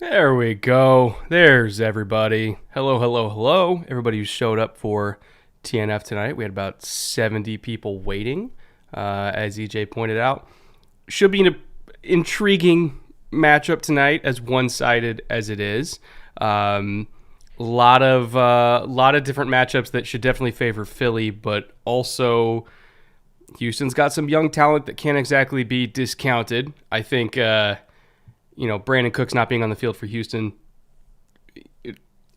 There we go. There's everybody. Hello, hello, hello. Everybody who showed up for TNF tonight. We had about 70 people waiting, as EJ pointed out. Should be an intriguing matchup tonight, as one-sided as it is. Lot of different matchups that should definitely favor Philly, but also Houston's got some young talent that can't exactly be discounted. I think Brandon Cooks not being on the field for Houston,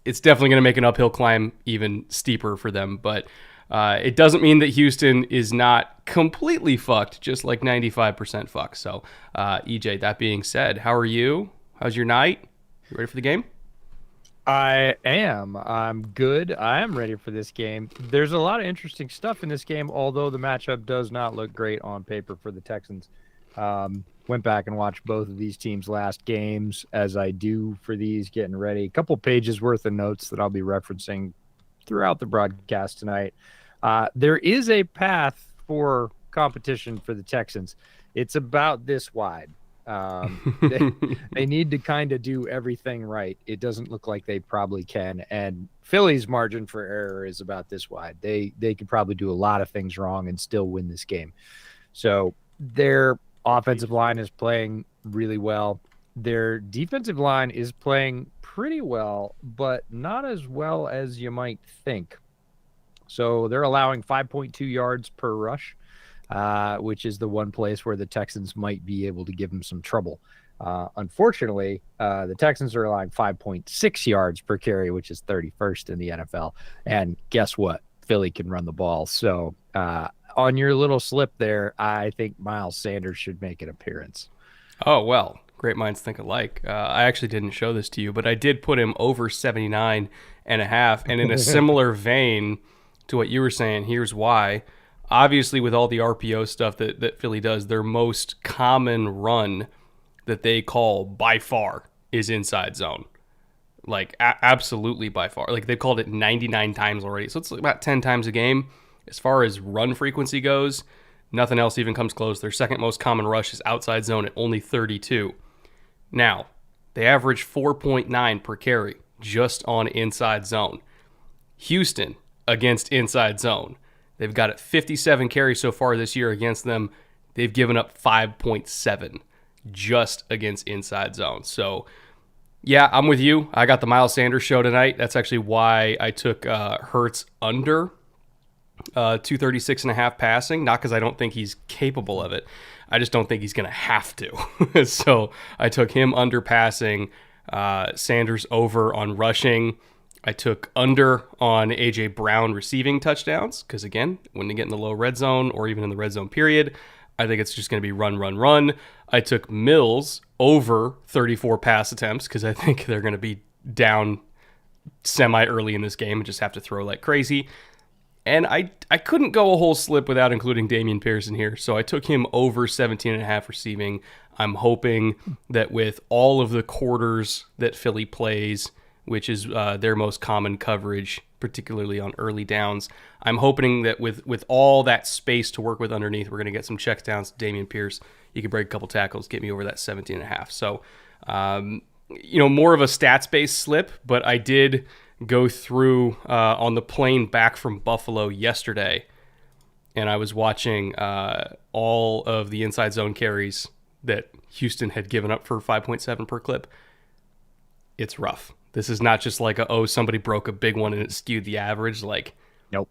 it's definitely going to make an uphill climb even steeper for them. But it doesn't mean that Houston is not completely fucked, just like 95% fucked. So, EJ, that being said, how are you? How's your night? You ready for the game? I am. I'm good. I am ready for this game. There's a lot of interesting stuff in this game, although the matchup does not look great on paper for the Texans. Went back and watched both of these teams' last games, as I do for these, getting ready. A couple pages worth of notes that I'll be referencing throughout the broadcast tonight. There is a path for competition for the Texans. It's about this wide. They need to kind of do everything right. It doesn't look like they probably can. And Philly's margin for error is about this wide. They could probably do a lot of things wrong and still win this game. So their offensive line is playing really well. Their defensive line is playing pretty well, but not as well as you might think. So they're allowing 5.2 yards per rush, which is the one place where the Texans might be able to give them some trouble. Unfortunately, the Texans are allowing 5.6 yards per carry, which is 31st in the NFL. And guess what? Philly can run the ball. So on your little slip there, I think Miles Sanders should make an appearance. Oh, well, great minds think alike. I actually didn't show this to you, but I did put him over 79 and a half. And in a similar vein to what you were saying, here's why. Obviously, with all the RPO stuff that Philly does, their most common run that they call by far is inside zone. Like, absolutely by far. Like, they've called it 99 times already. So it's about 10 times a game. As far as run frequency goes, nothing else even comes close. Their second most common rush is outside zone at only 32. Now, they average 4.9 per carry just on inside zone. Houston against inside zone. They've got it 57 carries so far this year against them. They've given up 5.7 just against inside zone. So, yeah, I'm with you. I got the Miles Sanders show tonight. That's actually why I took Hurts under 236 and a half passing. Not because I don't think he's capable of it. I just don't think he's going to have to. So I took him under passing, Sanders over on rushing. I took under on A.J. Brown receiving touchdowns because, again, when they get in the low red zone or even in the red zone period, I think it's just going to be run, run, run. I took Mills over 34 pass attempts because I think they're going to be down semi-early in this game and just have to throw like crazy. And I couldn't go a whole slip without including Damian Pearson here, so I took him over 17 and a half receiving. I'm hoping that with all of the quarters that Philly plays, which is their most common coverage, particularly on early downs. I'm hoping that with all that space to work with underneath, we're going to get some checks downs to Dameon Pierce. He can break a couple tackles, get me over that 17 and a half. So, more of a stats-based slip, but I did go through on the plane back from Buffalo yesterday, and I was watching all of the inside zone carries that Houston had given up for 5.7 per clip. It's rough. This is not just like somebody broke a big one and it skewed the average. Like, Nope.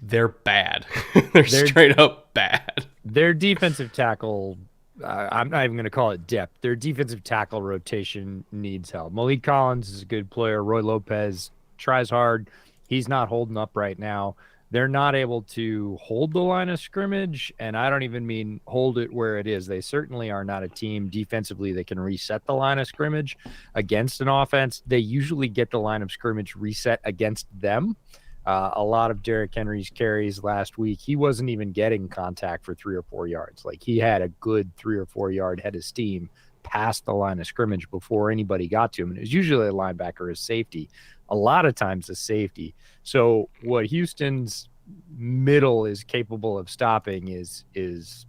They're bad. They're straight up bad. Their defensive tackle, I'm not even going to call it depth. Their defensive tackle rotation needs help. Malik Collins is a good player. Roy Lopez tries hard. He's not holding up right now. They're not able to hold the line of scrimmage, and I don't even mean hold it where it is. They certainly are not a team defensively that can reset the line of scrimmage against an offense. They usually get the line of scrimmage reset against them. A lot of Derrick Henry's carries last week, he wasn't even getting contact for 3 or 4 yards. Like, he had a good 3 or 4 yard head of steam past the line of scrimmage before anybody got to him. And it was usually a linebacker or a safety. A lot of times a safety. So what Houston's middle is capable of stopping is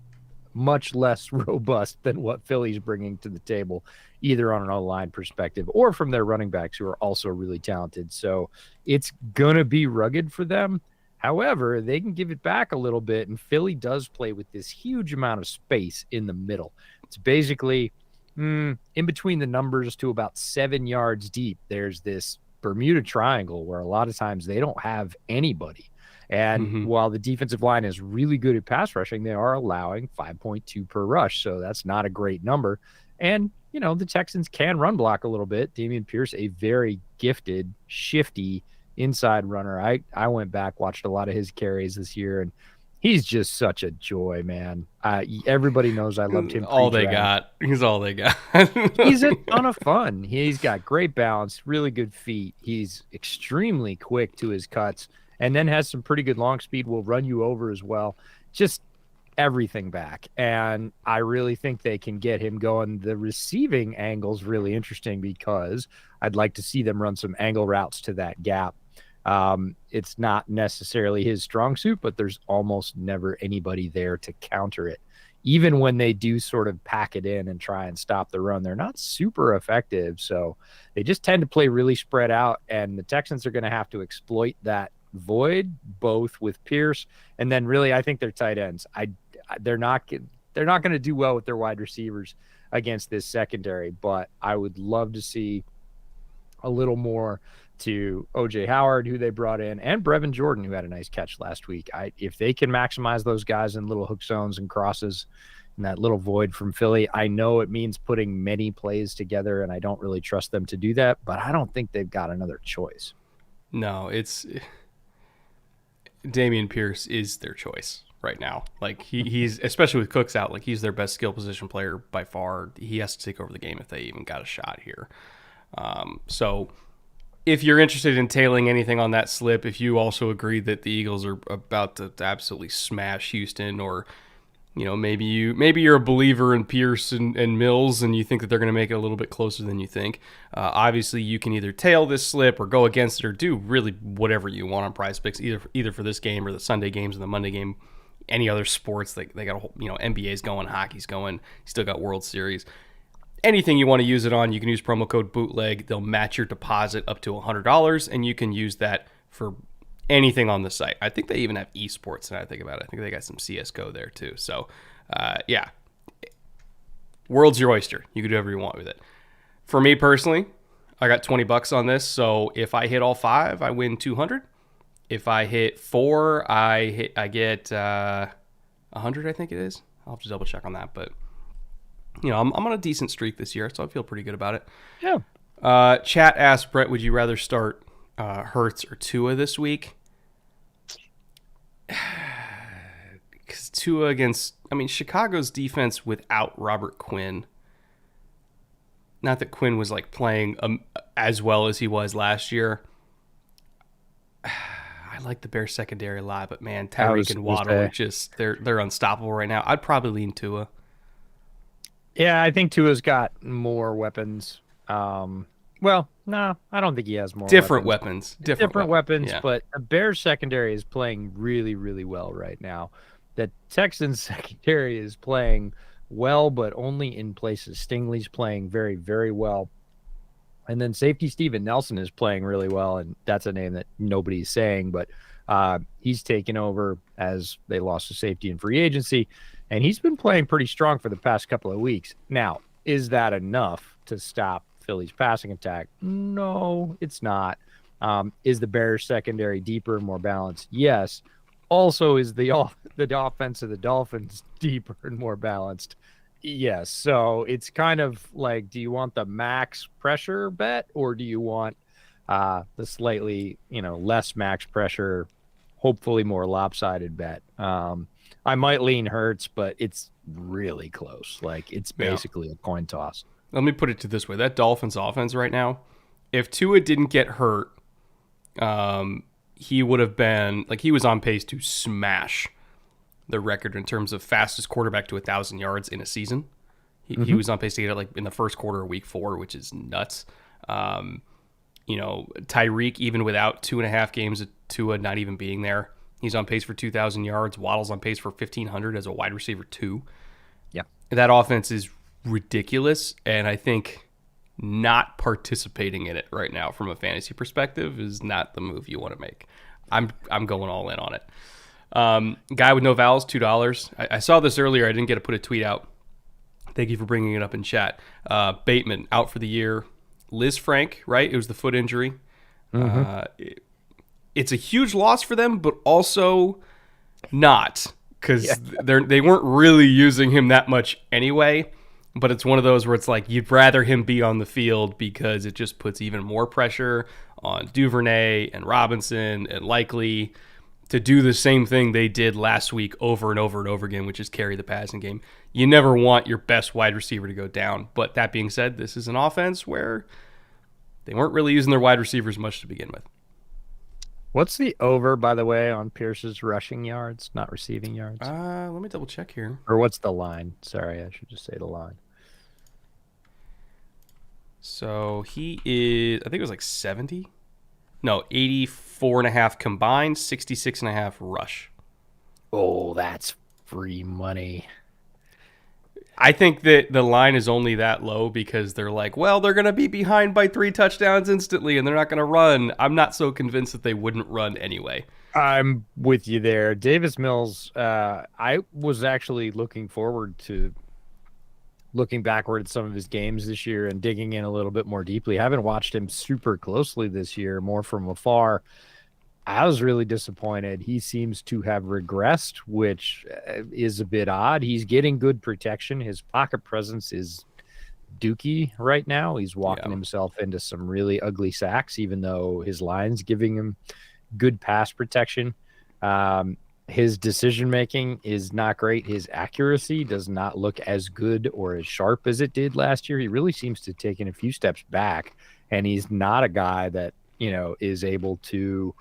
much less robust than what Philly's bringing to the table, either on an O-line perspective or from their running backs, who are also really talented. So it's going to be rugged for them. However, they can give it back a little bit, and Philly does play with this huge amount of space in the middle. It's basically in between the numbers to about 7 yards deep. There's this Bermuda Triangle where a lot of times they don't have anybody. And Mm-hmm. while the defensive line is really good at pass rushing, they are allowing 5.2 per rush. So that's not a great number. And, the Texans can run block a little bit. Dameon Pierce, a very gifted, shifty inside runner. I went back, watched a lot of his carries this year, and he's just such a joy, man. Everybody knows I loved him All they pre-draft. got. He's all they got. He's a ton of fun. He's got great balance, really good feet. He's extremely quick to his cuts, and then has some pretty good long speed, will run you over as well. Just everything back. And I really think they can get him going. The receiving angle's really interesting because I'd like to see them run some angle routes to that gap. It's not necessarily his strong suit, but there's almost never anybody there to counter it. Even when they do sort of pack it in and try and stop the run, they're not super effective. So they just tend to play really spread out, and the Texans are going to have to exploit that void, both with Pierce and then really I think their tight ends. They're not going to do well with their wide receivers against this secondary, but I would love to see a little more to OJ Howard, who they brought in, and Brevin Jordan, who had a nice catch last week. If they can maximize those guys in little hook zones and crosses in that little void from Philly, I know it means putting many plays together, and I don't really trust them to do that, but I don't think they've got another choice. No, it's Dameon Pierce is their choice right now. Like he's especially with Cooks out, like he's their best skill position player by far. He has to take over the game if they even got a shot here. So if you're interested in tailing anything on that slip, if you also agree that the Eagles are about to absolutely smash Houston, or maybe you're a believer in Pierce and Mills, and you think that they're going to make it a little bit closer than you think. Obviously, you can either tail this slip or go against it, or do really whatever you want on Prize Picks, either for this game or the Sunday games and the Monday game. Any other sports, they got a whole, NBA's going, hockey's going, still got World Series. Anything you want to use it on, you can use promo code BOOTLEG. They'll match your deposit up to $100, and you can use that for anything on the site. I think they even have esports now I think about it. I think they got some CSGO there too. So, yeah. World's your oyster. You can do whatever you want with it. For me personally, I got $20 on this. So if I hit all 5, I win 200. If I hit 4, I get 100, I think it is. I'll have to double check on that, but I'm on a decent streak this year, so I feel pretty good about it. Yeah. Chat asked, Brett, would you rather start Hurts or Tua this week? Because Tua against, Chicago's defense without Robert Quinn. Not that Quinn was like playing as well as he was last year. I like the Bears secondary a lot, but man, Tyreek and Waddle are just they're unstoppable right now. I'd probably lean Tua. Yeah, I think Tua's got more weapons. Well, no, I don't think he has more Different weapons. Different weapons, yeah. But the Bears secondary is playing really, really well right now. The Texans secondary is playing well, but only in places. Stingley's playing very, very well. And then safety Steven Nelson is playing really well, and that's a name that nobody's saying, but he's taken over as they lost to safety in free agency, and he's been playing pretty strong for the past couple of weeks. Now, is that enough to stop Philly's passing attack? No, it's not. Is the Bears secondary deeper and more balanced? Yes. Also, is the offense of the Dolphins deeper and more balanced? Yes. So it's kind of like, do you want the max pressure bet, or do you want the slightly, less max pressure, hopefully more lopsided bet? I might lean Hurts, but it's really close. Like, it's basically a coin toss. Let me put it to this way. That Dolphins offense right now, if Tua didn't get hurt, he would have been, he was on pace to smash the record in terms of fastest quarterback to 1,000 yards in a season. He was on pace to get it in the first quarter of week 4, which is nuts. Tyreek, even without 2.5 games of Tua not even being there, he's on pace for 2,000 yards. Waddle's on pace for 1,500 as a wide receiver 2. that offense is ridiculous, and I think not participating in it right now from a fantasy perspective is not the move you want to make. I'm going all in on it. Guy with no vowels, $2. I saw this earlier. I didn't get to put a tweet out. Thank you for bringing it up in chat. Bateman out for the year. Liz Frank, right? It was the foot injury. It's a huge loss for them, but also not, because they weren't really using him that much anyway. But it's one of those where it's like you'd rather him be on the field because it just puts even more pressure on Duvernay and Robinson and Likely to do the same thing they did last week over and over and over again, which is carry the passing game. You never want your best wide receiver to go down. But that being said, this is an offense where they weren't really using their wide receivers much to begin with. What's the over, by the way, on Pierce's rushing yards, not receiving yards? Let me double check here. Or what's the line? Sorry, I should just say the line. So he is, I think it was like 70. No, 84.5 combined, 66.5 rush. Oh, that's free money. I think that the line is only that low because they're like, well, they're going to be behind by 3 touchdowns instantly and they're not going to run. I'm not so convinced that they wouldn't run anyway. I'm with you there. Davis Mills, I was actually looking forward to looking backward at some of his games this year and digging in a little bit more deeply. I haven't watched him super closely this year, more from afar. I was really disappointed. He seems to have regressed, which is a bit odd. He's getting good protection. His pocket presence is dookie right now. He's walking himself into some really ugly sacks, even though his line's giving him good pass protection. His decision-making is not great. His accuracy does not look as good or as sharp as it did last year. He really seems to have taken a few steps back, and he's not a guy that, is able to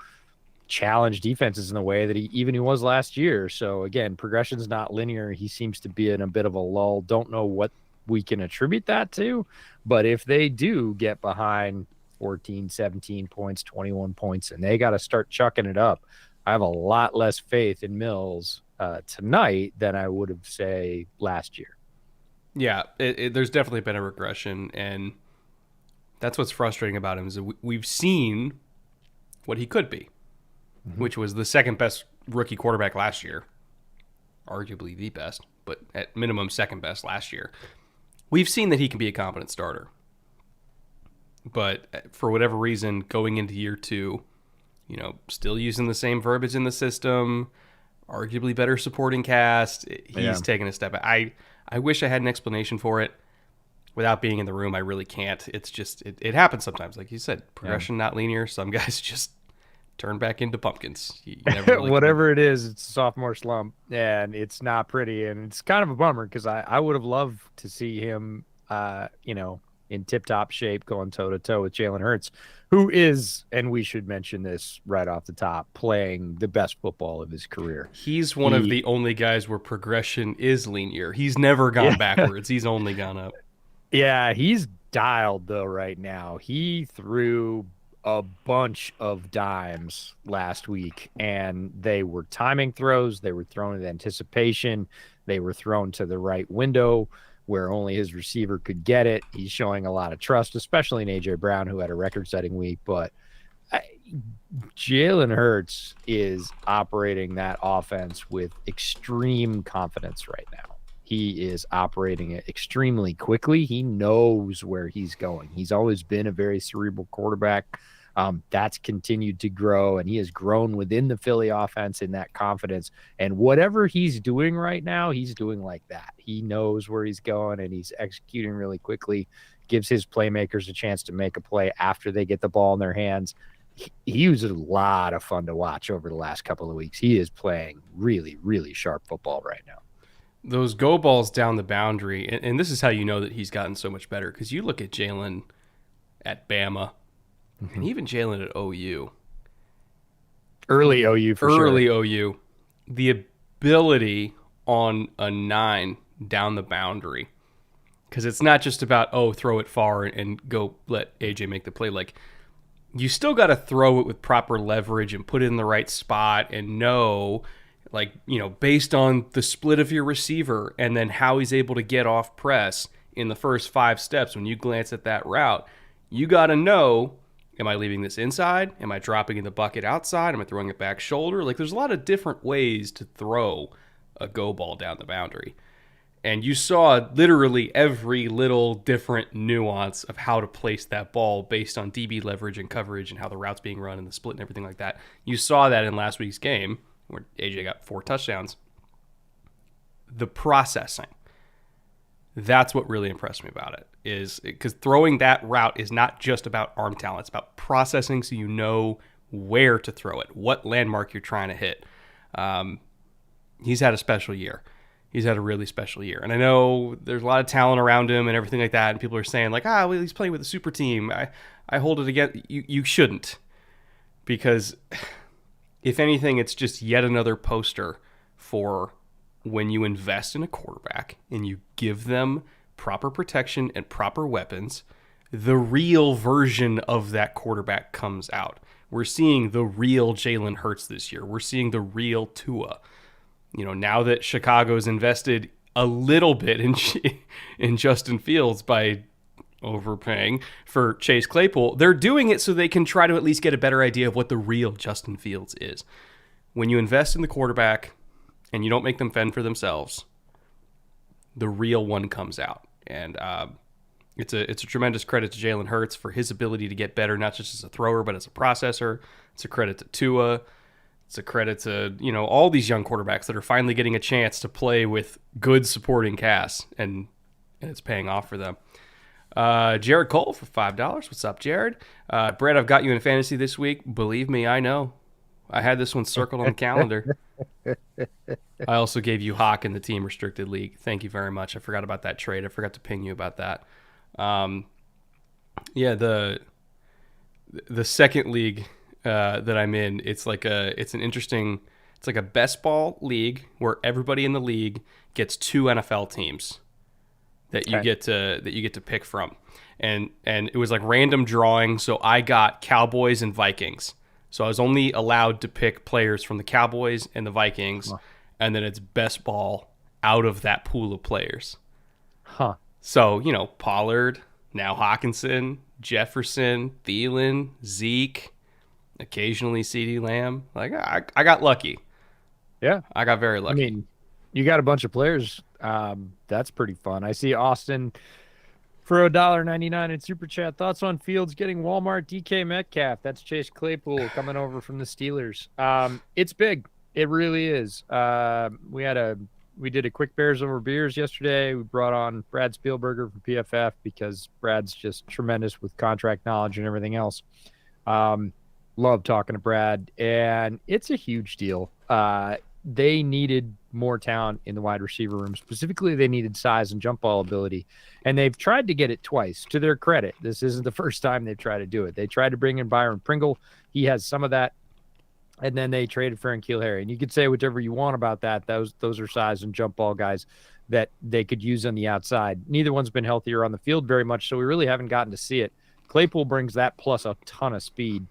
challenge defenses in the way that he was last year. So again, progression's not linear. He seems to be in a bit of a lull. Don't know what we can attribute that to, but if they do get behind 14, 17 points, 21 points, and they got to start chucking it up, I have a lot less faith in Mills tonight than I would have, say, last year. Yeah, there's definitely been a regression, and that's what's frustrating about him is that we've seen what he could be, which was the second best rookie quarterback last year, arguably the best, but at minimum second best last year. We've seen that he can be a competent starter. But for whatever reason, going into year 2, still using the same verbiage in the system, arguably better supporting cast, he's taken a step back. I wish I had an explanation for it. Without being in the room, I really can't. It's just, it happens sometimes. Like you said, progression not linear. Some guys just turn back into pumpkins. You never really Whatever it is, it's a sophomore slump, and it's not pretty, and it's kind of a bummer because I would have loved to see him, in tip-top shape going toe-to-toe with Jalen Hurts, who is, and we should mention this right off the top, playing the best football of his career. He's one of the only guys where progression is linear. He's never gone backwards. He's only gone up. Yeah, he's dialed, though, right now. He threw a bunch of dimes last week, and they were timing throws. They were thrown with anticipation. They were thrown to the right window where only his receiver could get it. He's showing a lot of trust, especially in A.J. Brown, who had a record-setting week. But Jalen Hurts is operating that offense with extreme confidence right now. He is operating it extremely quickly. He knows where he's going. He's always been a very cerebral quarterback. That's continued to grow, and he has grown within the Philly offense in that confidence. And whatever he's doing right now, he's doing like that. He knows where he's going, and he's executing really quickly, gives his playmakers a chance to make a play after they get the ball in their hands. He was a lot of fun to watch over the last couple of weeks. He is playing really, really sharp football right now. Those go balls down the boundary, and this is how you know that he's gotten so much better, because you look at Jalen at Bama, and even Jalen at OU. Early OU for sure. Early OU. The ability on a 9 down the boundary, because it's not just about, throw it far and go let AJ make the play. Like, you still got to throw it with proper leverage and put it in the right spot and know, Like, based on the split of your receiver and then how he's able to get off press in the first 5 steps, when you glance at that route, you got to know, am I leaving this inside? Am I dropping in the bucket outside? Am I throwing it back shoulder? Like, there's a lot of different ways to throw a go ball down the boundary. And you saw literally every little different nuance of how to place that ball based on DB leverage and coverage and how the route's being run and the split and everything like that. You saw that in last week's game where AJ got 4 touchdowns. The processing, that's what really impressed me about it, is because throwing that route is not just about arm talent. It's about processing so you know where to throw it, what landmark you're trying to hit. He's had a special year. He's had a really special year. And I know there's a lot of talent around him and everything like that, and people are saying, like, well, he's playing with a super team. I hold it against you. You shouldn't. Because if anything, it's just yet another poster for when you invest in a quarterback and you give them proper protection and proper weapons, the real version of that quarterback comes out. We're seeing the real Jalen Hurts this year. We're seeing the real Tua. Now that Chicago's invested a little bit in Justin Fields by overpaying for Chase Claypool, they're doing it so they can try to at least get a better idea of what the real Justin Fields is. When you invest in the quarterback and you don't make them fend for themselves, the real one comes out. And it's a tremendous credit to Jalen Hurts for his ability to get better, not just as a thrower, but as a processor. It's a credit to Tua. It's a credit to, all these young quarterbacks that are finally getting a chance to play with good supporting casts, and it's paying off for them. Jared Cole for $5. What's up, Jared? Brett, I've got you in fantasy this week. Believe me, I know. I had this one circled on the calendar. I also gave you Hawk in the team restricted league. Thank you very much. I forgot about that trade. I forgot to ping you about that. The second league that I'm in, it's like it's like a best ball league where everybody in the league gets 2 NFL teams that you get to pick from, and it was like random drawing. So I got Cowboys and Vikings. So I was only allowed to pick players from the Cowboys and the Vikings, and then it's best ball out of that pool of players. Huh. So Pollard, now Hawkinson, Jefferson, Thielen, Zeke. Occasionally CeeDee Lamb. Like, I got lucky. Yeah. I got very lucky. I mean, you got a bunch of players. That's pretty fun. I see Austin for $1.99 in Super Chat. Thoughts on Fields getting Walmart DK Metcalf? That's Chase Claypool coming over from the Steelers. It's big. It really is. We did a quick Bears over beers yesterday. We brought on Brad Spielberger from PFF because Brad's just tremendous with contract knowledge and everything else. Love talking to Brad, and it's a huge deal. They needed more talent in the wide receiver room. Specifically, they needed size and jump ball ability, and they've tried to get it twice. To their credit, this isn't the first time they've tried to do it. They tried to bring in Byron Pringle. He has some of that, and then they traded for N'Keal Harry. And you could say whatever you want about that. Those are size and jump ball guys that they could use on the outside. Neither one's been healthier on the field very much, so we really haven't gotten to see it. Claypool brings that plus a ton of speed.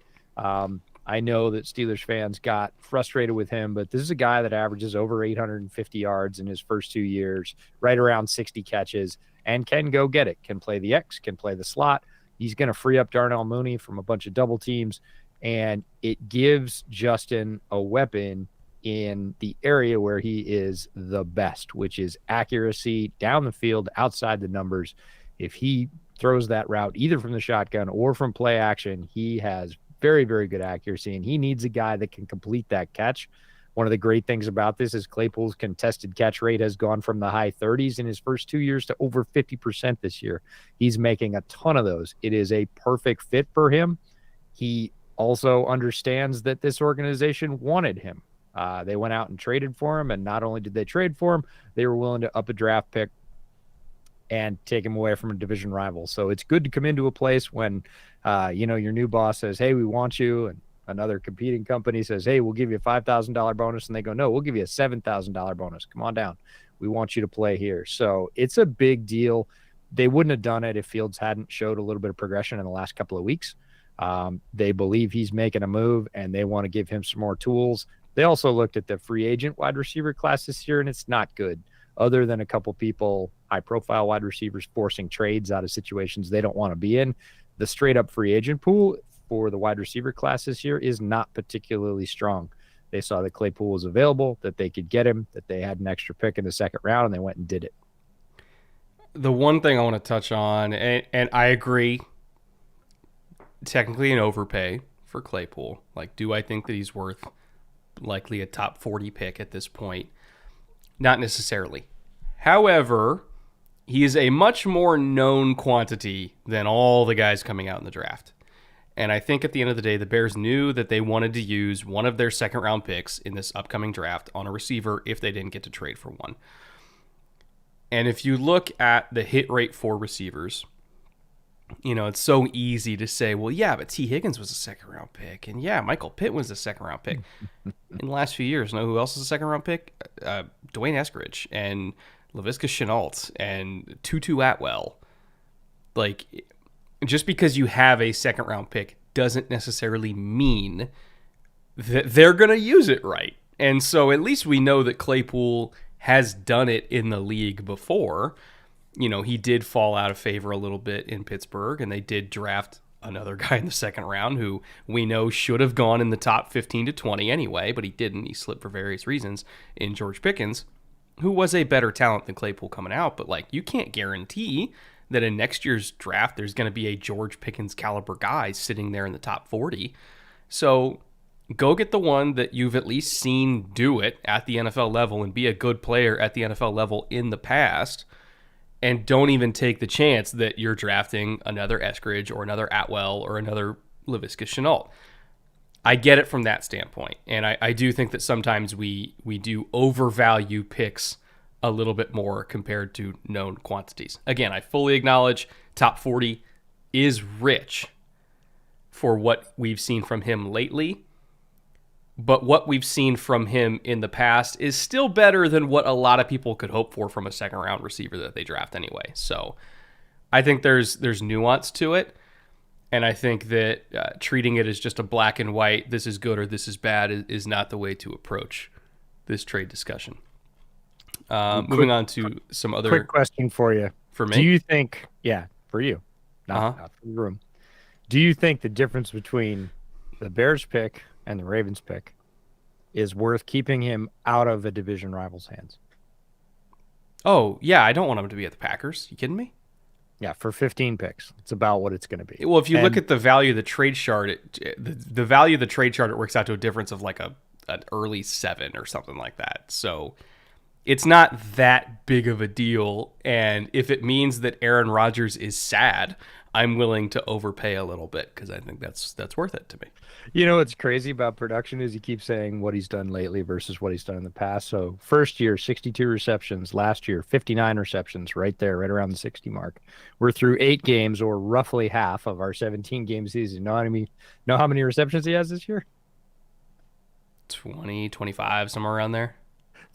I know that Steelers fans got frustrated with him, but this is a guy that averages over 850 yards in his first 2 years, right around 60 catches, and can go get it, can play the X, can play the slot. He's going to free up Darnell Mooney from a bunch of double teams, and it gives Justin a weapon in the area where he is the best, which is accuracy down the field, outside the numbers. If he throws that route either from the shotgun or from play action, he has very, very good accuracy, and he needs a guy that can complete that catch. One of the great things about this is Claypool's contested catch rate has gone from the high 30s in his first 2 years to over 50% this year. He's making a ton of those. It is a perfect fit for him. He also understands that this organization wanted him. They went out and traded for him, and not only did they trade for him, they were willing to up a draft pick and take him away from a division rival. So it's good to come into a place when, your new boss says, hey, we want you. And another competing company says, hey, we'll give you a $5,000 bonus. And they go, no, we'll give you a $7,000 bonus. Come on down. We want you to play here. So it's a big deal. They wouldn't have done it if Fields hadn't showed a little bit of progression in the last couple of weeks. They believe he's making a move, and they want to give him some more tools. They also looked at the free agent wide receiver class this year, and it's not good. Other than a couple people, high-profile wide receivers forcing trades out of situations they don't want to be in, the straight-up free agent pool for the wide receiver class this year is not particularly strong. They saw that Claypool was available, that they could get him, that they had an extra pick in the second round, and they went and did it. The one thing I want to touch on, and I agree, technically an overpay for Claypool. Like, do I think that he's worth likely a top 40 pick at this point? Not necessarily. However, he is a much more known quantity than all the guys coming out in the draft. And I think at the end of the day, the Bears knew that they wanted to use one of their second round picks in this upcoming draft on a receiver if they didn't get to trade for one. And if you look at the hit rate for receivers, it's so easy to say, well, yeah, but T. Higgins was a second round pick. And yeah, Michael Pitt was a second round pick. In the last few years, know who else is a second round pick? Dwayne Eskridge and Laviska Shenault and Tutu Atwell. Like, just because you have a second round pick doesn't necessarily mean that they're going to use it right. And so at least we know that Claypool has done it in the league before. He did fall out of favor a little bit in Pittsburgh, and they did draft another guy in the second round who we know should have gone in the top 15 to 20 anyway, but he didn't. He slipped for various reasons in George Pickens, who was a better talent than Claypool coming out. But, like, you can't guarantee that in next year's draft there's going to be a George Pickens caliber guy sitting there in the top 40. So go get the one that you've at least seen do it at the NFL level and be a good player at the NFL level in the past. And don't even take the chance that you're drafting another Eskridge or another Atwell or another Laviska Shenault. I get it from that standpoint. And I do think that sometimes we do overvalue picks a little bit more compared to known quantities. Again, I fully acknowledge top 40 is rich for what we've seen from him lately. But what we've seen from him in the past is still better than what a lot of people could hope for from a second round receiver that they draft anyway. So I think there's nuance to it. And I think that treating it as just a black and white, this is good or this is bad, is not the way to approach this trade discussion. Moving on to some other... Quick question for you. For me? Do you think... Yeah, for you. Not for the room. Do you think the difference between the Bears pick and the Ravens pick is worth keeping him out of a division rival's hands? Oh, yeah, I don't want him to be at the Packers. You kidding me? Yeah, for 15 picks. It's about what it's going to be. Well, if you look at the value of the trade chart, the value of the trade chart, it works out to a difference of like an early 7 or something like that. So it's not that big of a deal. And if it means that Aaron Rodgers is sad, I'm willing to overpay a little bit because I think that's worth it to me. What's crazy about production is he keeps saying what he's done lately versus what he's done in the past. So first year, 62 receptions. Last year, 59 receptions, right there, right around the 60 mark. We're through 8 games, or roughly half of our 17-game season. Know how many receptions he has this year? 20, 25, somewhere around there.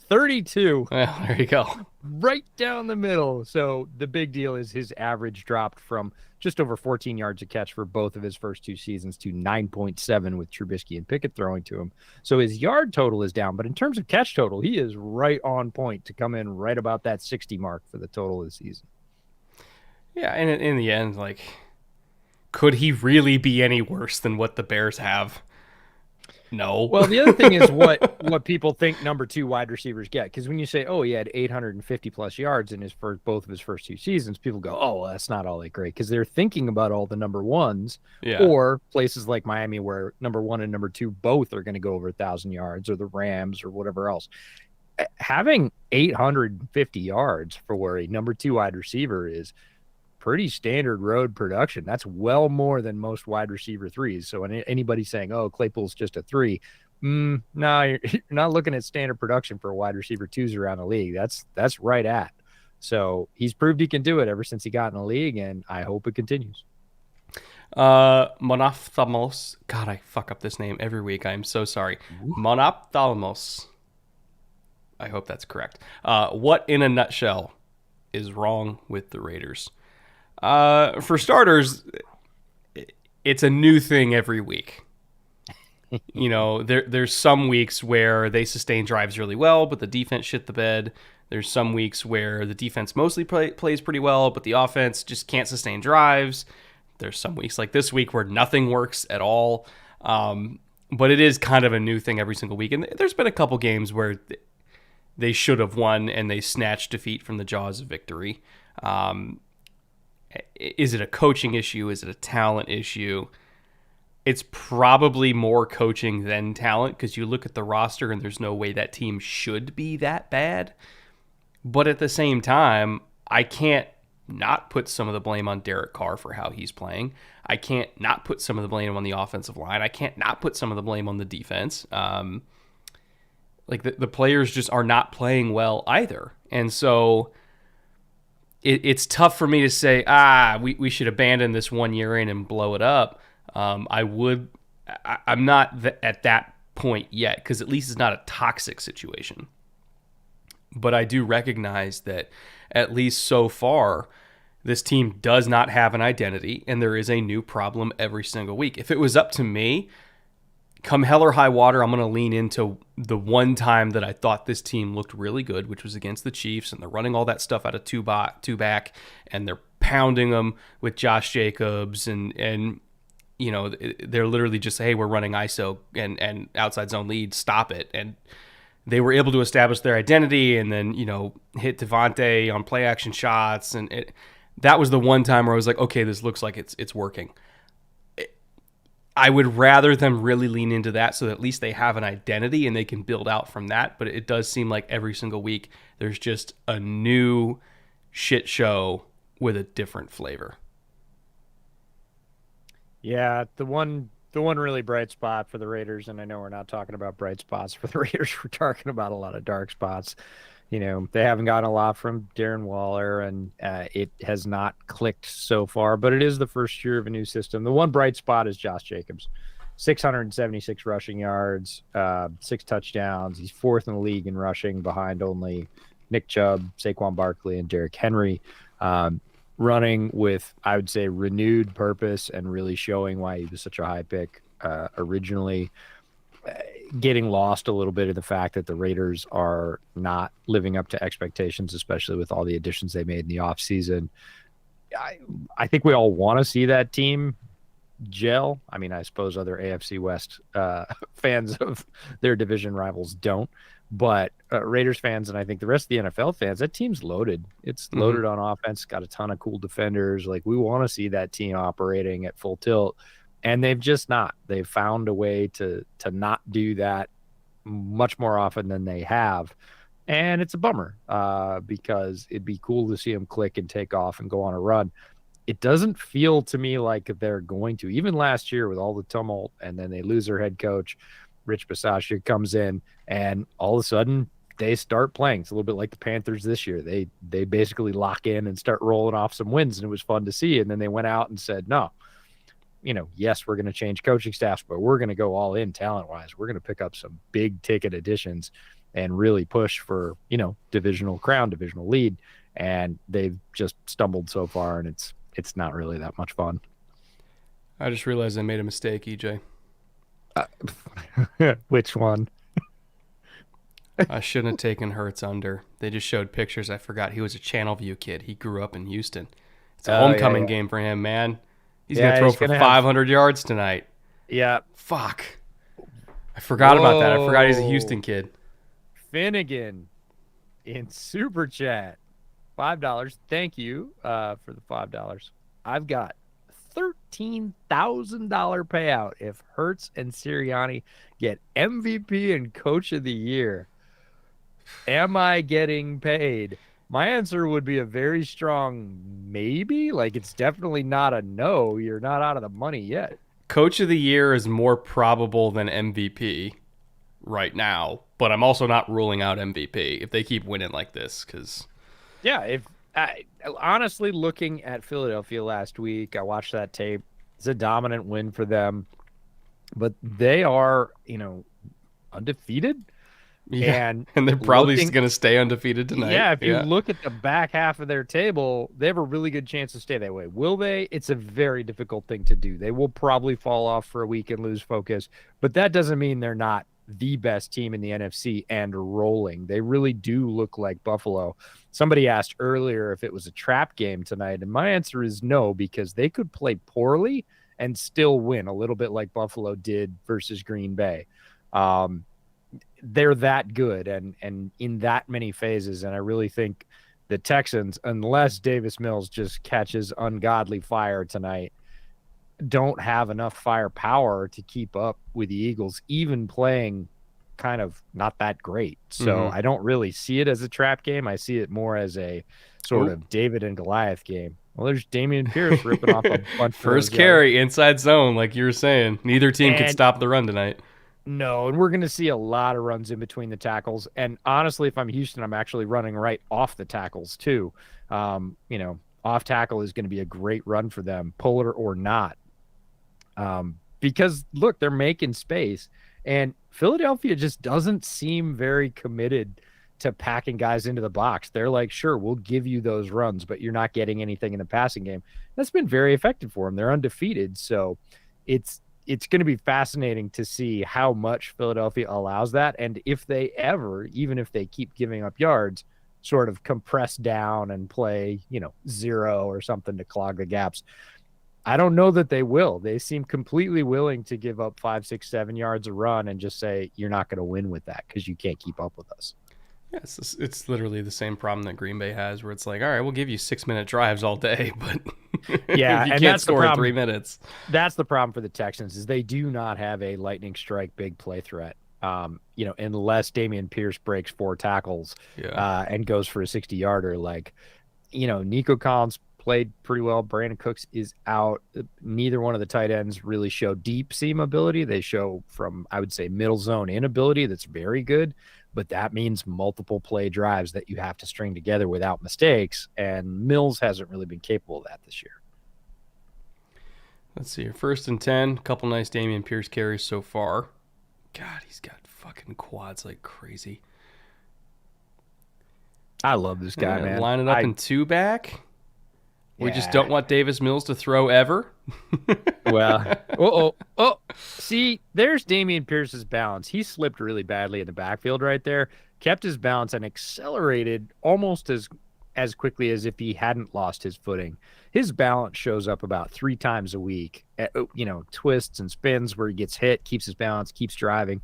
32. Well, there you go. Right down the middle. So the big deal is his average dropped from just over 14 yards a catch for both of his first 2 seasons to 9.7 with Trubisky and Pickett throwing to him. So his yard total is down, but in terms of catch total, he is right on point to come in right about that 60 mark for the total of the season. Yeah, and in the end, like, could he really be any worse than what the Bears have? No. Well, the other thing is what people think number 2 wide receivers get. Because when you say, oh, he had 850 plus yards in both of his first 2 seasons, people go, oh, well, that's not all that great. Because they're thinking about all the number 1s, or places like Miami where number 1 and number 2 both are going to go over 1,000 yards, or the Rams or whatever else. Having 850 yards for where a number 2 wide receiver is pretty standard road production. That's well more than most wide receiver 3s. So anybody saying, oh, Claypool's just a 3, no, you're not looking at standard production for wide receiver 2s around the league. That's right at. So he's proved he can do it ever since he got in the league, and I hope it continues. Monophthalmos. God, I fuck up this name every week. I'm so sorry. Monophthalmos. I hope that's correct. What in a nutshell is wrong with the Raiders? For starters, it's a new thing every week. There's some weeks where they sustain drives really well, but the defense shit the bed. There's some weeks where the defense mostly plays pretty well, but the offense just can't sustain drives. There's some weeks like this week where nothing works at all. But it is kind of a new thing every single week. And there's been a couple games where they should have won and they snatched defeat from the jaws of victory. Is it a coaching issue? Is it a talent issue? It's probably more coaching than talent, because you look at the roster and there's no way that team should be that bad. But at the same time, I can't not put some of the blame on Derek Carr for how he's playing. I can't not put some of the blame on the offensive line. I can't not put some of the blame on the defense. The players just are not playing well either. And so it's tough for me to say, we should abandon this 1 year in and blow it up. I'm not at that point yet, because at least it's not a toxic situation. But I do recognize that at least so far, this team does not have an identity, and there is a new problem every single week. If it was up to me, come hell or high water, I'm going to lean into the one time that I thought this team looked really good, which was against the Chiefs, and they're running all that stuff out of two back, and they're pounding them with Josh Jacobs, and they're literally just, hey, we're running ISO and outside zone lead, stop it. And they were able to establish their identity and then, hit Devontae on play action shots. And that was the one time where I was like, okay, this looks like it's working. I would rather them really lean into that so that at least they have an identity and they can build out from that. But it does seem like every single week there's just a new shit show with a different flavor. Yeah, the one really bright spot for the Raiders, and I know we're not talking about bright spots for the Raiders, we're talking about a lot of dark spots. They haven't gotten a lot from Darren Waller, and it has not clicked so far, but it is the first year of a new system. The one bright spot is Josh Jacobs. 676 rushing yards, 6 touchdowns. He's 4th in the league in rushing, behind only Nick Chubb, Saquon Barkley, and Derrick Henry. Running with, I would say, renewed purpose and really showing why he was such a high pick originally. Getting lost a little bit in the fact that the Raiders are not living up to expectations, especially with all the additions they made in the offseason. I think we all want to see that team gel. I mean, I suppose other AFC West fans of their division rivals don't. But Raiders fans, and I think the rest of the NFL fans, that team's loaded. It's loaded on offense, got a ton of cool defenders. Like, we want to see that team operating at full tilt, and they've just not. They've found a way to not do that much more often than they have, and it's a bummer because it'd be cool to see them click and take off and go on a run. It doesn't feel to me like they're going to. Even last year with all the tumult, and then they lose their head coach, Rich Bisaccia comes in, and all of a sudden they start playing. It's a little bit like the Panthers this year. They basically lock in and start rolling off some wins, and it was fun to see. And then they went out and said, no, yes, we're going to change coaching staffs, but we're going to go all in talent-wise. We're going to pick up some big-ticket additions and really push for, divisional crown, divisional lead. And they've just stumbled so far, and it's not really that much fun. I just realized I made a mistake, EJ. Which one? I shouldn't have taken Hurts under. They just showed pictures. I forgot he was a Channelview kid. He grew up in Houston. It's a homecoming game for him, man. He's going to throw for 500 yards tonight. Yeah. Fuck. I forgot about that. I forgot he's a Houston kid. Finnegan in Super Chat. $5. Thank you for the $5. I've got $13,000 payout if Hurts and Sirianni get MVP and Coach of the Year. Am I getting paid? My answer would be a very strong maybe. Like, it's definitely not a no. You're not out of the money yet. Coach of the Year is more probable than MVP right now, but I'm also not ruling out MVP if they keep winning like this. Yeah, honestly, looking at Philadelphia last week, I watched that tape. It's a dominant win for them, but they are, undefeated. Yeah, And and they're probably looking, going to stay undefeated tonight. yeah, if you Yeah. look at the back half of their table, they have a really good chance to stay that way. Will they? It's a very difficult thing to do. They will probably fall off for a week and lose focus, but that doesn't mean they're not the best team in the NFC and rolling. They really do look like Buffalo. Somebody asked earlier if it was a trap game tonight, and my answer is no, because they could play poorly and still win, a little bit like Buffalo did versus Green Bay. They're that good and in that many phases. And I really think the Texans, unless Davis Mills just catches ungodly fire tonight, don't have enough firepower to keep up with the Eagles, even playing kind of not that great. So I don't really see it as a trap game. I see it more as a sort of David and Goliath game. Well, there's Damian Pierce ripping off a bunch of First those yards. carry, inside zone, like you were saying. Neither team could And stop the run tonight. no, and we're going to see a lot of runs in between the tackles. And honestly, if I'm Houston, I'm actually running right off the tackles too. Off tackle is going to be a great run for them, puller or not. Because look, they're making space, and Philadelphia just doesn't seem very committed to packing guys into the box. They're like, sure, we'll give you those runs, but you're not getting anything in the passing game. That's been very effective for them. They're undefeated. So it's going to be fascinating to see how much Philadelphia allows that. And if they ever, even if they keep giving up yards, sort of compress down and play, 0 or something to clog the gaps. I don't know that they will. They seem completely willing to give up 5, 6, 7 yards a run and just say, you're not going to win with that because you can't keep up with us. Yeah, it's literally the same problem that Green Bay has, where it's like, all right, we'll give you 6-minute drives all day, but yeah, you and can't that's score the in problem. 3 minutes. That's the problem for the Texans is they do not have a lightning strike big play threat. Unless Damian Pierce breaks 4 tackles and goes for a 60-yarder, Nico Collins played pretty well. Brandon Cooks is out. Neither one of the tight ends really show deep seam ability. They show from, I would say, middle zone inability that's very good, but that means multiple play drives that you have to string together without mistakes, and Mills hasn't really been capable of that this year. Let's see here. 1st and 10. Couple nice Damian Pierce carries so far. God, he's got fucking quads like crazy. I love this guy, man. Line it up in 2 back. We just don't want Davis Mills to throw ever. Well, see, there's Damian Pierce's balance. He slipped really badly in the backfield right there, kept his balance and accelerated almost as quickly as if he hadn't lost his footing. His balance shows up about 3 times a week, twists and spins where he gets hit, keeps his balance, keeps driving,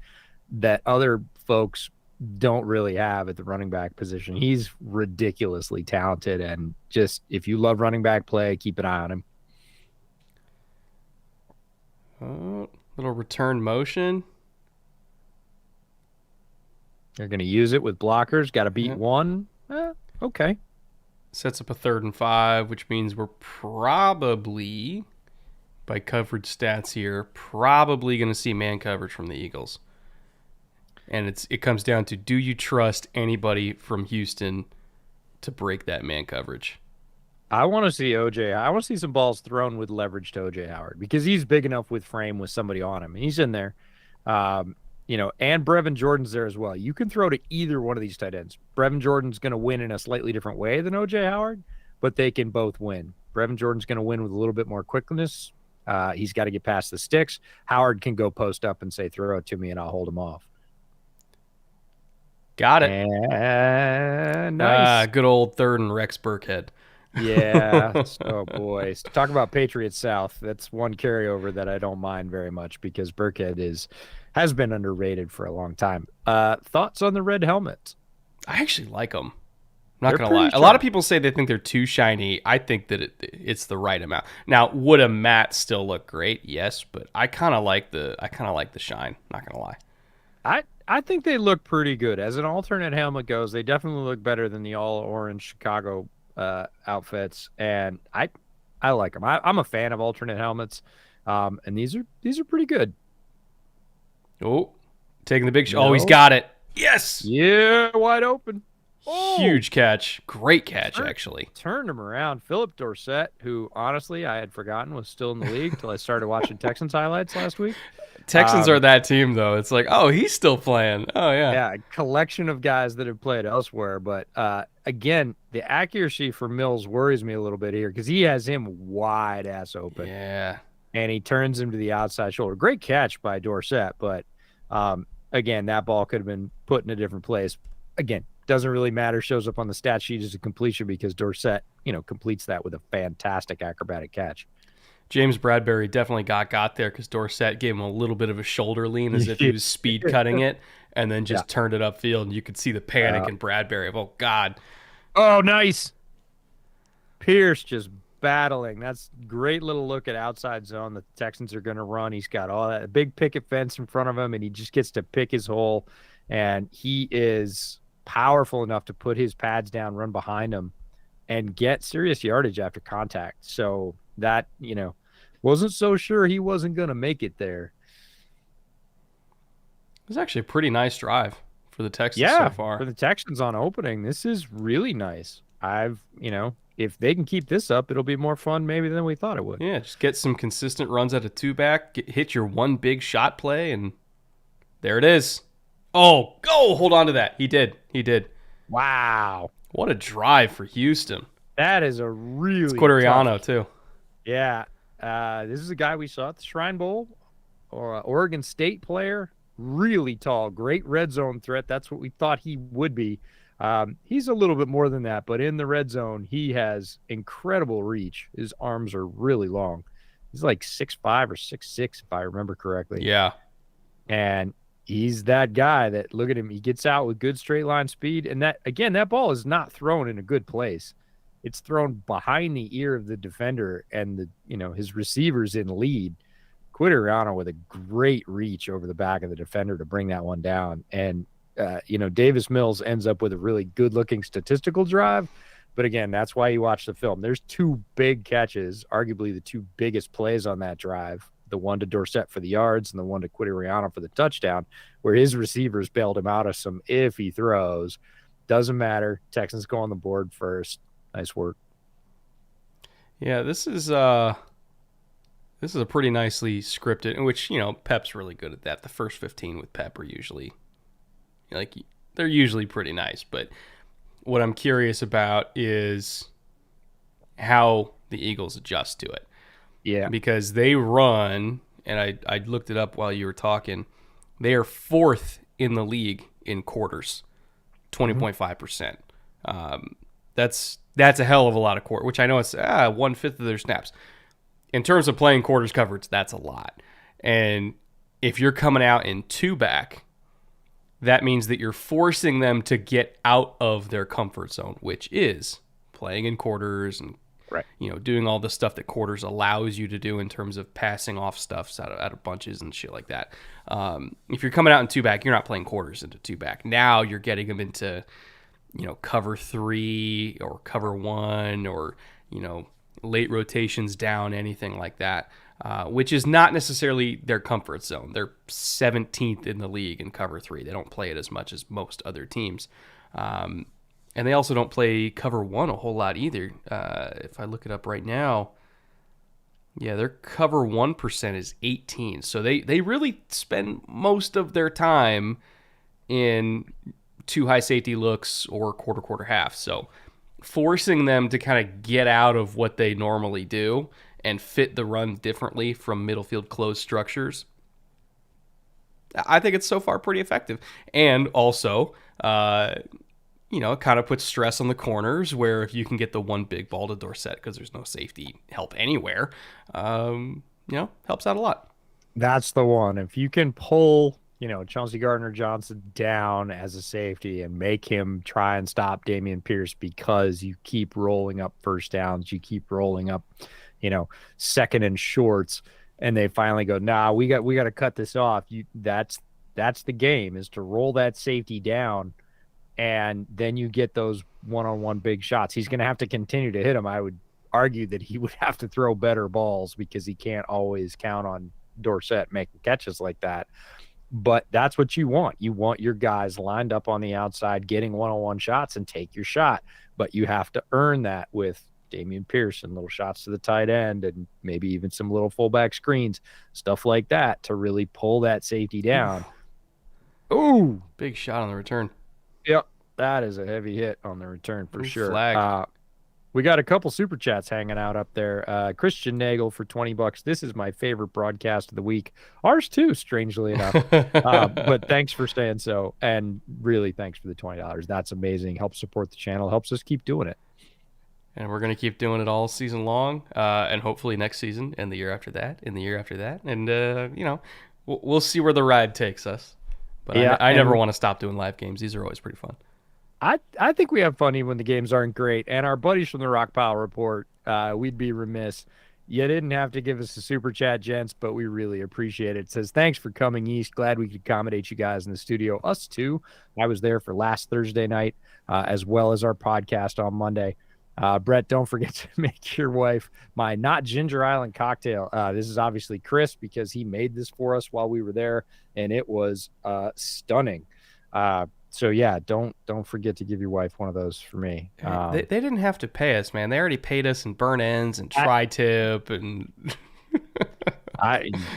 that other folks don't really have at the running back position. He's ridiculously talented, and just if you love running back play, keep an eye on him. Little return motion. They're going to use it with blockers. Got to beat one. Okay. Sets up a 3rd and 5, which means we're probably, by coverage stats here, probably going to see man coverage from the Eagles. And it comes down to, do you trust anybody from Houston to break that man coverage? I want to see OJ. I want to see some balls thrown with leverage to OJ Howard because he's big enough with frame with somebody on him. He's in there. And Brevin Jordan's there as well. You can throw to either one of these tight ends. Brevin Jordan's going to win in a slightly different way than OJ Howard, but they can both win. Brevin Jordan's going to win with a little bit more quickness. He's got to get past the sticks. Howard can go post up and say, throw it to me and I'll hold him off. Got it. And nice. Good old 3rd and Rex Burkhead. Yeah. Oh, boy. Talk about Patriots South. That's one carryover that I don't mind very much because Burkhead has been underrated for a long time. Thoughts on the red helmets? I actually like them. Not going to lie. A lot of people say they think they're too shiny. I think that it's the right amount. Now, would a matte still look great? Yes, but I kind of like the shine. Not going to lie. I think they look pretty good. As an alternate helmet goes, they definitely look better than the all-orange Chicago outfits, and I like them. I'm a fan of alternate helmets, and these are pretty good. Oh, taking the big shot. Oh, he's got it. Yes. Yeah, wide open. Huge catch. Great catch, actually. Turned him around. Philip Dorsett, who honestly I had forgotten was still in the league till I started watching Texans highlights last week. Texans are that team, though. It's like, oh, he's still playing. Oh, yeah. Yeah, a collection of guys that have played elsewhere. But again, the accuracy for Mills worries me a little bit here because he has him wide ass open. Yeah. And he turns him to the outside shoulder. Great catch by Dorsett, but again, that ball could have been put in a different place. Again, doesn't really matter. Shows up on the stat sheet as a completion because Dorsett, completes that with a fantastic acrobatic catch. James Bradbury definitely got there because Dorsett gave him a little bit of a shoulder lean as if he was speed cutting it and then just turned it upfield. And you could see the panic in Bradbury of, oh, God. Oh, nice. Pierce just battling. That's great little look at outside zone that the Texans are going to run. He's got all that big picket fence in front of him, and he just gets to pick his hole. And he is powerful enough to put his pads down, run behind him, and get serious yardage after contact. So that, wasn't so sure he wasn't going to make it there. It was actually a pretty nice drive for the Texans so far. For the Texans on opening, this is really nice. If they can keep this up, it'll be more fun maybe than we thought it would. Yeah, just get some consistent runs at a two-back, hit your one big shot play, and there it is. Oh, hold on to that. He did. Wow. What a drive for Houston. That is a really It's Quateriano, too. Yeah. This is a guy we saw at the Shrine Bowl, or Oregon State player. Really tall, great red zone threat. That's what we thought he would be. He's a little bit more than that, but in the red zone, he has incredible reach. His arms are really long. He's like 6'5" or 6'6", if I remember correctly. Yeah. And he's that guy that, look at him, he gets out with good straight line speed. And that ball is not thrown in a good place. It's thrown behind the ear of the defender and his receivers in lead. Quateriano with a great reach over the back of the defender to bring that one down. And, Davis Mills ends up with a really good-looking statistical drive. But, again, that's why you watch the film. There's two big catches, arguably the two biggest plays on that drive, the one to Dorsett for the yards and the one to Quateriano for the touchdown, where his receivers bailed him out of some iffy throws. Doesn't matter. Texans go on the board first. Nice work. Yeah, this is a pretty nicely scripted, in which, Pep's really good at that. The first 15 with Pep are usually, they're usually pretty nice. But what I'm curious about is how the Eagles adjust to it. Yeah. Because they run, and I looked it up while you were talking, they are fourth in the league in quarters, 20.5%. That's a hell of a lot of quarters, which I know it's 1/5 of their snaps. In terms of playing quarters coverage, that's a lot. And if you're coming out in two-back, that means that you're forcing them to get out of their comfort zone, which is playing in quarters and doing all the stuff that quarters allows you to do in terms of passing off stuff out of bunches and shit like that. If you're coming out in two-back, you're not playing quarters into two-back. Now you're getting them into cover 3 or cover 1 or late rotations down, anything like that, which is not necessarily their comfort zone. They're 17th in the league in cover 3. They don't play it as much as most other teams. And they also don't play cover 1 a whole lot either. If I look it up right now, their cover 1% is 18. So they really spend most of their time in two high safety looks or quarter half. So forcing them to kind of get out of what they normally do and fit the run differently from middle field closed structures, I think it's so far pretty effective. And also, it kind of puts stress on the corners where if you can get the one big ball to Dorsett because there's no safety help anywhere, helps out a lot. That's the one. If you can pull Chauncey Gardner-Johnson down as a safety and make him try and stop Dameon Pierce because you keep rolling up first downs, you keep rolling up, second and shorts, and they finally go, nah, we got to cut this off. That's the game, is to roll that safety down, and then you get those one-on-one big shots. He's going to have to continue to hit them. I would argue that he would have to throw better balls because he can't always count on Dorsett making catches like that. But that's what you want. You want your guys lined up on the outside, getting one-on-one shots and take your shot. But you have to earn that with Damian Pearson, little shots to the tight end, and maybe even some little fullback screens, stuff like that to really pull that safety down. Ooh, Big shot on the return. yep, that is a heavy hit on the return for Ooh, sure. flag. We got a couple super chats hanging out up there. Christian Nagel for $20. This is my favorite broadcast of the week. Ours too, strangely enough. But thanks for saying so, and really thanks for the $20. That's amazing. Helps support the channel. Helps us keep doing it. And we're going to keep doing it all season long, and hopefully next season, and the year after that, and the year after that. And, we'll see where the ride takes us. But Yeah, I never want to stop doing live games. These are always pretty fun. I think we have fun even when the games aren't great. And our buddies from the Rock Pile Report, we'd be remiss. You didn't have to give us a super chat, gents, but we really appreciate it. It says, thanks for coming east. Glad we could accommodate you guys in the studio. Us too. I was there for last Thursday night, as well as our podcast on Monday. Brett, don't forget to make your wife my not Ginger Island cocktail. This is obviously Chris because he made this for us while we were there, and it was stunning. So yeah, don't forget to give your wife one of those for me. They didn't have to pay us, man. They already paid us in burn ends and tri-tip and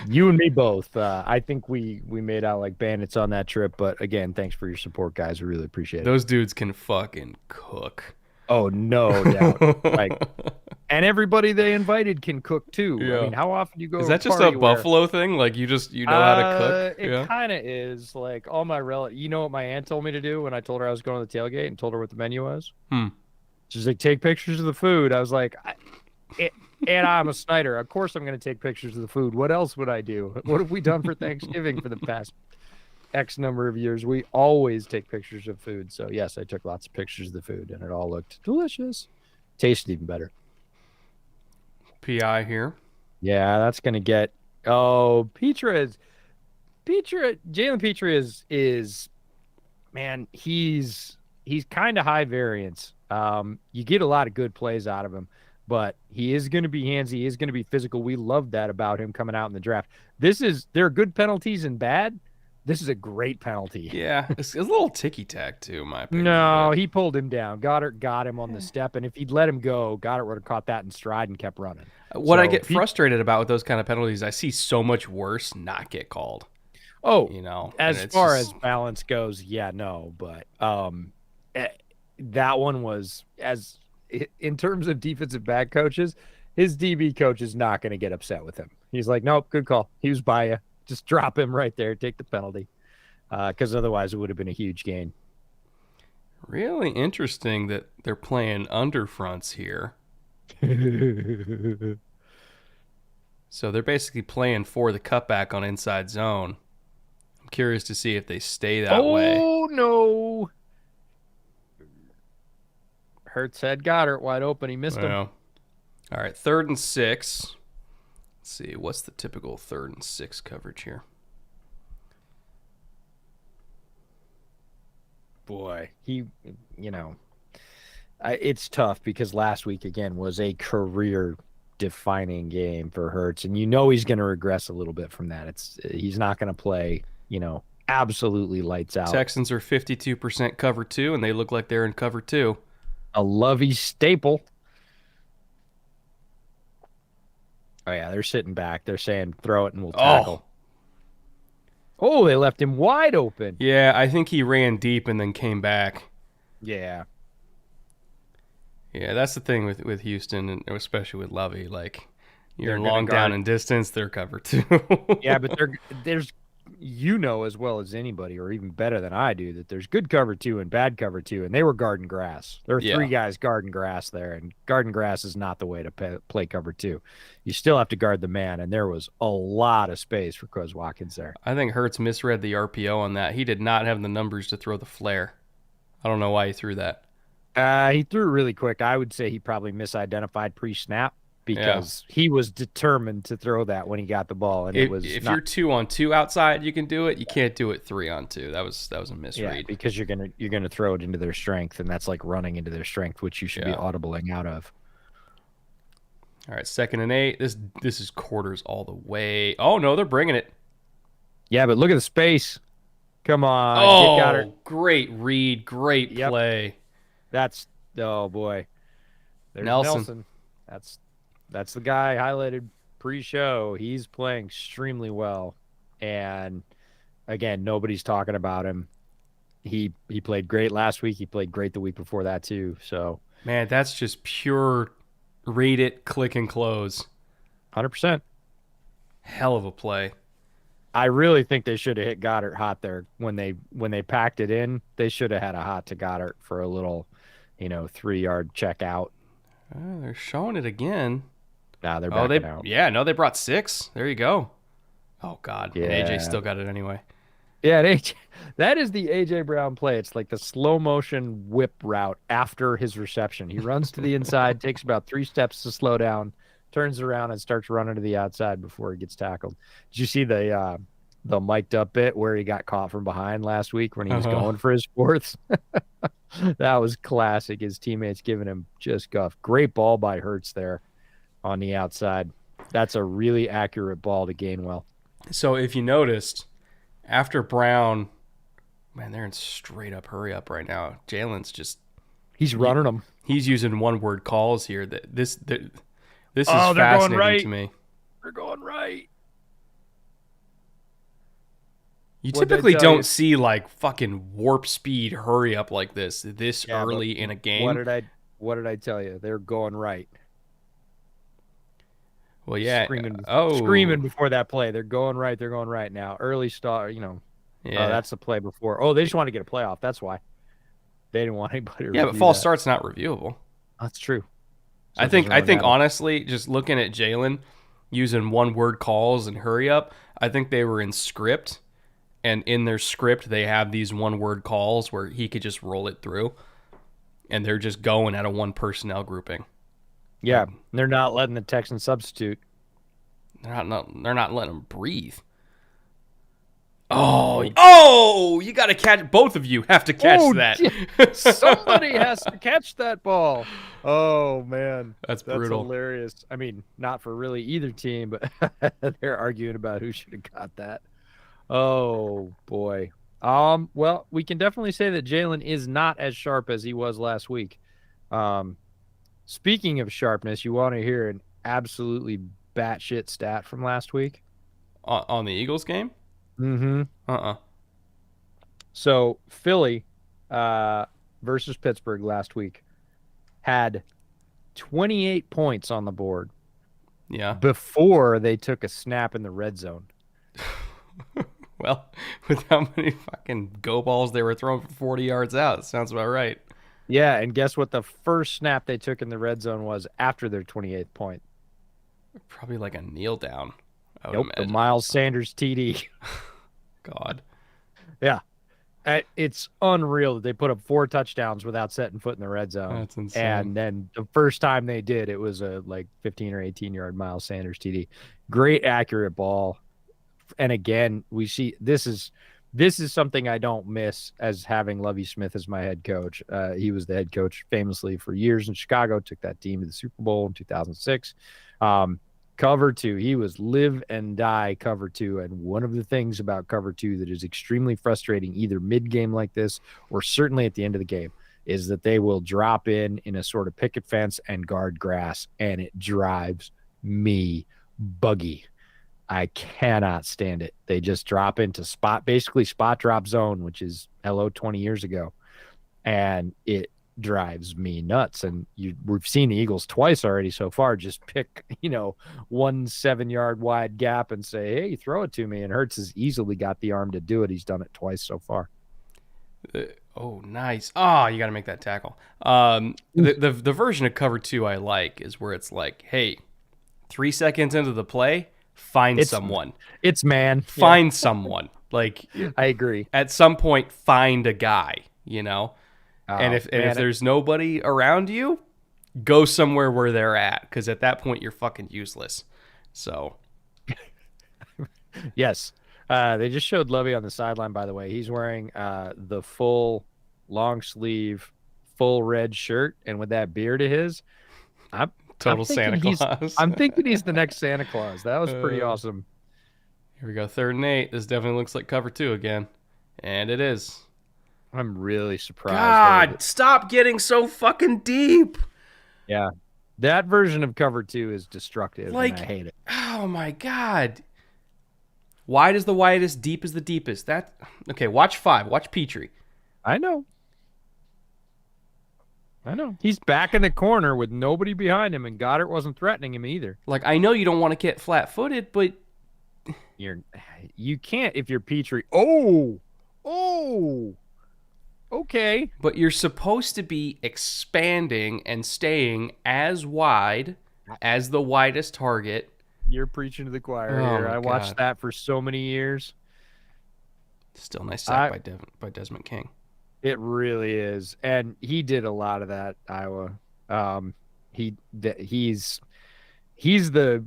you and me both. I think we made out like bandits on that trip. But again, thanks for your support, guys. We really appreciate it. Those dudes can fucking cook. Oh, no doubt. And everybody they invited can cook too. Yeah. I mean, how often do you go? Is that just a Buffalo thing? Like you know how to cook? It kind of is. Like all my relatives. You know what my aunt told me to do when I told her I was going to the tailgate and told her what the menu was? She's like, take pictures of the food. I was like, and I'm a Snyder. Of course I'm going to take pictures of the food. What else would I do? What have we done for Thanksgiving for the past X number of years? We always take pictures of food. So yes, I took lots of pictures of the food and it all looked delicious. Tasted even better. PI here. Yeah, that's going to get, Jalen Petra is, man, he's kind of high variance. You get a lot of good plays out of him, but he is going to be handsy. He is going to be physical. We love that about him coming out in the draft. There are good penalties and bad. This is a great penalty. Yeah, it's a little ticky-tack too, in my opinion. No, he pulled him down. Goddard got him on the step, and if he'd let him go, Goddard would have caught that in stride and kept running. What I get frustrated about with those kind of penalties, I see so much worse not get called. Oh, as far as balance goes, yeah, no, but that one was, as in terms of defensive back coaches, his DB coach is not going to get upset with him. He's like, nope, good call. He was by you. Just drop him right there. Take the penalty. Because otherwise it would have been a huge gain. Really interesting that they're playing underfronts here. So they're basically playing for the cutback on inside zone. I'm curious to see if they stay that way. Oh, no. Hurts had Goddard wide open. He missed him. All right, 3rd and 6. Let's see, what's the typical 3rd and 6 coverage here? Boy, it's tough because last week, again, was a career-defining game for Hurts, and he's going to regress a little bit from that. He's not going to play, absolutely lights out. Texans are 52% cover 2, and they look like they're in cover 2. A Lovey staple. Oh, yeah, they're sitting back. They're saying, throw it and we'll tackle. Oh, they left him wide open. Yeah, I think he ran deep and then came back. Yeah. Yeah, that's the thing with Houston, and especially with Lovey. Like, you're long down in distance, they're cover 2. Yeah, but there's as well as anybody, or even better than I do, that there's good cover 2 and bad cover 2, and they were guarding grass. There are 3 guys guarding grass there, and guarding grass is not the way to play cover 2. You still have to guard the man, and there was a lot of space for Quez Watkins there. I think Hurts misread the RPO on that. He did not have the numbers to throw the flare. I don't know why he threw that. He threw it really quick. I would say he probably misidentified pre-snap, because he was determined to throw that when he got the ball, and if you're 2-on-2 outside, you can do it. You can't do it 3-on-2. That was a misread. Yeah, because you're gonna throw it into their strength, and that's like running into their strength, which you should be audibling out of. All right, 2nd and 8. This is quarters all the way. Oh no, they're bringing it. Yeah, but look at the space. Come on. Oh, great read, great play. Oh boy. There's Nelson. Nelson. That's that's the guy highlighted pre-show. He's playing extremely well, and again, nobody's talking about him. He played great last week. He played great the week before that too. So Man, that's just pure read it, click and close. 100%. Hell of a play. I really think they should have hit Goddard hot there when they packed it in. They should have had a hot to Goddard for a little, 3-yard check out. They're showing it again. Nah, they're Oh, backing out. they brought 6. There you go. Oh God, and AJ Yeah, still got it anyway. yeah. That is the AJ Brown play. It's like the slow motion whip route after his reception. He runs to the inside, takes about 3 steps to slow down, turns around and starts running to the outside before he gets tackled. Did you see the mic'd up bit where he got caught from behind last week when he was going for his fourths? That was classic. His teammates giving him just guff. Great ball by Hurts there on the outside. That's a really accurate ball to Gainwell. So if you noticed, after Brown, man, they're in straight up hurry up right now. Jalen's just He's running them. he's using one word calls here. This is They're going fascinating right. to me. They're going right. You What'd they typically tell don't you? see like fucking warp speed hurry up like this Yeah, but early in a game. What did I tell you? They're going right. Well, yeah. Screaming before that play. They're going right. They're going right now. Early start, Yeah. that's the play before. Oh, they just want to get a playoff. That's why. They didn't want anybody to Yeah, but review false that. start's not reviewable. That's true. So I it think doesn't really matter. honestly, just looking at Jalen using one word calls and hurry up, I think they were in script, and in their script they have these one word calls where he could just roll it through, and they're just going at a one personnel grouping. Yeah, they're not letting the Texans substitute. They're not letting him breathe. Oh, you got to catch. Both of you have to catch that. Somebody has to catch that ball. Oh man, That's brutal. hilarious. I mean, not for really either team, but they're arguing about who should have got that. Oh boy. Well, we can definitely say that Jalen is not as sharp as he was last week. Speaking of sharpness, you want to hear an absolutely batshit stat from last week? On the Eagles game? Mm-hmm. So Philly versus Pittsburgh last week had 28 points on the board Yeah. before they took a snap in the red zone. Well, with how many fucking go balls they were throwing for 40 yards out, sounds about right. Yeah, and guess what the first snap they took in the red zone was after their 28th point? Probably like a kneel down, I would Nope, the imagine. Miles Sanders TD. God. Yeah. It's unreal that they put up 4 touchdowns without setting foot in the red zone. That's insane. And then the first time they did, it was a like 15 or 18-yard Miles Sanders TD. Great accurate ball. And again, we see this is something I don't miss as having Lovie Smith as my head coach. He was the head coach famously for years in Chicago, took that team to the Super Bowl in 2006. Cover 2, he was live and die cover 2. And one of the things about cover 2 that is extremely frustrating, either mid-game like this or certainly at the end of the game, is that they will drop in a sort of picket fence and guard grass, and it drives me buggy. I cannot stand it. They just drop into basically spot drop zone, which is hello 20 years ago. And it drives me nuts. And we've seen the Eagles twice already so far. Just pick, 1 7-yard wide gap and say, hey, throw it to me. And Hurts has easily got the arm to do it. He's done it twice so far. Oh, nice. Oh, you got to make that tackle. The version of cover 2 I like is where it's like, hey, 3 seconds into the play, find someone. It's man. Find someone. Like, I agree. At some point, find a guy, and if there's nobody around you, go somewhere where they're at, because at that point, you're fucking useless. So. Yes. They just showed Lovey on the sideline, by the way. He's wearing the full long sleeve, full red shirt. And with that beard of his, Total Santa Claus. I'm thinking he's the next Santa Claus. That was pretty awesome. Here we go. 3rd and 8. This definitely looks like cover 2 again. And it is. I'm really surprised. God, stop getting so fucking deep. Yeah. That version of cover 2 is destructive, and I Like, hate it. oh my God. Wide is the widest, deep is the deepest. That okay, watch 5. Watch Petrie. I know. I know. He's back in the corner with nobody behind him, and Goddard wasn't threatening him either. Like, I know you don't want to get flat footed, but You're you can't if you're Petrie. Oh, oh, okay. you're supposed to be expanding and staying as wide as the widest target. You're preaching to the choir Oh here. my I watched God. that for so many years. Still nice sack I by Desmond King. It really is, and he did a lot of that. Iowa. Um, he's he's the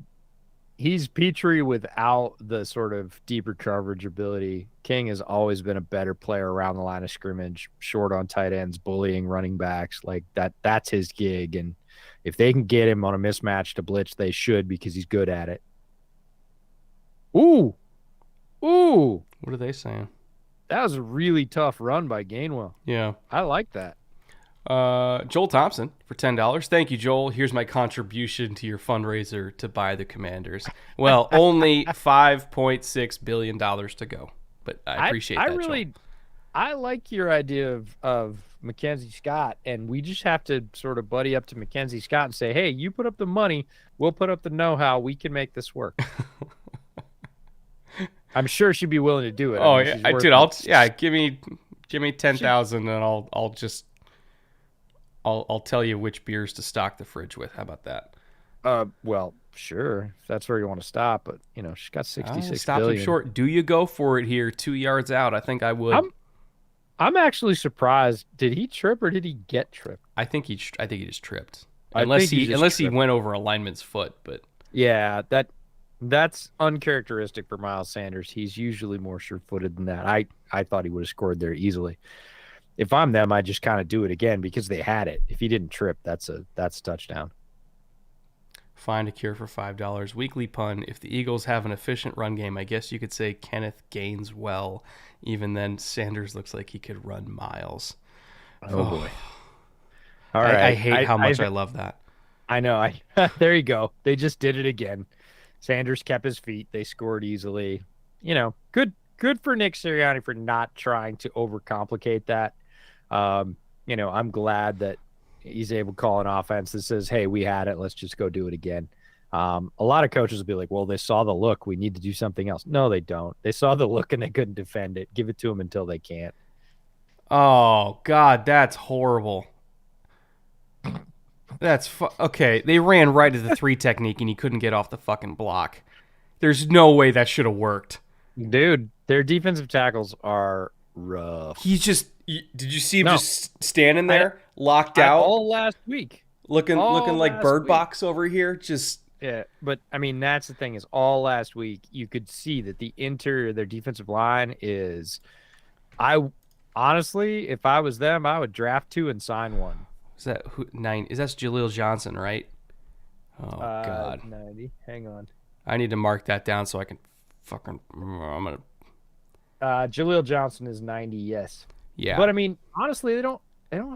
he's Petrie without the sort of deeper coverage ability. King has always been a better player around the line of scrimmage, short on tight ends, bullying running backs like that. That's his gig, and if they can get him on a mismatch to blitz, they should because he's good at it. Ooh, ooh, What are they saying? that was a really tough run by Gainwell. Yeah. I like that. Joel Thompson for $10. Thank you, Joel. Here's my contribution to your fundraiser to buy the Commanders. Well, only $5.6 billion to go, but I appreciate that. Really, Joel. I like your idea of Mackenzie Scott, and we just have to sort of buddy up to Mackenzie Scott and say, "Hey, you put up the money, we'll put up the know-how. We can make this work." I'm sure she'd be willing to do it. Oh I mean, yeah, she's I worth did. it. Give me 10,000, and I'll tell you which beers to stock the fridge with. How about that? Well, sure, if that's where you want to stop, but she's got Oh, 66 stops him billion. short. Do you go for it here? 2 yards out. I think I would. I'm actually surprised. Did he trip or did he get tripped? I think he just tripped. I Unless think he he just unless he tripped. went over a lineman's foot, but Yeah, that's uncharacteristic for Miles Sanders. He's usually more sure-footed than that. I thought he would have scored there easily. If I'm them, I just kind of do it again because they had it. If he didn't trip, that's a touchdown. find a cure for $5. Weekly pun. If the Eagles have an efficient run game, I guess you could say Kenneth gains well. Even then, Sanders looks like he could run miles. Oh boy. All right. I hate how much I love that. I know. There you go. They just did it again. Sanders kept his feet. They scored easily. Good for Nick Sirianni for not trying to overcomplicate that. I'm glad that he's able to call an offense that says, "Hey, we had it. Let's just go do it again." A lot of coaches will be like, "Well, they saw the look. We need to do something else." No, they don't. They saw the look and they couldn't defend it. Give it to them until they can't. Oh God, that's horrible. Okay. They ran right to the 3 technique and he couldn't get off the fucking block. There's no way that should have worked. Dude, their defensive tackles are rough. Did you see him No. just standing there, locked out, All last week. looking like last Bird week. Box over here? Just Yeah, but I mean that's the thing is all last week you could see that the interior of their defensive line is I honestly, if I was them, I would draft 2 and sign 1. is that who 9? Is that's Jaleel Johnson, right? Oh God, 90. Hang on. I need to mark that down so I can fucking. I'm gonna. Jaleel Johnson is 90, yes. Yeah, But I mean, honestly, they don't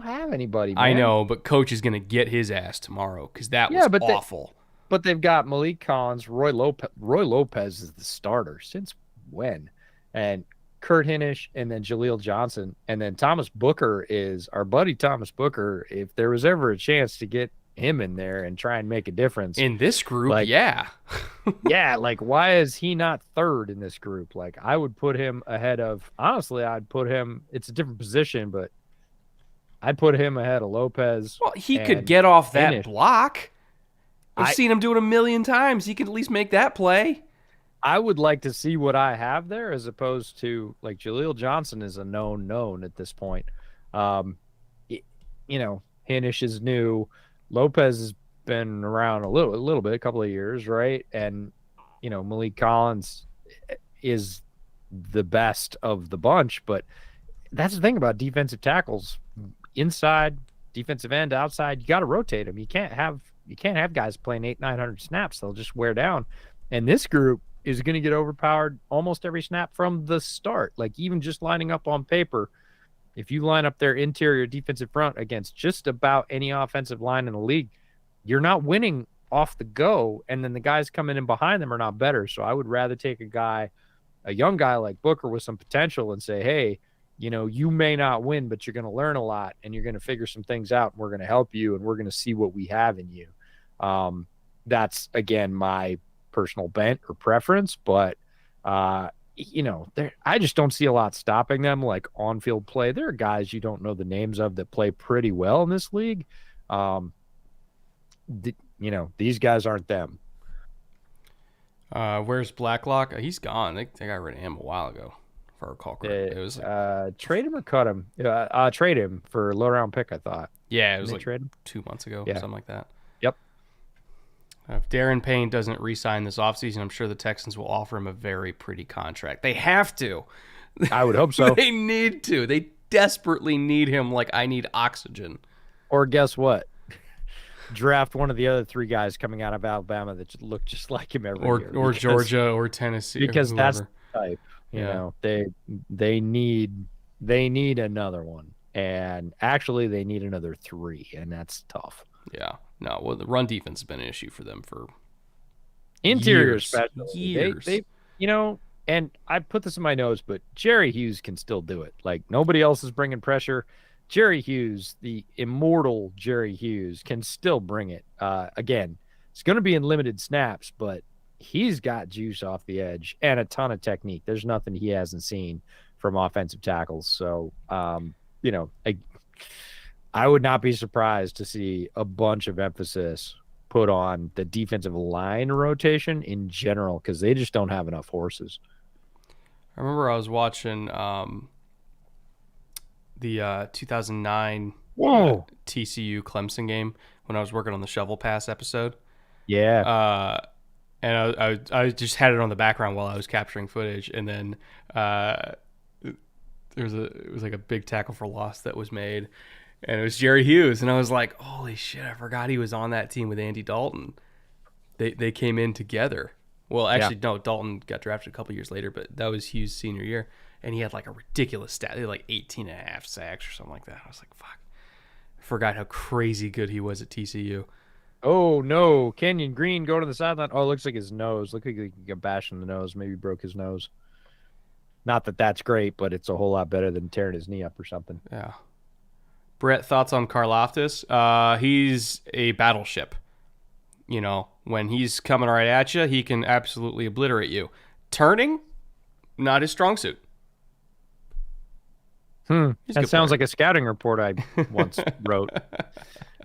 have anybody, man. I know, but coach is gonna get his ass tomorrow because that was awful. But they've got Malik Collins, Roy Lopez. Roy Lopez is the starter since when? And Kurt Hinish, and then Jaleel Johnson, and then Thomas Booker is our buddy Thomas Booker. If there was ever a chance to get him in there and try and make a difference In this group, like, yeah. yeah, like why is he not third in this group? Like I would put him ahead of. Honestly, I'd put him. It's a different position, but I'd put him ahead of Lopez. Well, he could and get off that Hinish. block. I've seen him do it a million times. He could at least make that play. I would like to see what I have there as opposed to like Jaleel Johnson is a known at this point. Hinish is new. Lopez has been around a little bit, a couple of years, right? And Malik Collins is the best of the bunch, but that's the thing about defensive tackles. Inside, defensive end, outside, you got to rotate them. You can't have guys playing 800-900 snaps. They'll just wear down. And this group is going to get overpowered almost every snap from the start. Like even just lining up on paper, if you line up their interior defensive front against just about any offensive line in the league, you're not winning off the go, and then the guys coming in behind them are not better. So I would rather take a young guy like Booker with some potential and say, hey, you may not win, but you're going to learn a lot and you're going to figure some things out and we're going to help you and we're going to see what we have in you. That's, again, my personal bent or preference, but, I just don't see a lot stopping them, like on-field play. There are guys you don't know the names of that play pretty well in this league. These guys aren't them. Where's Blacklock? He's gone. They got rid of him a while ago, if I recall correctly. It was trade him or cut him. Trade him for a low round pick, I thought. Yeah, it was like trade him 2 months ago, something like that. Yep. If Darren Payne doesn't re-sign this offseason, I'm sure the Texans will offer him a very pretty contract. They have to. I would hope so. They need to. They desperately need him like I need oxygen. Or guess what? Draft one of the other 3 guys coming out of Alabama that look just like him every year. Or Georgia or Tennessee. Because or that's the type. They need another one. And actually they need another 3, and that's tough. Yeah. No, well, the run defense has been an issue for them for interior years. Especially. Years. They and I put this in my notes, but Jerry Hughes can still do it. Like, nobody else is bringing pressure. Jerry Hughes, the immortal Jerry Hughes, can still bring it. Again, it's going to be in limited snaps, but he's got juice off the edge and a ton of technique. There's nothing he hasn't seen from offensive tackles. So, I would not be surprised to see a bunch of emphasis put on the defensive line rotation in general, because they just don't have enough horses. I remember I was watching the 2009 TCU Clemson game when I was working on the Shovel Pass episode. Yeah. And I just had it on the background while I was capturing footage, and then it was like a big tackle for loss that was made, and it was Jerry Hughes, and I was like, holy shit, I forgot he was on that team with Andy Dalton. They came in together. Well, actually, no, Dalton got drafted a couple years later, but that was Hughes' senior year, and he had like a ridiculous stat. He had like 18 and a half sacks or something like that. I was like, fuck. I forgot how crazy good he was at TCU. Oh, no. Kenyon Green going to the sideline. Oh, it looks like his nose. Look like he got bashed in the nose. Maybe broke his nose. Not that that's great, but it's a whole lot better than tearing his knee up or something. Yeah. Brett, thoughts on Karlaftis? He's a battleship. When he's coming right at you, he can absolutely obliterate you. Turning, not his strong suit. That sounds like a scouting report I once wrote.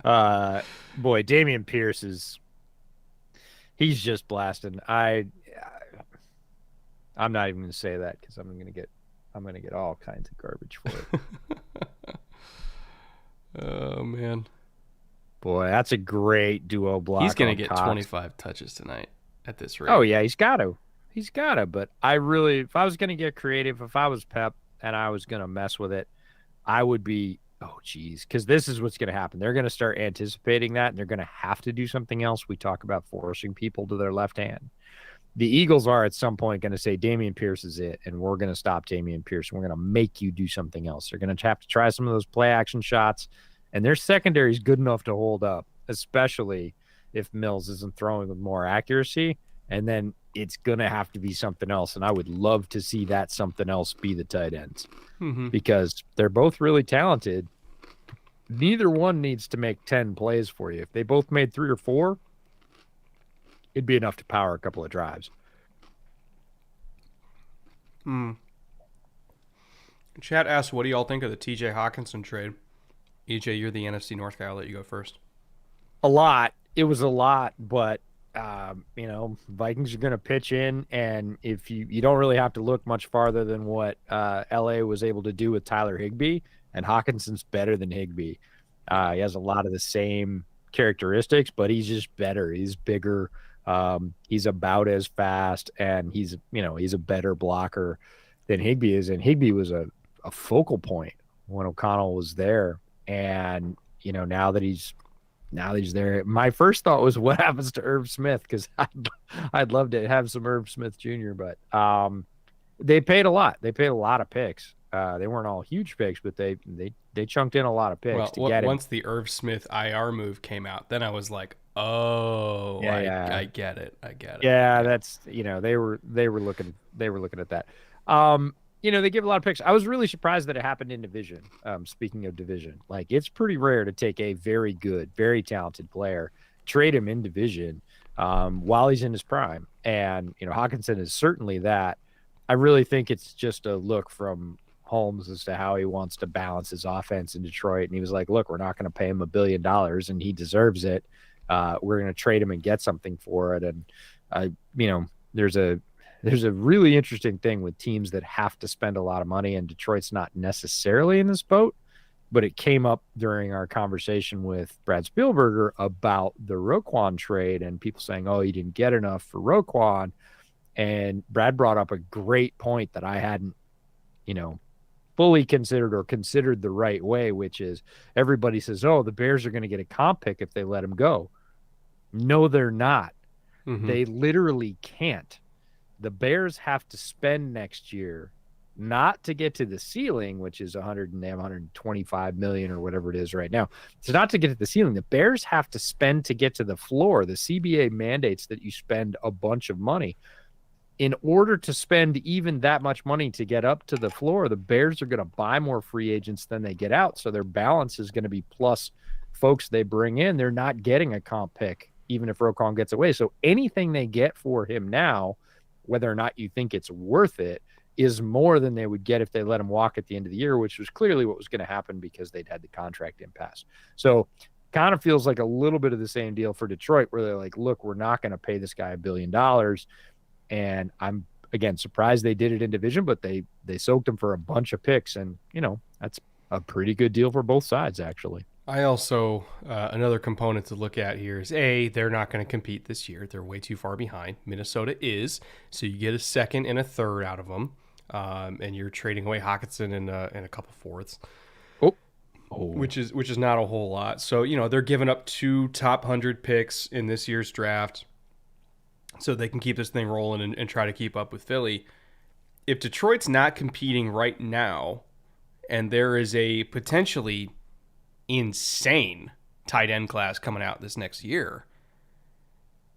Boy, Dameon Pierce he's just blasting. I'm not even going to say that because I'm going to get all kinds of garbage for it. Oh man. Boy, that's a great duo block. He's going to get 25 touches tonight at this rate. Oh yeah, he's got to. But if I was going to get creative, if I was Pep and I was going to mess with it, I would be, because this is what's going to happen. They're going to start anticipating that, and they're going to have to do something else. We talk about forcing people to their left hand. The Eagles are at some point going to say Dameon Pierce is it, and we're going to stop Dameon Pierce, and we're going to make you do something else. They're going to have to try some of those play action shots, and their secondary is good enough to hold up, especially if Mills isn't throwing with more accuracy. And then it's going to have to be something else. And I would love to see that something else be the tight ends because they're both really talented. Neither one needs to make 10 plays for you. If they both made 3 or 4, it'd be enough to power a couple of drives. Chat asks, what do y'all think of the TJ Hawkinson trade? EJ, you're the NFC North guy. I'll let you go first. A lot. It was a lot, but Vikings are going to pitch in, and if you don't really have to look much farther than what LA was able to do with Tyler Higbee, and Hawkinson's better than Higbee. He has a lot of the same characteristics, but he's just better. He's bigger. He's about as fast, and he's a better blocker than Higbee is. And Higbee was a focal point when O'Connell was there, and now that he's there, my first thought was, what happens to Irv Smith? Because I'd love to have some Irv Smith Jr., but they paid a lot. They paid a lot of picks. They weren't all huge picks, but they chunked in a lot of picks to get him. Once the Irv Smith IR move came out, then I was like, Oh, Yeah, I yeah. get it. I get it. Yeah, Yeah. that's they were looking at that. They give a lot of picks. I was really surprised that it happened in division. Speaking of division, like it's pretty rare to take a very good, very talented player, trade him in division while he's in his prime. And Hawkinson is certainly that. I really think it's just a look from Holmes as to how he wants to balance his offense in Detroit. And he was like, look, we're not going to pay him $1 billion and he deserves it. We're going to trade him and get something for it. And I, there's a really interesting thing with teams that have to spend a lot of money, and Detroit's not necessarily in this boat. But it came up during our conversation with Brad Spielberger about the Roquan trade, and people saying, "Oh, you didn't get enough for Roquan." And Brad brought up a great point that I hadn't, you know, fully considered or considered the right way, which is everybody says, "Oh, the Bears are going to get a comp pick if they let him go." No, they're not. Mm-hmm. They literally can't. The Bears have to spend next year not to get to the ceiling, which is 100 and they have 125 million or whatever it is right now. So not to get to the ceiling, the Bears have to spend to get to the floor. The CBA mandates that you spend a bunch of money. In order to spend even that much money to get up to the floor, the Bears are going to buy more free agents than they get out. So their balance is going to be plus folks they bring in. They're not getting a comp pick, even if Roquan gets away. So anything they get for him now, whether or not you think it's worth it, is more than they would get if they let him walk at the end of the year, which was clearly what was going to happen because they'd had the contract impasse. So kind of feels like a little bit of the same deal for Detroit, where they're like, look, we're not going to pay this guy $1 billion. And I'm, again, surprised they did it in division, but they soaked him for a bunch of picks. And, that's a pretty good deal for both sides, actually. I also, another component to look at here is they're not going to compete this year. They're way too far behind. Minnesota is. So you get a second and a third out of them. And you're trading away Hawkinson and a couple fourths. Oh. Which is not a whole lot. So, they're giving up 2 top 100 picks in this year's draft so they can keep this thing rolling and try to keep up with Philly. If Detroit's not competing right now, and there is a potentially insane tight end class coming out this next year,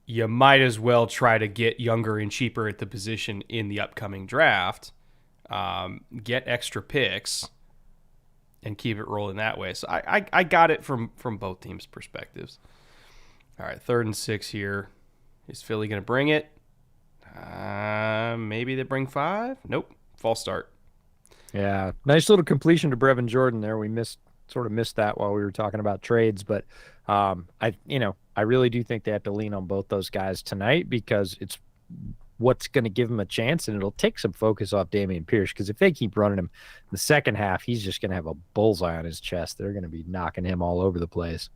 you might as well try to get younger and cheaper at the position in the upcoming draft, get extra picks, and keep it rolling that way. So I got it from both teams' perspectives. All right, 3rd and 6 here. Is Philly going to bring it? Maybe they bring 5? Nope. False start. Yeah. Nice little completion to Brevin Jordan there. We sort of missed that while we were talking about trades, but I really do think they have to lean on both those guys tonight because it's what's going to give them a chance, and it'll take some focus off Dameon Pierce, because if they keep running him in the second half, he's just going to have a bullseye on his chest. They're going to be knocking him all over the place.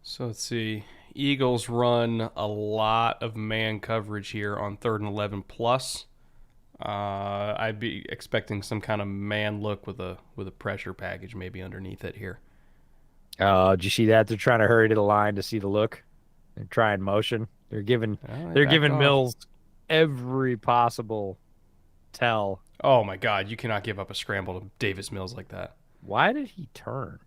So let's see. Eagles run a lot of man coverage here on 3rd and 11 plus. I'd be expecting some kind of man look with a pressure package maybe underneath it here. Did you see that? They're trying to hurry to the line to see the look. They're trying motion. They're giving Mills every possible tell. Oh my God, you cannot give up a scramble to Davis Mills like that. Why did he turn?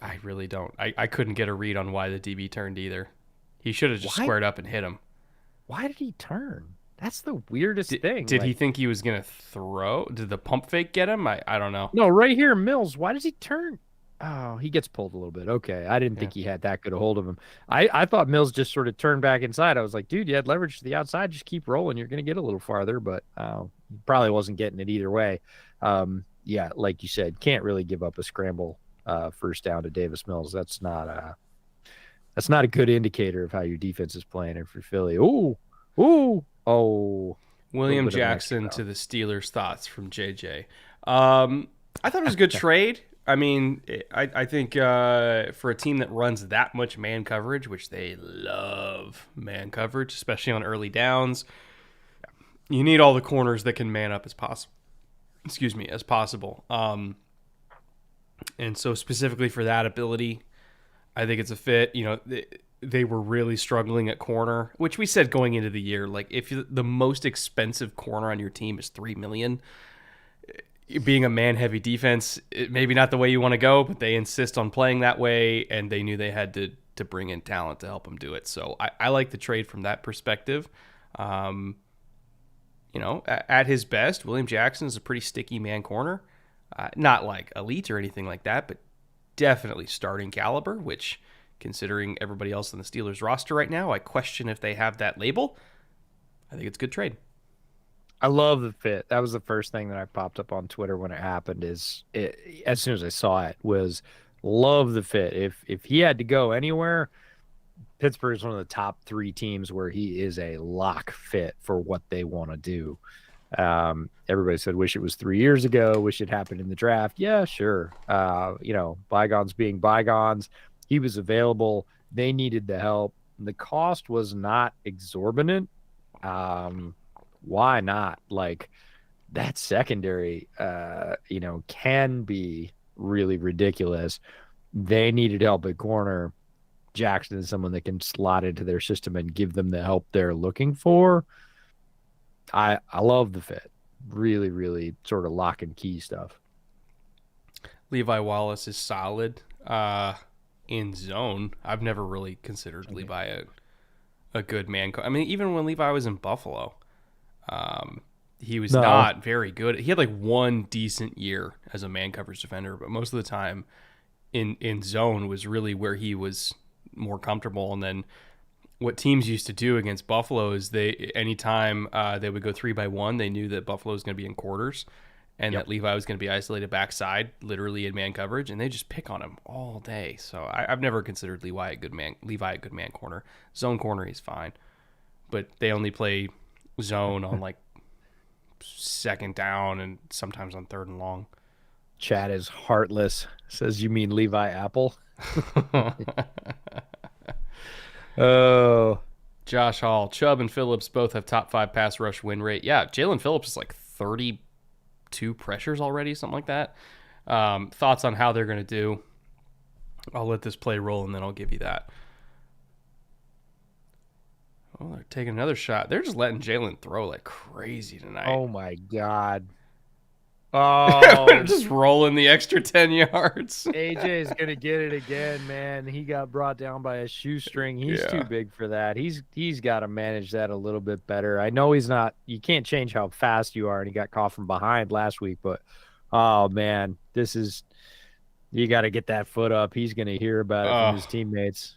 I really don't. I couldn't get a read on why the DB turned either. He should have just squared up and hit him. Why did he turn? That's the weirdest thing. Did he think he was going to throw? Did the pump fake get him? I don't know. No, right here, Mills. Why does he turn? Oh, he gets pulled a little bit. Okay. I didn't think he had that good a hold of him. I thought Mills just sort of turned back inside. I was like, dude, you had leverage to the outside. Just keep rolling. You're going to get a little farther, but he probably wasn't getting it either way. Yeah, like you said, can't really give up a scramble first down to Davis Mills. That's not a good indicator of how your defense is playing. If you're Philly, William Jackson to the Steelers. Thoughts from JJ. I thought it was a good trade. I mean, I think for a team that runs that much man coverage, which they love man coverage, especially on early downs, you need all the corners that can man up as possible. As possible. And so specifically for that ability, I think it's a fit. They were really struggling at corner, which we said going into the year. Like, if the most expensive corner on your team is $3 million, being a man-heavy defense, maybe not the way you want to go, but they insist on playing that way, and they knew they had to bring in talent to help them do it. So I like the trade from that perspective. At his best, William Jackson is a pretty sticky man corner. Not like elite or anything like that, but definitely starting caliber, which, considering everybody else on the Steelers roster right now, I question if they have that label. I think it's a good trade. I love the fit. That was the first thing that I popped up on Twitter when it happened. As soon as I saw it, was love the fit. If he had to go anywhere, Pittsburgh is one of the top 3 teams where he is a lock fit for what they want to do. Everybody said, wish it was 3 years ago, wish it happened in the draft. Yeah, sure. Bygones being bygones. He was available. They needed the help. The cost was not exorbitant. Why not? Like, that secondary, can be really ridiculous. They needed help at corner. Jackson is someone that can slot into their system and give them the help they're looking for. I love the fit. Really, really sort of lock and key stuff. Levi Wallace is solid in zone. I've never really considered Levi a good man. I mean, even when Levi was in Buffalo, he was not very good. He had like one decent year as a man coverage defender, but most of the time in zone was really where he was more comfortable. And then what teams used to do against Buffalo is anytime they would go 3-by-1, they knew that Buffalo was going to be in quarters and that Levi was going to be isolated backside, literally in man coverage, and they just pick on him all day. So I've never considered Levi a good man corner. Zone corner, he's fine, but they only play zone on like second down and sometimes on third and long. Chad is heartless. Says, you mean Levi Apple? Oh. Josh Hall, Chubb and Phillips both have top 5 pass rush win rate. Yeah, Jalen Phillips is like 32 pressures already, something like that. Thoughts on how they're going to do? I'll let this play roll and then I'll give you that. Oh, they're taking another shot. They're just letting Jalen throw like crazy tonight. Oh, my God. Oh, just rolling the extra 10 yards. AJ is gonna get it again, man. He got brought down by a shoestring. He's too big for that. He's got to manage that a little bit better. I know he's not. You can't change how fast you are, and he got caught from behind last week. But oh man, you got to get that foot up. He's gonna hear about it from his teammates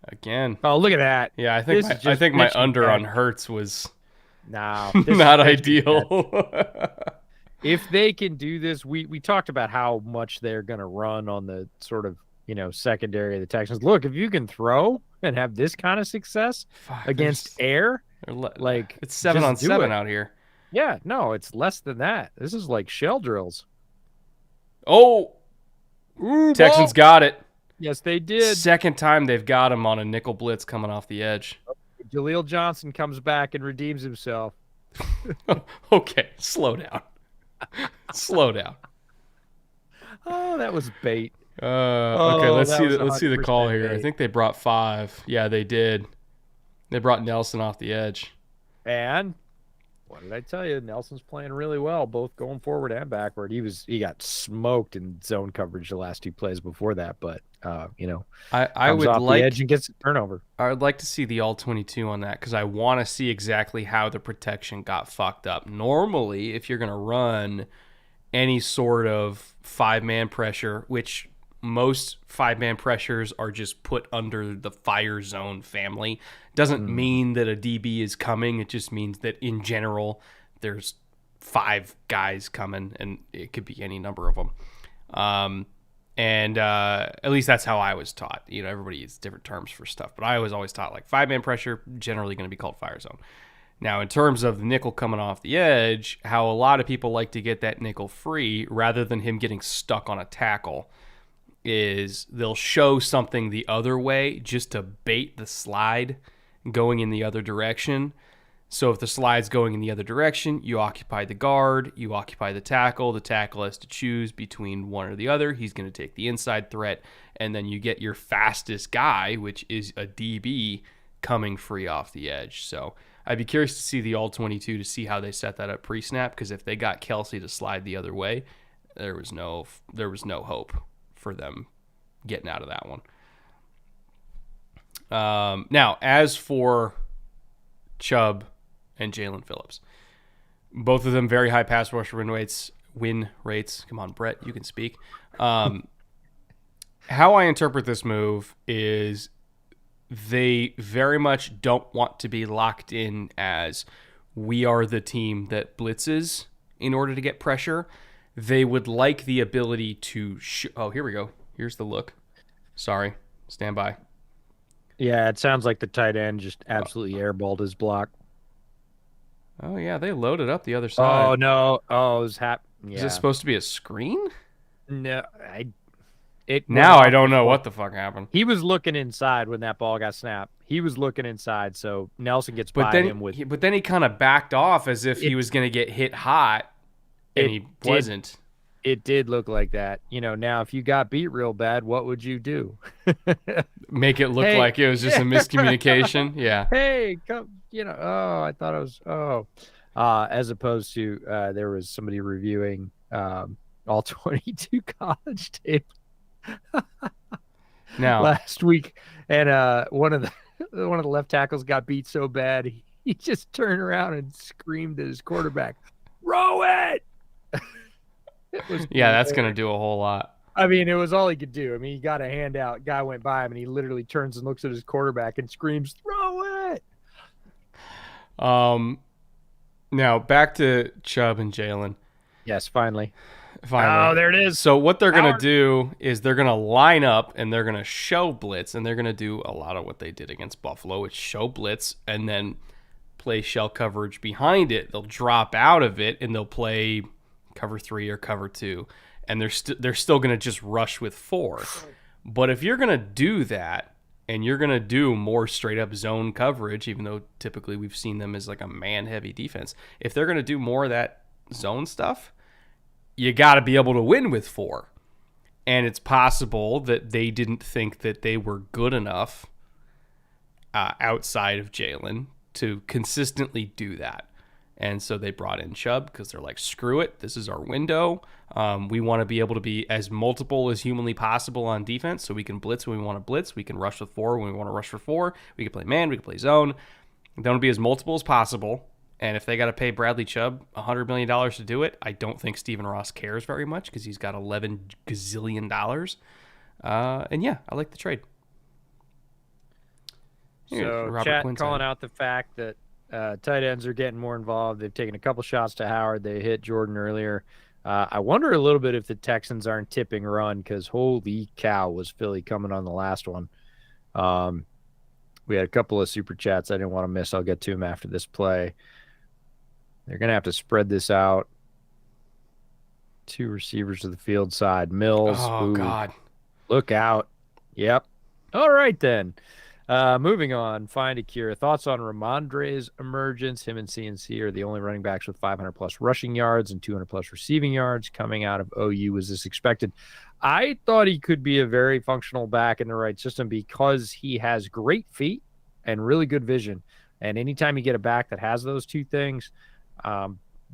again. Oh, look at that. Yeah, I think my under on Hurts was not ideal. If they can do this, we talked about how much they're going to run on the sort of, secondary of the Texans. Look, if you can throw and have this kind of success against air, like it's 7-on-7 out here. Yeah, no, it's less than that. This is like shell drills. Oh, Texans got it. Yes, they did. Second time they've got him on a nickel blitz coming off the edge. Jaleel Johnson comes back and redeems himself. Okay, slow down. Slow down. Oh, that was bait. Okay, let's see the call here. Bait. I think they brought 5. Yeah, they did. They brought Nelson off the edge. And what did I tell you? Nelson's playing really well, both going forward and backward. He got smoked in zone coverage the last 2 plays before that, but I would off like the edge and gets a turnover. I would like to see the all 22 on that because I want to see exactly how the protection got fucked up. Normally, if you're going to run any sort of 5-man pressure, which most 5-man pressures are just put under the fire zone family, doesn't mean that a DB is coming. It just means that in general, there's 5 guys coming, and it could be any number of them. And at least that's how I was taught. Everybody uses different terms for stuff, but I was always taught like 5-man pressure, generally going to be called fire zone. Now, in terms of the nickel coming off the edge, how a lot of people like to get that nickel free rather than him getting stuck on a tackle is they'll show something the other way just to bait the slide going in the other direction. So if the slide's going in the other direction, you occupy the guard, you occupy the tackle has to choose between one or the other. He's going to take the inside threat, and then you get your fastest guy, which is a DB, coming free off the edge. So I'd be curious to see the all-22 to see how they set that up pre-snap, because if they got Kelsey to slide the other way, there was no hope for them getting out of that one. Now, as for Chubb and Jalen Phillips, both of them very high pass rush win rates. Come on, Brett, you can speak. How I interpret this move is they very much don't want to be locked in as we are the team that blitzes in order to get pressure. They would like the ability to oh, here we go. Here's the look. Sorry. Stand by. Yeah, it sounds like the tight end just absolutely airballed his block. Oh, yeah, they loaded up the other side. Oh, no. Oh, it was yeah. Is this supposed to be a screen? No, now I don't know what the fuck happened. He was looking inside when that ball got snapped. He was looking inside, so Nelson gets by him with. But then he kind of backed off as if he was going to get hit hot, and he wasn't. It did look like that. Now if you got beat real bad, what would you do? Make it look like it was just a miscommunication? Yeah. Hey, come, I thought it was, as opposed to there was somebody reviewing all 22 college tape now last week, and one of the left tackles got beat so bad he just turned around and screamed at his quarterback, "Row it!" Yeah, that's gonna do a whole lot. I mean, it was all he could do. I mean, he got a handout. Guy went by him, and he literally turns and looks at his quarterback and screams, "Throw it!" Now back to Chubb and Jalen. Yes, finally. Oh, there it is. So what they're going to do is they're going to line up and they're going to show blitz, and they're going to do a lot of what they did against Buffalo, which show blitz and then play shell coverage behind it. They'll drop out of it and they'll play cover 3 or cover 2, and they're still going to just rush with 4. But if you're going to do that and you're going to do more straight up zone coverage, even though typically we've seen them as like a man heavy defense, if they're going to do more of that zone stuff, you got to be able to win with 4. And it's possible that they didn't think that they were good enough outside of Jalen to consistently do that. And so they brought in Chubb because they're like, screw it, this is our window. We want to be able to be as multiple as humanly possible on defense, so we can blitz when we want to blitz. We can rush with 4 when we want to rush for 4. We can play man, we can play zone. They want to be as multiple as possible. And if they got to pay Bradley Chubb $100 million to do it, I don't think Stephen Ross cares very much because he's got $11 gazillion. And yeah, I like the trade. So chat calling out the fact that tight ends are getting more involved. They've taken a couple shots to Howard. They hit Jordan earlier. I wonder a little bit if the Texans aren't tipping run, because holy cow was Philly coming on the last one. We had a couple of super chats I didn't want to miss. I'll get to them after this play. They're going to have to spread this out. 2 receivers to the field side. Mills. Oh, God. Look out. Yep. All right, then. Moving on. Find a cure. Thoughts on Ramondre's emergence? Him and CNC are the only running backs with 500-plus rushing yards and 200-plus receiving yards coming out of OU. Was this expected? I thought he could be a very functional back in the right system because he has great feet and really good vision. And anytime you get a back that has those two things,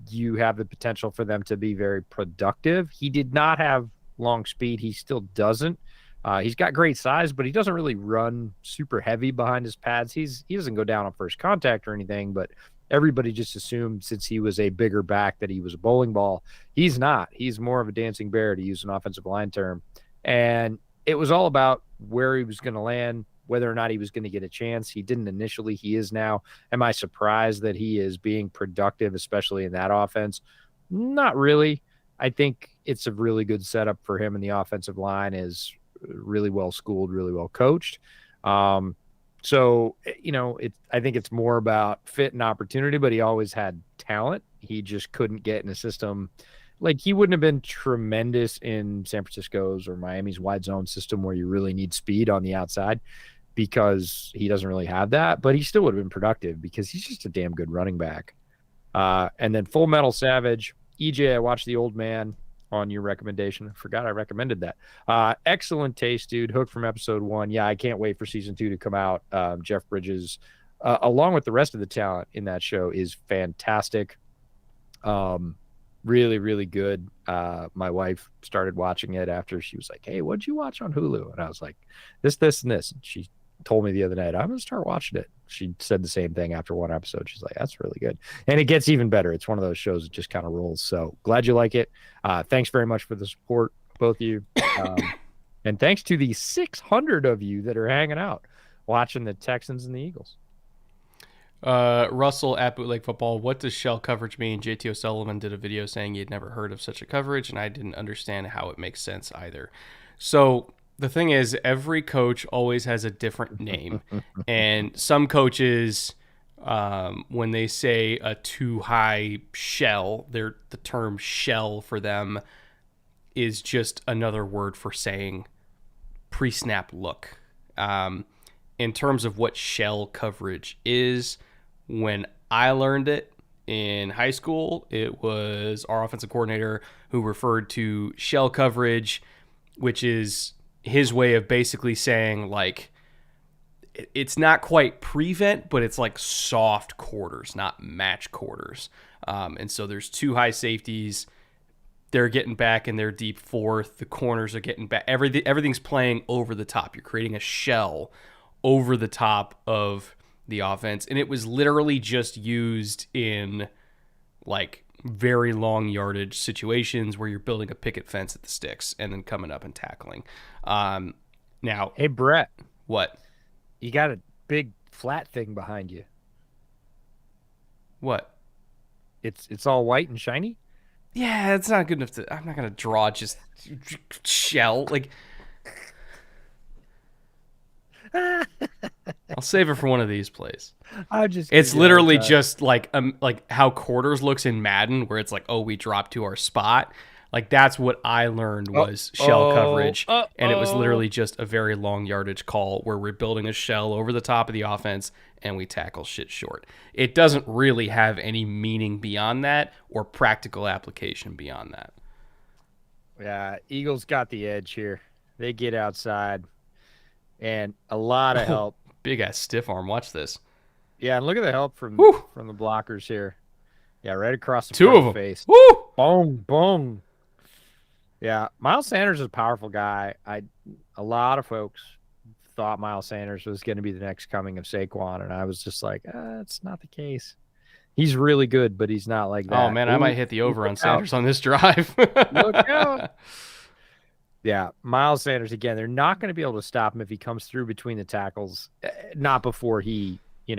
you have the potential for them to be very productive. He did not have long speed. He still doesn't. He's got great size, but he doesn't really run super heavy behind his pads. He doesn't go down on first contact or anything, but everybody just assumed since he was a bigger back that he was a bowling ball. He's not. He's more of a dancing bear, to use an offensive line term. And it was all about where he was going to land, whether or not he was going to get a chance. He didn't initially. He is now. Am I surprised that he is being productive, especially in that offense? Not really. I think it's a really good setup for him, and the offensive line is really well schooled, really well coached. So, I think it's more about fit and opportunity, but he always had talent. He just couldn't get in a system. Like, he wouldn't have been tremendous in San Francisco's or Miami's wide zone system where you really need speed on the outside, because he doesn't really have that, but he still would have been productive because he's just a damn good running back. And then Full Metal Savage, EJ, I watched The Old Man. on your recommendation. I forgot I recommended that. Excellent taste, dude. Hook from episode 1. Yeah, I can't wait for season 2 to come out. Jeff Bridges, along with the rest of the talent in that show, is fantastic. Really, really good. My wife started watching it after she was like, "Hey, what'd you watch on Hulu?" And I was like, this, and this. And she told me the other night, "I'm gonna start watching it." She said the same thing after one episode. She's like, "That's really good," and it gets even better. It's one of those shows that just kind of rolls. So glad you like it. Thanks very much for the support, both of you, and thanks to the 600 of you that are hanging out watching the Texans and the Eagles. Russell at Bootleg Football, what does shell coverage mean? JT O'Sullivan did a video saying he had never heard of such a coverage, and I didn't understand how it makes sense either. So the thing is, every coach always has a different name, and some coaches, when they say a too high shell, the term shell for them is just another word for saying pre-snap look. In terms of what shell coverage is, when I learned it in high school, it was our offensive coordinator who referred to shell coverage, which is his way of basically saying, like, it's not quite prevent, but it's like soft quarters, not match quarters. And so there's two high safeties. They're getting back in their deep fourth. The corners are getting back. Everything's playing over the top. You're creating a shell over the top of the offense. And it was literally just used in like very long yardage situations where you're building a picket fence at the sticks and then coming up and tackling. Now, Hey, Brett, what? you got a big flat thing behind you. What? It's all white and shiny. Yeah, it's not good enough to. I'm not gonna draw just shell. Like, I'll save it for one of these plays. I just It's literally just like how quarters looks in Madden, where it's like, oh, we dropped to our spot. Like that's what I learned was shell coverage, and it was literally just a very long yardage call where we're building a shell over the top of the offense and we tackle shit short. It doesn't really have any meaning beyond that or practical application beyond that. Yeah, Eagles got the edge here. They get outside, and a lot of help. Big ass stiff arm. Watch this. Yeah, and look at the help from the blockers here. Yeah, right across the Two front of them. face. Woo! Boom, boom. Yeah, Miles Sanders is a powerful guy. A lot of folks thought Miles Sanders was going to be the next coming of Saquon, and I was just like, it's not the case. He's really good, but he's not like that. Oh man, I might hit the over on Sanders on this drive. Look out. Yeah, Miles Sanders, again, they're not going to be able to stop him if he comes through between the tackles. Not before he, he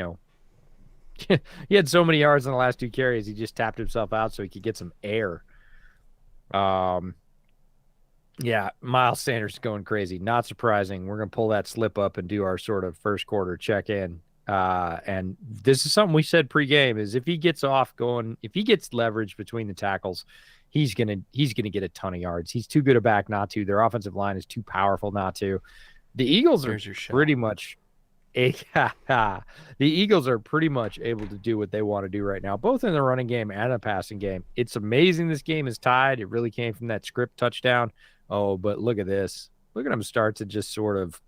had so many yards in the last 2 carries, he just tapped himself out so he could get some air. Yeah, Miles Sanders is going crazy. Not surprising. We're going to pull that slip up and do our sort of first quarter check-in. And this is something we said pregame is if he gets leverage between the tackles, he's gonna get a ton of yards. He's too good a back not to. Their offensive line is too powerful not to. The Eagles are pretty much the Eagles are pretty much able to do what they want to do right now, both in the running game and the passing game. It's amazing this game is tied. It really came from that script touchdown. Oh, but look at this. Look at them start to just sort of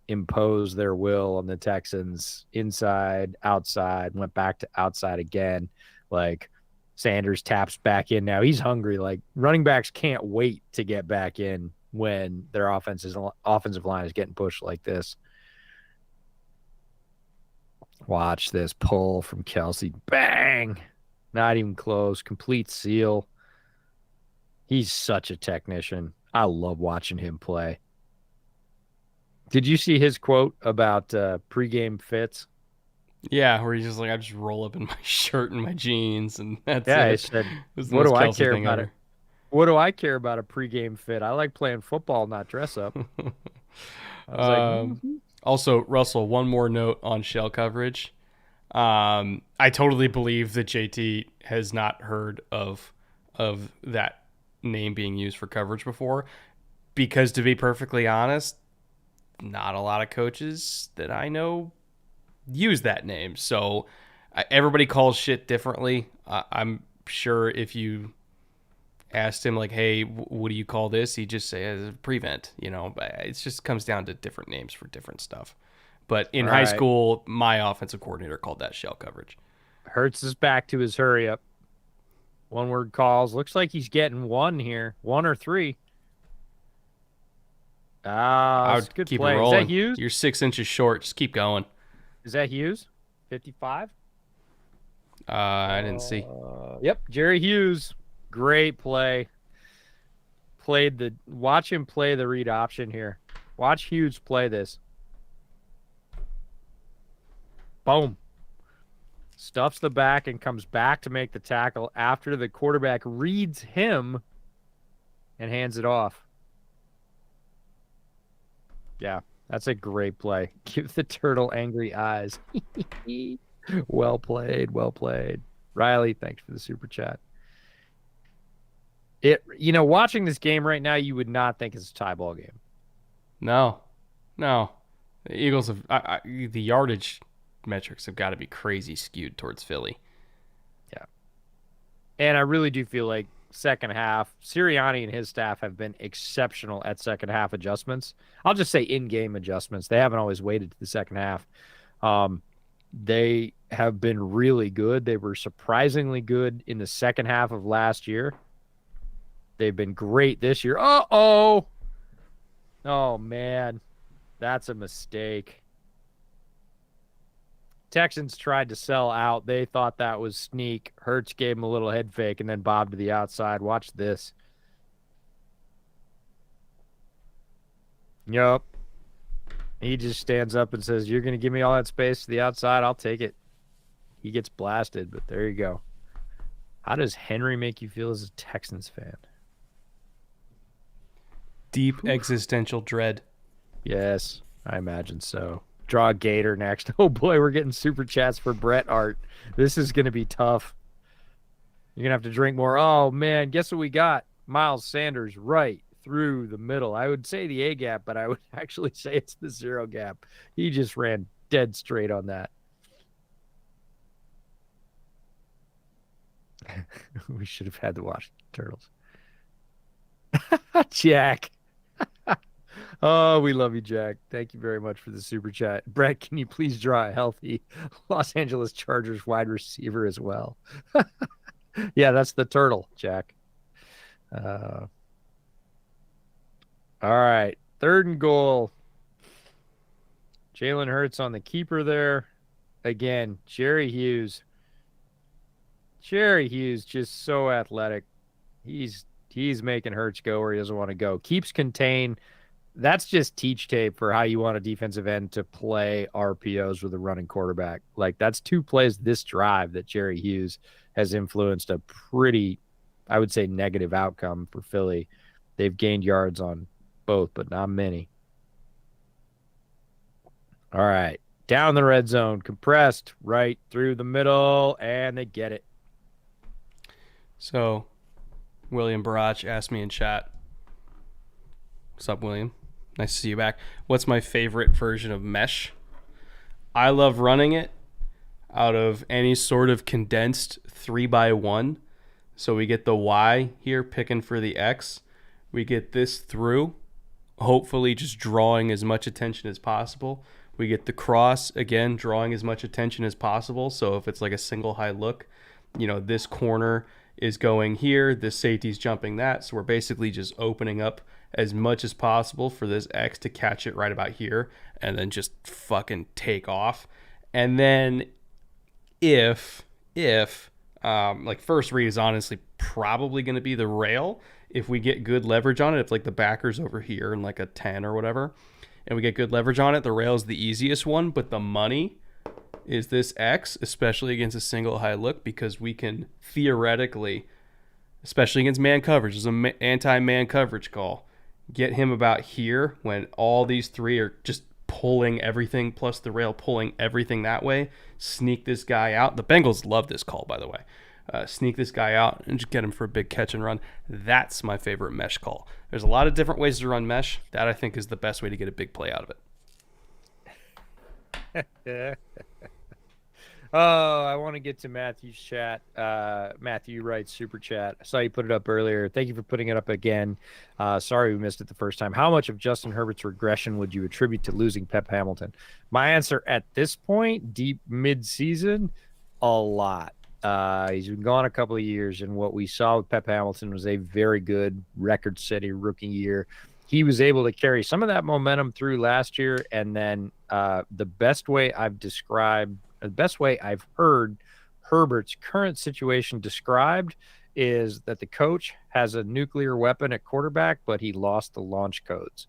impose their will on the Texans inside, outside, went back to outside again. Like Sanders taps back in now. He's hungry. Like running backs can't wait to get back in when their offensive line is getting pushed like this. Watch this pull from Kelsey. Bang! Not even close. Complete seal. He's such a technician. I love watching him play. Did you see his quote about pregame fits? Yeah, where he's just like, I just roll up in my shirt and my jeans, and that's yeah, it. he said, what do I care about it? What do I care about a pregame fit? I like playing football, not dress up. I was like, Also, Russell, one more note on shell coverage. I totally believe that JT has not heard of that name being used for coverage before, because to be perfectly honest, not a lot of coaches that I know use that name. So everybody calls shit differently. I'm sure if you asked him like, "Hey, what do you call this?" He just says prevent. But it just comes down to different names for different stuff. But in All high right. school, my offensive coordinator called that shell coverage. Hurts is back to his hurry up. One word calls. Looks like he's getting one here. One or three. Ah, I it's a would good keep it play. Is that rolling. Hughes? You're 6 inches short. Just keep going. Is that Hughes? 55? I didn't see. Yep, Jerry Hughes. Great play. Watch him play the read option here. Watch Hughes play this. Boom. Stuffs the back and comes back to make the tackle after the quarterback reads him and hands it off. Yeah, that's a great play. Give the turtle angry eyes. Well played. Well played. Riley, thanks for the super chat. Watching this game right now, you would not think it's a tie ball game. No, no. The Eagles have the yardage metrics have got to be crazy skewed towards Philly. Yeah. And I really do feel like second half, Sirianni and his staff have been exceptional at second half adjustments. I'll just say in-game adjustments. They haven't always waited to the second half. They have been really good. They were surprisingly good in the second half of last year. They've been great this year. Uh-oh. Oh, man. That's a mistake. Texans tried to sell out. They thought that was sneak. Hurts gave him a little head fake and then bobbed to the outside. Watch this. Yup. He just stands up and says, "You're going to give me all that space to the outside? I'll take it." He gets blasted, but there you go. How does Henry make you feel as a Texans fan? Deep existential dread. Yes, I imagine so. Draw a gator next. Oh boy, we're getting super chats for Bret Art. This is going to be tough. You're going to have to drink more. Oh man, guess what we got? Miles Sanders right through the middle. I would say the A gap, but I would actually say it's the zero gap. He just ran dead straight on that. We should have had to watch Turtles. Jack. Oh, we love you, Jack. Thank you very much for the super chat. Brett, can you please draw a healthy Los Angeles Chargers wide receiver as well? Yeah, that's the turtle, Jack. All right. 3rd and goal. Jalen Hurts on the keeper there. Again, Jerry Hughes. Jerry Hughes just so athletic. He's making Hurts go where he doesn't want to go. Keeps contained. That's just teach tape for how you want a defensive end to play RPOs with a running quarterback. Like, that's 2 plays this drive that Jerry Hughes has influenced a pretty, I would say, negative outcome for Philly. They've gained yards on both, but not many. All right. Down the red zone. Compressed right through the middle, and they get it. So, William Barach asked me in chat. What's up, William? Nice to see you back. What's my favorite version of mesh? I love running it out of any sort of condensed 3x1. So we get the Y here picking for the X. We get this through, hopefully just drawing as much attention as possible. We get the cross, again, drawing as much attention as possible. So if it's like a single high look, this corner is going here, this safety's jumping that. So we're basically just opening up as much as possible for this X to catch it right about here and then just fucking take off. And then if first read is honestly probably going to be the rail if we get good leverage on it. If like the backer's over here in like a 10 or whatever and we get good leverage on it, the rail is the easiest one, but the money is this X, especially against a single high look, because we can theoretically, especially against man coverage, there's an anti-man coverage call, get him about here when all these 3 are just pulling everything, plus the rail pulling everything that way. Sneak this guy out. The Bengals love this call, by the way. Sneak this guy out and just get him for a big catch and run. That's my favorite mesh call. There's a lot of different ways to run mesh. That, I think, is the best way to get a big play out of it. Oh, I want to get to Matthew's chat. Matthew writes super chat. I saw you put it up earlier. Thank you for putting it up again. Sorry we missed it the first time. How much of Justin Herbert's regression would you attribute to losing Pep Hamilton? My answer at this point, deep mid-season, a lot. He's been gone a couple of years, and what we saw with Pep Hamilton was a very good record-setting rookie year. He was able to carry some of that momentum through last year, and then the best way I've heard Herbert's current situation described is that the coach has a nuclear weapon at quarterback, but he lost the launch codes.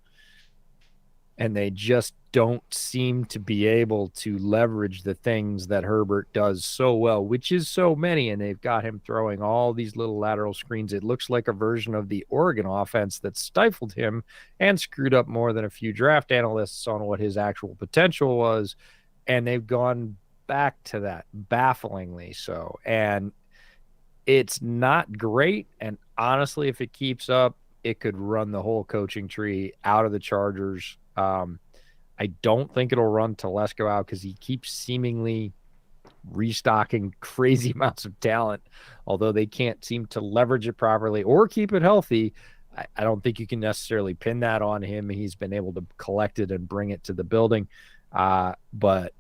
And they just don't seem to be able to leverage the things that Herbert does so well, which is so many. And they've got him throwing all these little lateral screens. It looks like a version of the Oregon offense that stifled him and screwed up more than a few draft analysts on what his actual potential was. And they've gone back to that, bafflingly so. And it's not great. And honestly, if it keeps up, it could run the whole coaching tree out of the Chargers. I don't think it'll run Telesco out because he keeps seemingly restocking crazy amounts of talent, although they can't seem to leverage it properly or keep it healthy. I don't think you can necessarily pin that on him. He's been able to collect it and bring it to the building. But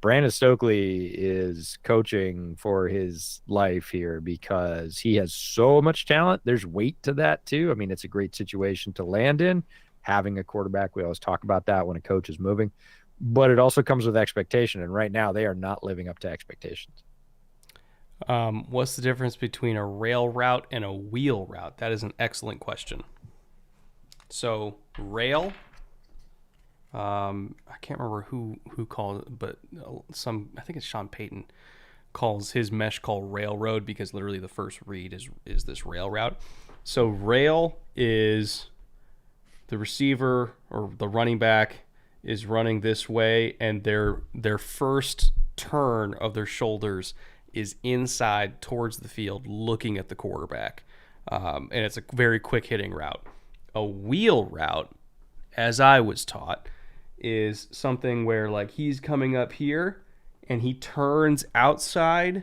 Brandon Stokely is coaching for his life here because he has so much talent. There's weight to that too. I mean, it's a great situation to land in, having a quarterback. We always talk about that when a coach is moving, but it also comes with expectation. And right now they are not living up to expectations. What's the difference between a rail route and a wheel route? That is an excellent question. So rail, I can't remember who called it, but I think it's Sean Payton calls his mesh call railroad because literally the first read is this rail route. So rail is the receiver or the running back is running this way, and their first turn of their shoulders is inside towards the field, looking at the quarterback, and it's a very quick hitting route. A wheel route, as I was taught, is something where like he's coming up here and he turns outside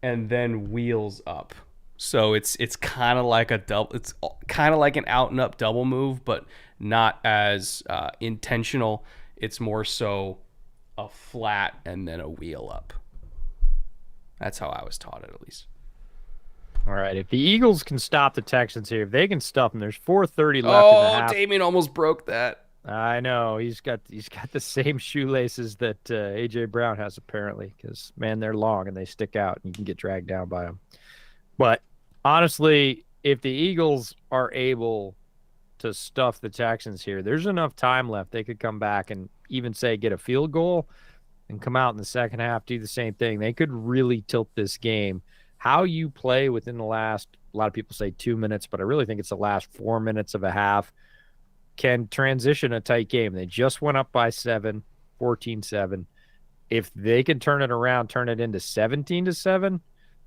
and then wheels up. So it's kind of like it's kind of like an out and up double move, but not as intentional. It's more so a flat and then a wheel up. That's how I was taught it, at least. All right. If the Eagles can stop the Texans here, if they can stuff them, there's 4:30 left in the half. Oh, Damien almost broke that. I know he's got the same shoelaces that AJ Brown has apparently, because man, they're long and they stick out, and you can get dragged down by them. But honestly, if the Eagles are able to stuff the Texans here, there's enough time left. They could come back and even say get a field goal and come out in the second half, do the same thing. They could really tilt this game. How you play within the last, a lot of people say 2 minutes, but I really think it's the last 4 minutes of a half, can transition a tight game. They just went up by 7, 14-7. If they can turn it around, turn it into 17-7,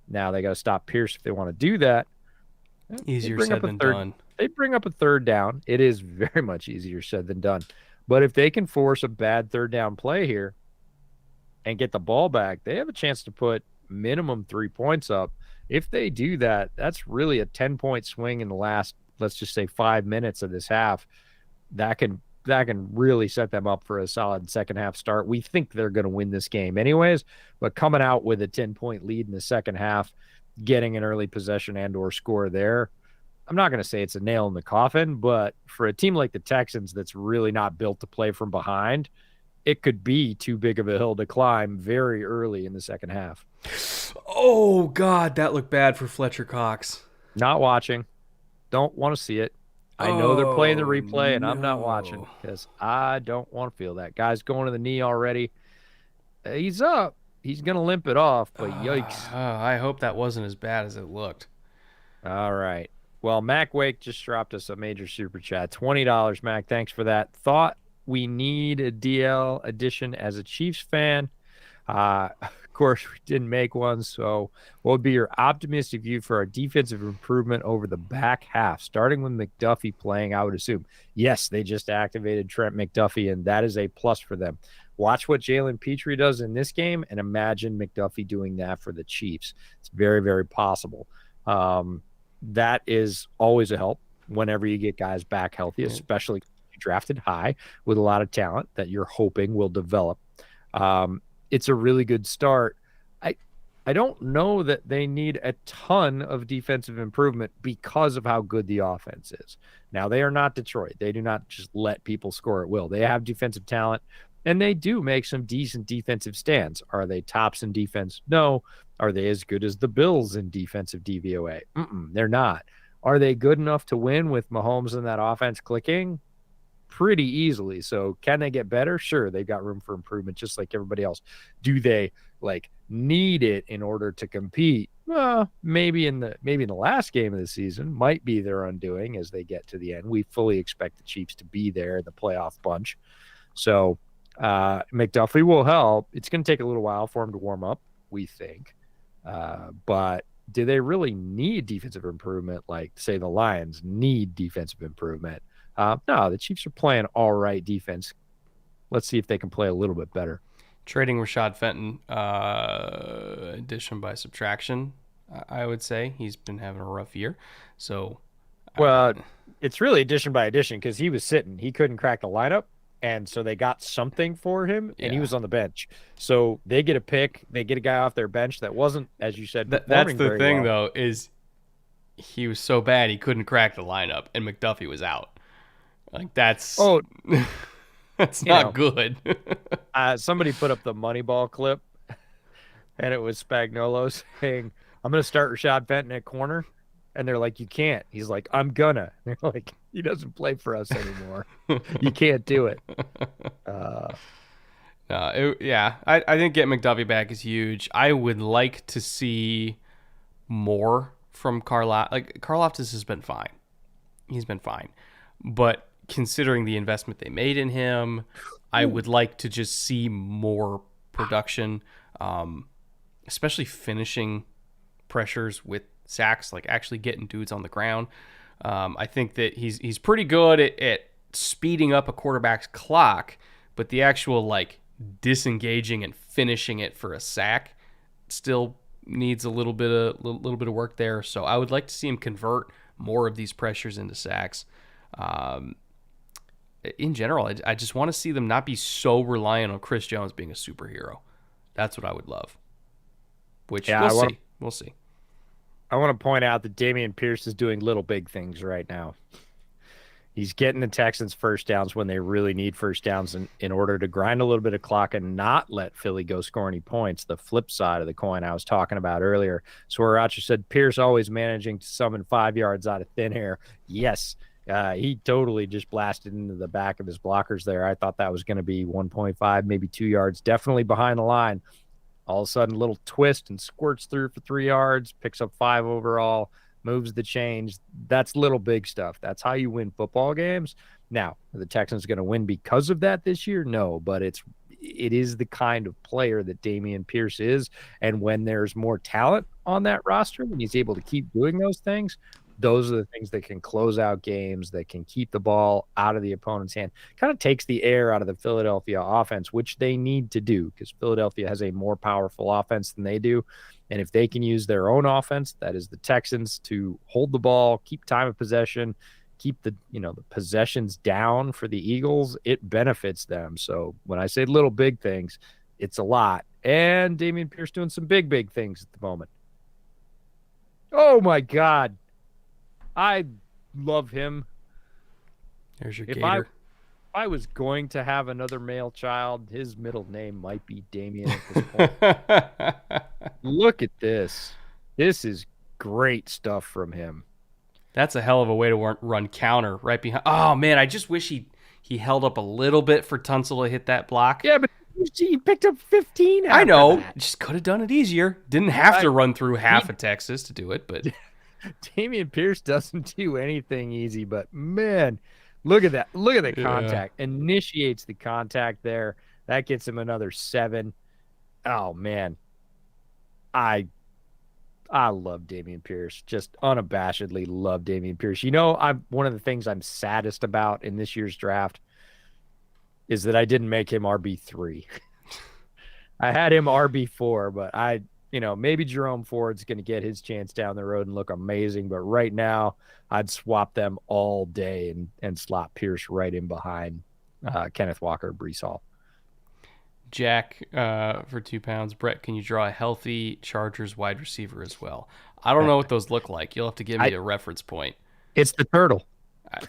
now they got to stop Pierce if they want to do that. Easier said than done. They bring up a third down. It is very much easier said than done. But if they can force a bad third down play here and get the ball back, they have a chance to put minimum 3 points up. If they do that, that's really a 10-point swing in the last, let's just say 5 minutes of this half. That can really set them up for a solid second half start. We think they're going to win this game anyways, but coming out with a 10-point lead in the second half, getting an early possession and or score there, I'm not going to say it's a nail in the coffin, but for a team like the Texans that's really not built to play from behind, it could be too big of a hill to climb very early in the second half. Oh, God, that looked bad for Fletcher Cox. Not watching. Don't want to see it. I know they're playing the replay, and I'm not watching because I don't want to feel that. Guy's going to the knee already. He's up. He's going to limp it off, but yikes. I hope that wasn't as bad as it looked. All right. Well, Mac Wake just dropped us a major super chat. $20, Mac. Thanks for that. Thought we need a DL edition as a Chiefs fan. Of course, we didn't make one. So what would be your optimistic view for our defensive improvement over the back half, starting with McDuffie playing, I would assume? Yes, they just activated Trent McDuffie, and that is a plus for them. Watch what Jalen Petrie does in this game and imagine McDuffie doing that for the Chiefs. It's very, very possible. That is always a help whenever you get guys back healthy, especially drafted high with a lot of talent that you're hoping will develop. It's a really good start. I don't know that they need a ton of defensive improvement because of how good the offense is. Now, they are not Detroit. They do not just let people score at will. They have defensive talent, and they do make some decent defensive stands. Are they tops in defense? No. Are they as good as the Bills in defensive DVOA? They're not. Are they good enough to win with Mahomes and that offense clicking? Pretty easily. So can they get better? Sure, they've got room for improvement just like everybody else. Do they need it in order to compete? Maybe in the last game of the season might be their undoing as they get to the end. We fully expect the Chiefs to be there in the playoff bunch. So McDuffie will help. It's going to take a little while for him to warm up, we think. But do they really need defensive improvement? Like, say, the Lions need defensive improvement. No, the Chiefs are playing all right defense. Let's see if they can play a little bit better. Trading Rashad Fenton, addition by subtraction, I would say. He's been having a rough year. So, well, it's really addition by addition because he was sitting. He couldn't crack the lineup. And so they got something for him, and he was on the bench. So they get a pick. They get a guy off their bench that wasn't, as you said, that's the thing, though, is he was so bad he couldn't crack the lineup, and McDuffie was out. That's not good. Somebody put up the Moneyball clip, and it was Spagnuolo saying, "I'm going to start Rashad Fenton at corner," and they're like, "You can't." He's like, "I'm gonna." And they're like, "He doesn't play for us anymore. You can't do it." I think getting McDuffie back is huge. I would like to see more from Karlaftis. Karlaftis has been fine. He's been fine, but considering the investment they made in him, I would like to just see more production, especially finishing pressures with sacks, like actually getting dudes on the ground. I think that he's pretty good at speeding up a quarterback's clock, but the actual disengaging and finishing it for a sack still needs a little bit of work there. So I would like to see him convert more of these pressures into sacks. In general, I just want to see them not be so reliant on Chris Jones being a superhero. That's what I would love. Which we'll see. I want to point out that Dameon Pierce is doing little big things right now. He's getting the Texans first downs when they really need first downs in order to grind a little bit of clock and not let Philly go score any points. The flip side of the coin I was talking about earlier. Swearacha said Pierce always managing to summon 5 yards out of thin air. Yes. He totally just blasted into the back of his blockers there. I thought that was going to be 1.5, maybe 2 yards, definitely behind the line. All of a sudden, a little twist and squirts through for 3 yards, picks up 5 overall, moves the chains. That's little big stuff. That's how you win football games. Now, are the Texans going to win because of that this year? No, but it is the kind of player that Dameon Pierce is. And when there's more talent on that roster and he's able to keep doing those things, those are the things that can close out games, that can keep the ball out of the opponent's hand. Kind of takes the air out of the Philadelphia offense, which they need to do because Philadelphia has a more powerful offense than they do. And if they can use their own offense, that is the Texans, to hold the ball, keep time of possession, keep the possessions down for the Eagles, it benefits them. So when I say little big things, it's a lot. And Dameon Pierce doing some big things at the moment. Oh my God. I love him. There's your gator. If I was going to have another male child, his middle name might be Damien at this point. Look at this. This is great stuff from him. That's a hell of a way to run counter right behind. Oh, man, I just wish he held up a little bit for Tunsil to hit that block. Yeah, but he picked up 15 I know. That. Just could have done it easier. Didn't have to run through half of Texas to do it, but... Dameon Pierce doesn't do anything easy, but man, look at that. Look at the contact. Initiates the contact there. That gets him another 7. Oh man. I love Dameon Pierce. Just unabashedly love Dameon Pierce. One of the things I'm saddest about in this year's draft, is that I didn't make him RB3. I had him RB4, but maybe Jerome Ford's going to get his chance down the road and look amazing. But right now, I'd swap them all day and slot Pierce right in behind Kenneth Walker, Brees Hall. Jack for 2 pounds. Brett, can you draw a healthy Chargers wide receiver as well? I don't know what those look like. You'll have to give me a reference point. It's the turtle.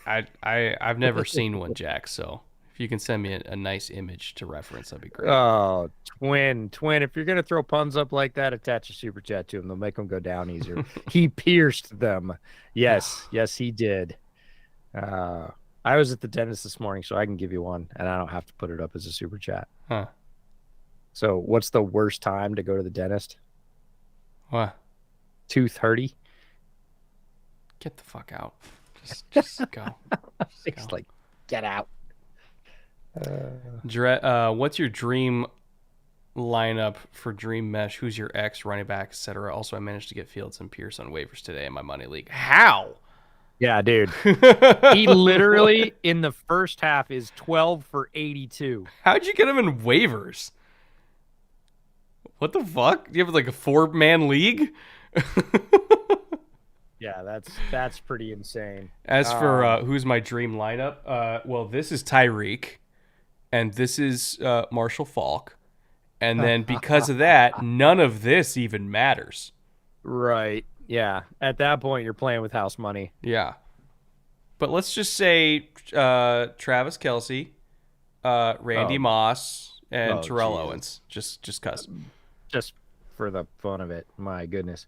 I've never seen one, Jack. So if you can send me a nice image to reference, that'd be great. Oh, twin. If you're gonna throw puns up like that, attach a super chat to him. They'll make them go down easier. He pierced them. Yes, he did. I was at the dentist this morning, so I can give you one, and I don't have to put it up as a super chat. Huh. So, what's the worst time to go to the dentist? What? 2:30. Get the fuck out. Just go. It's like, get out. What's your dream lineup for Dream Mesh? Who's your ex, running back, etc.? Also, I managed to get Fields and Pierce on waivers today in my money league. How? Yeah, dude. He literally, in the first half, is 12 for 82. How'd you get him in waivers? What the fuck? Do you have like a 4-man league? Yeah, that's pretty insane. As for who's my dream lineup, well, this is Tyreek, and this is Marshall Faulk, and then because of that, none of this even matters. Right. Yeah. At that point, you're playing with house money. Yeah. But let's just say Travis Kelce, Randy Moss, and Terrell Owens. Just cuz. Just for the fun of it. My goodness.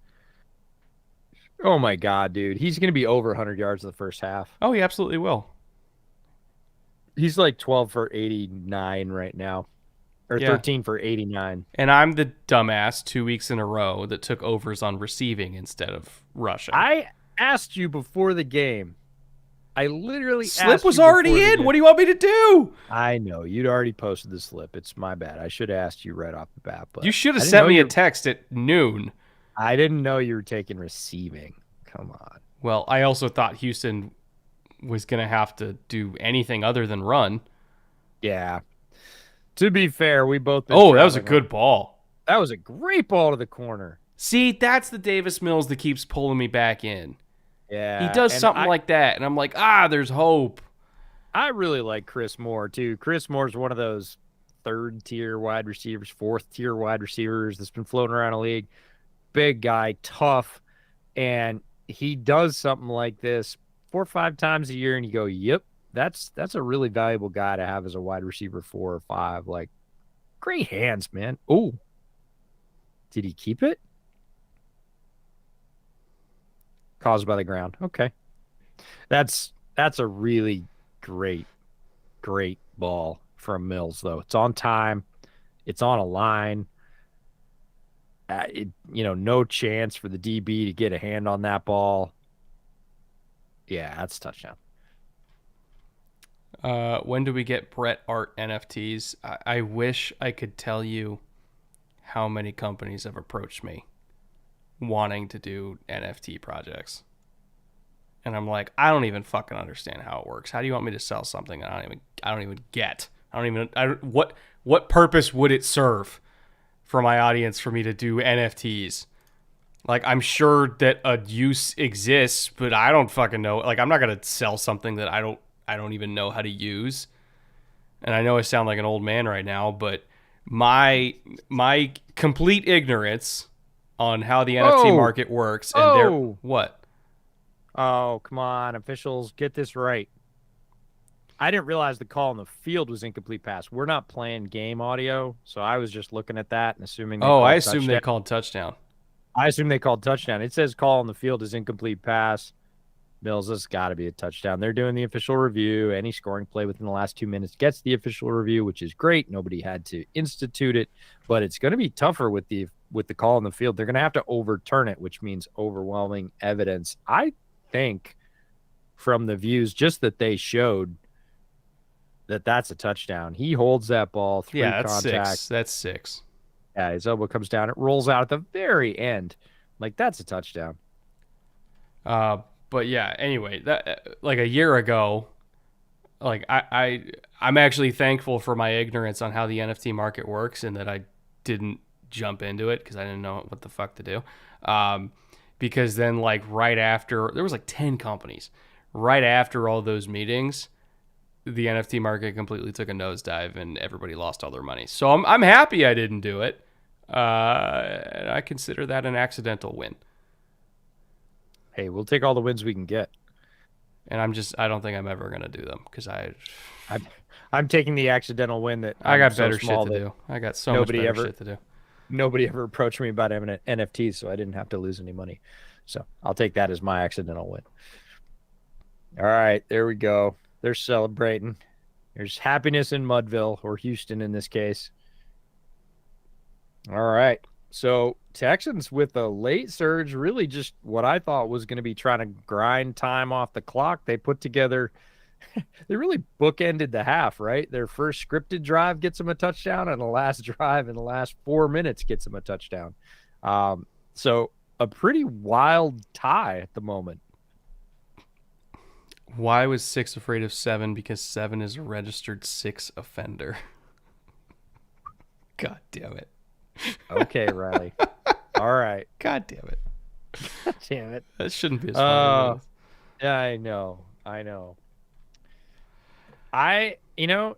Oh, my God, dude. He's going to be over 100 yards in the first half. Oh, he absolutely will. He's like 12 for 89 right now. Or 13 for 89. And I'm the dumbass 2 weeks in a row that took overs on receiving instead of rushing. I asked you before the game. I literally Slip was already in. What do you want me to do? I know. You'd already posted the slip. It's my bad. I should have asked you right off the bat. But you should have sent me a text at noon. I didn't know you were taking receiving. Come on. Well, I also thought Houston was going to have to do anything other than run. Yeah. To be fair, we both... Oh, that was a good ball. That was a great ball to the corner. See, that's the Davis Mills that keeps pulling me back in. Yeah. He does something like that, and I'm like, there's hope. I really like Chris Moore, too. Chris Moore's one of those third-tier wide receivers, fourth-tier wide receivers that's been floating around the league. Big guy, tough, and he does something like this 4 or 5 times a year, and you go, yep, that's a really valuable guy to have as a wide receiver 4 or 5. Like, great hands, man. Oh, did he keep it? Caused by the ground. Okay. That's a really great ball from Mills, though. It's on time. It's on a line. No chance for the DB to get a hand on that ball. Yeah, that's a touchdown. When do we get Brett Art NFTs? I wish I could tell you how many companies have approached me wanting to do NFT projects. And I'm like, I don't even fucking understand how it works. How do you want me to sell something I don't even get? What purpose would it serve for my audience for me to do NFTs? Like, I'm sure that a use exists, but I don't fucking know. Like, I'm not going to sell something that I don't even know how to use. And I know I sound like an old man right now, but my complete ignorance on how the NFT market works and what? Oh, come on, officials, get this right. I didn't realize the call on the field was incomplete pass. We're not playing game audio, so I was just looking at that and assuming. I assume they called touchdown. I assume they called touchdown. It says call on the field is incomplete pass. Mills, has got to be a touchdown. They're doing the official review. Any scoring play within the last 2 minutes gets the official review, which is great. Nobody had to institute it, but it's going to be tougher with the call on the field. They're going to have to overturn it, which means overwhelming evidence. I think from the views just that they showed that's a touchdown. He holds that ball, 3 contact. That's 6. Yeah, his elbow comes down. It rolls out at the very end. Like, that's a touchdown. But yeah, anyway, that like a year ago, like I'm actually thankful for my ignorance on how the NFT market works and that I didn't jump into it because I didn't know what the fuck to do. Um, because then like right after there was like 10 companies right after all those meetings, the NFT market completely took a nosedive and everybody lost all their money. So I'm happy I didn't do it. And I consider that an accidental win. Hey, we'll take all the wins we can get. And I don't think I'm ever gonna do them because I'm I'm taking the accidental win that I I'm got so better shit small to that do. I got so much nobody better ever shit to do. nobody ever approached me about NFTs, so I didn't have to lose any money. So I'll take that as my accidental win. All right, there we go. They're celebrating. There's happiness in Mudville, or Houston in this case. All right. So Texans with a late surge, really just what I thought was going to be trying to grind time off the clock. They put together, they really bookended the half, right? Their first scripted drive gets them a touchdown, and the last drive in the last 4 minutes gets them a touchdown. So a pretty wild tie at the moment. Why was 6 afraid of 7? Because 7 is a registered 6 offender. God damn it. Okay, Riley. All right. God damn it. Damn it. That shouldn't be as funny as it is. Yeah, I know. I know.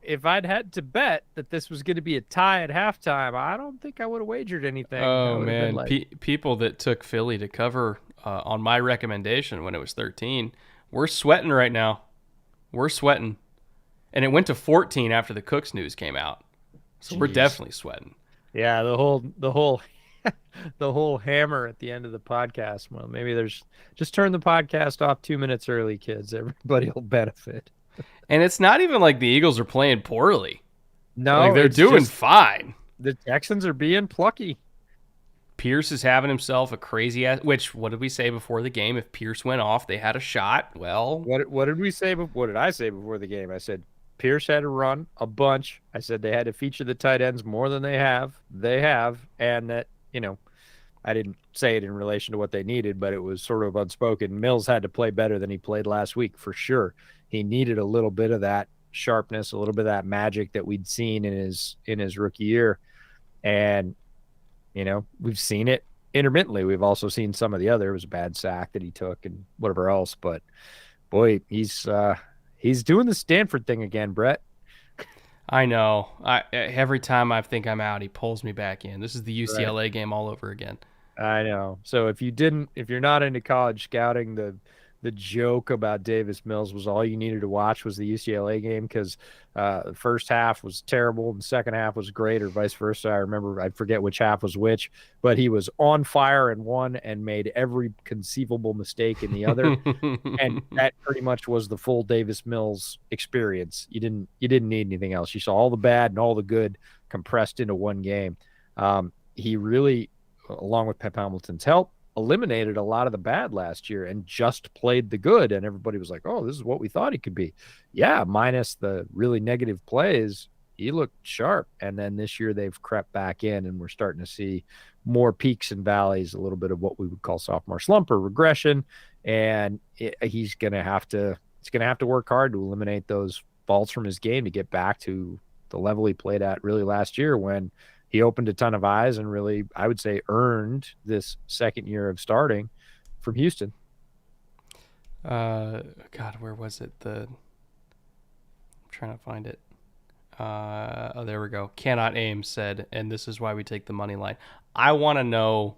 If I'd had to bet that this was going to be a tie at halftime, I don't think I would have wagered anything. I Oh would have been man, like, people that took Philly to cover on my recommendation when it was 13, we're sweating right now. We're sweating, and it went to 14 after the Cooks news came out. So we're Jeez. definitely sweating. Yeah, the whole hammer at the end of the podcast. Well, maybe there's just turn the podcast off 2 minutes early, kids. Everybody will benefit. And it's not even like the Eagles are playing poorly. No, Like they're it's doing just fine. the Texans are being plucky. Pierce is having himself a crazy ass. Which what did we say before the game? If Pierce went off, they had a shot. Well, What did we say? What did I say before the game? I said Pierce had to run a bunch. I said they had to feature the tight ends more than they have. They have, and that I didn't say it in relation to what they needed, but it was sort of unspoken. Mills had to play better than he played last week for sure. He needed a little bit of that sharpness, a little bit of that magic that we'd seen in his rookie year, and we've seen it intermittently. We've also seen some of the other. It was a bad sack that he took and whatever else, but boy, he's doing the Stanford thing again, Brett. I know. Every time I think I'm out, he pulls me back in. This is the Right. UCLA game all over again. I know. So if you're not into college scouting, the joke about Davis Mills was all you needed to watch was the UCLA game because the first half was terrible and the second half was great, or vice versa. I forget which half was which, but he was on fire in one and made every conceivable mistake in the other. And that pretty much was the full Davis Mills experience. You didn't need anything else. You saw all the bad and all the good compressed into one game. He really, along with Pep Hamilton's help, eliminated a lot of the bad last year and just played the good. And everybody was like, "Oh, this is what we thought he could be." Yeah, minus the really negative plays, he looked sharp. And then this year they've crept back in, and we're starting to see more peaks and valleys, a little bit of what we would call sophomore slump or regression. And he's gonna have to work hard to eliminate those faults from his game to get back to the level he played at really last year when he opened a ton of eyes and really, I would say, earned this second year of starting from Houston. God, where was it? I'm trying to find it. Oh, there we go. Cannot aim said, and this is why we take the money line. I want to know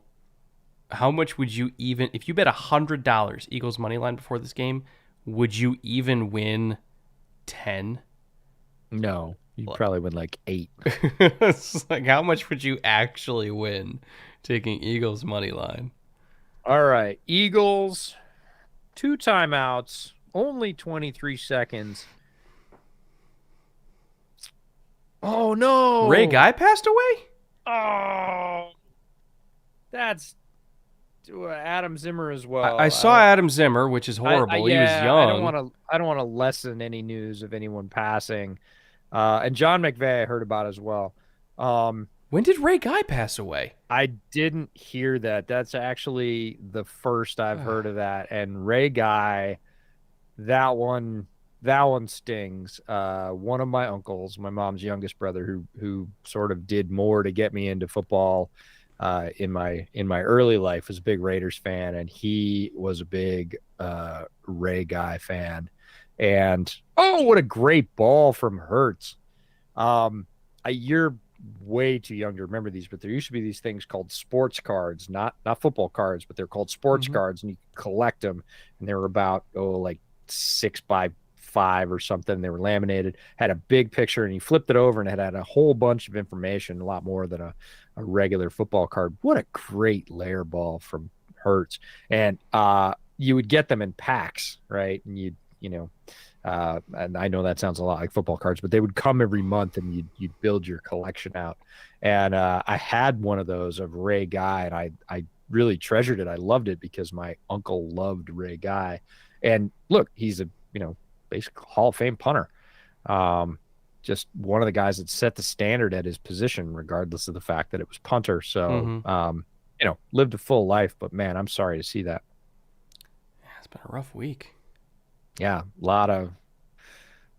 how much would you even, if you bet $100 Eagles money line before this game, would you even win 10? No, you'd probably win like 8. It's like, how much would you actually win taking Eagles money line? All right, Eagles, 2 timeouts, only 23 seconds. Oh no! Ray Guy passed away? Oh, that's Adam Zimmer as well. I saw Adam Zimmer, which is horrible. He was young. I don't want to lessen any news of anyone passing. And John McVay I heard about as well. When did Ray Guy pass away? I didn't hear that. That's actually the first I've heard of that. And Ray Guy, that one that one stings. One of my uncles, my mom's youngest brother, who sort of did more to get me into football in my early life, was a big Raiders fan, and he was a big Ray Guy fan. And oh, what a great ball from Hertz. You're way too young to remember these, but there used to be these things called sports cards, not football cards, but they're called sports Mm-hmm. cards, and you could collect them. And they were about like 6 by 5 or something. They were laminated, had a big picture, and you flipped it over, and it had a whole bunch of information, a lot more than a regular football card. What a great layer ball from Hertz. And you would get them in packs, right? And and I know that sounds a lot like football cards, but they would come every month, and you'd build your collection out. And I had one of those of Ray Guy, and I really treasured it. I loved it because my uncle loved Ray Guy. And look, he's a basic Hall of Fame punter. Um, just one of the guys that set the standard at his position, regardless of the fact that it was punter. So Mm-hmm. lived a full life. But man, I'm sorry to see that. Yeah, it's been a rough week. Yeah, a